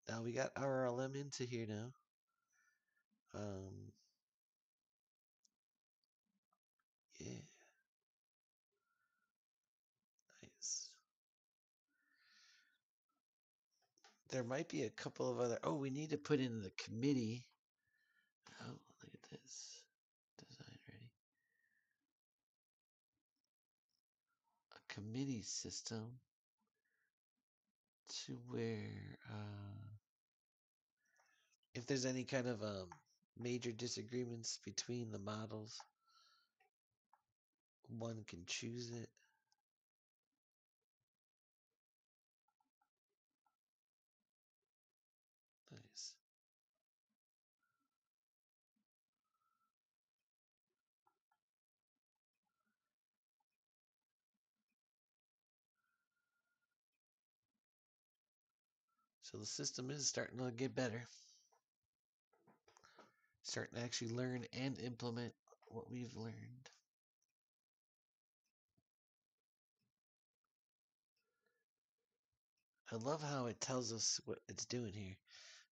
Now we got RLM into here now. Yeah. Nice. There might be a couple of other. Oh, we need to put in the committee. Oh, look at this. Design ready. A committee system to where if there's any kind of major disagreements between the models, one can choose it. Nice. So the system is starting to get better. Starting to actually learn and implement what we've learned. I love how it tells us what it's doing here.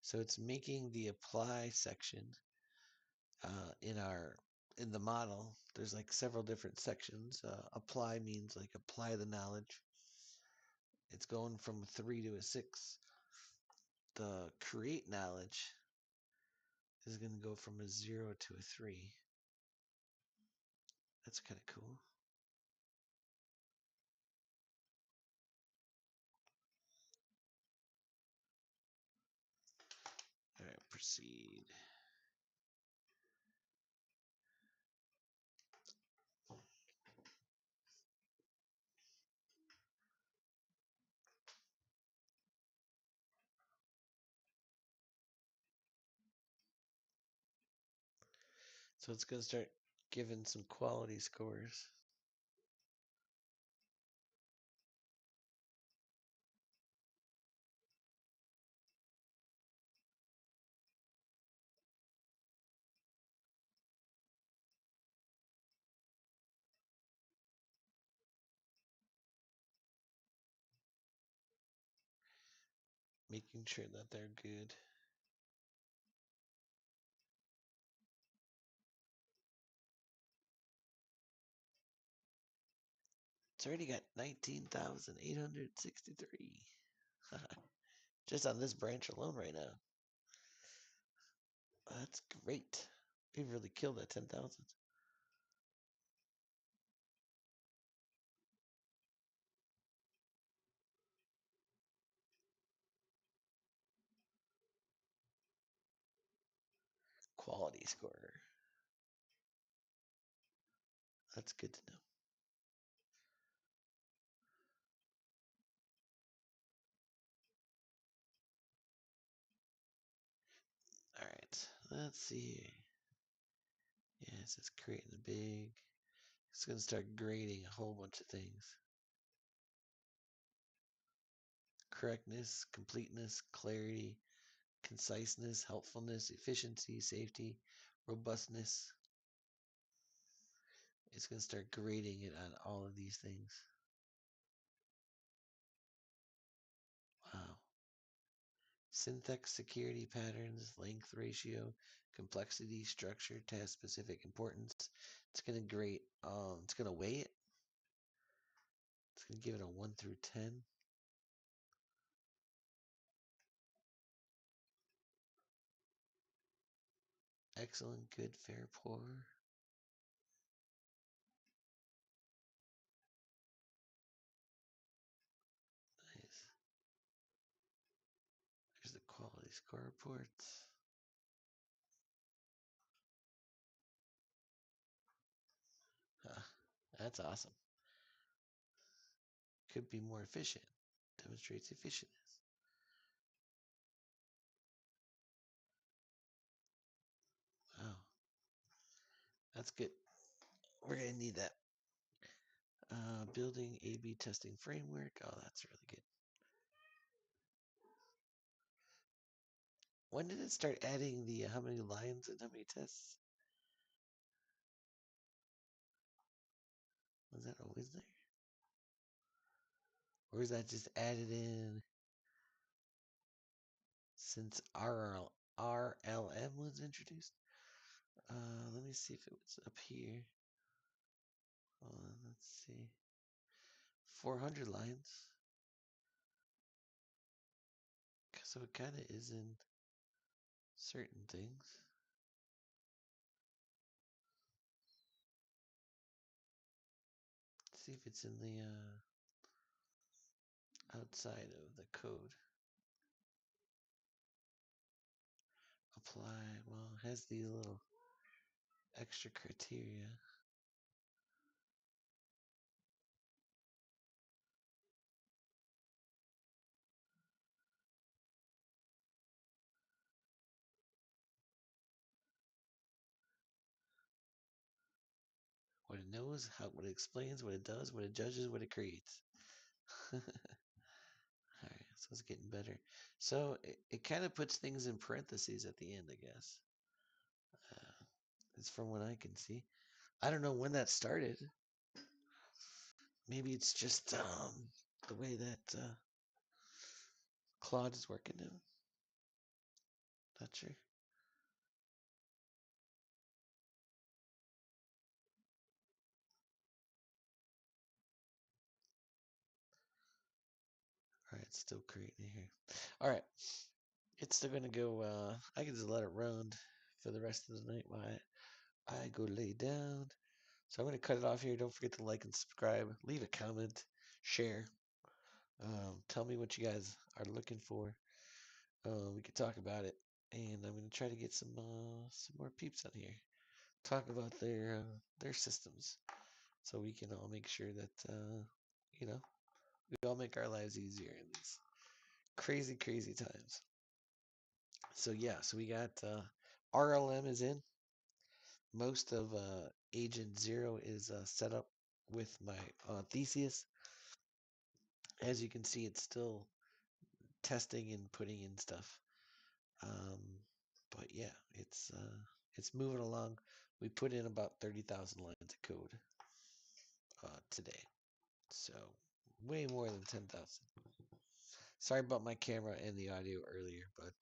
So it's making the apply section in the model. There's like several different sections. Apply means like apply the knowledge. It's going from a 3 to a 6. The create knowledge is going to go from a 0 to a 3. That's kind of cool. All right, proceed. So it's going to start giving some quality scores. Making sure that they're good. It's already got 19,863. Just on this branch alone right now. That's great. We've really killed that 10,000. Quality score. That's good to know. All right, let's see here. Yes, it's creating a big. It's going to start grading a whole bunch of things. Correctness, completeness, clarity, conciseness, helpfulness, efficiency, safety, robustness. It's going to start grading it on all of these things. Wow. Syntax, security, patterns, length ratio, complexity, structure, task specific importance. It's going to grade, it's going to weigh it. It's going to give it a 1 through 10. Excellent, good, fair, poor. Nice. There's the quality score reports. That's awesome. Could be more efficient. Demonstrates efficientness. Wow. That's good. We're going to need that. Building A/B testing framework. Oh, that's really good. When did it start adding the how many lines and how many tests? Was that always there? Or is that just added in since RLM was introduced? Let me see if it was up here. Let's see. 400 lines. So it kind of is in certain things. Let's see if it's in the outside of the code. Apply. Well, it has these little extra criteria. What it knows, how what it explains, what it does, what it judges, what it creates. Alright, so it's getting better. So it kind of puts things in parentheses at the end, I guess. It's from what I can see. I don't know when that started. Maybe it's just the way that Claude is working now. Not sure. Alright, it's still creating here. Alright. It's still gonna go I can just let it run for the rest of the night while I go lay down. So I'm gonna cut it off here. Don't forget to like and subscribe. Leave a comment, share. Tell me what you guys are looking for. We could talk about it, and I'm gonna try to get some more peeps on here. Talk about their systems, so we can all make sure that you know we all make our lives easier in these crazy times. So yeah, so we got RLM is in. Most of Agent 0 is set up with my Theseus. As you can see, it's still testing and putting in stuff. But yeah, it's moving along. We put in about 30,000 lines of code today, so way more than 10,000. Sorry about my camera and the audio earlier, but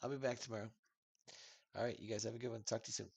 I'll be back tomorrow. All right, you guys have a good one. Talk to you soon.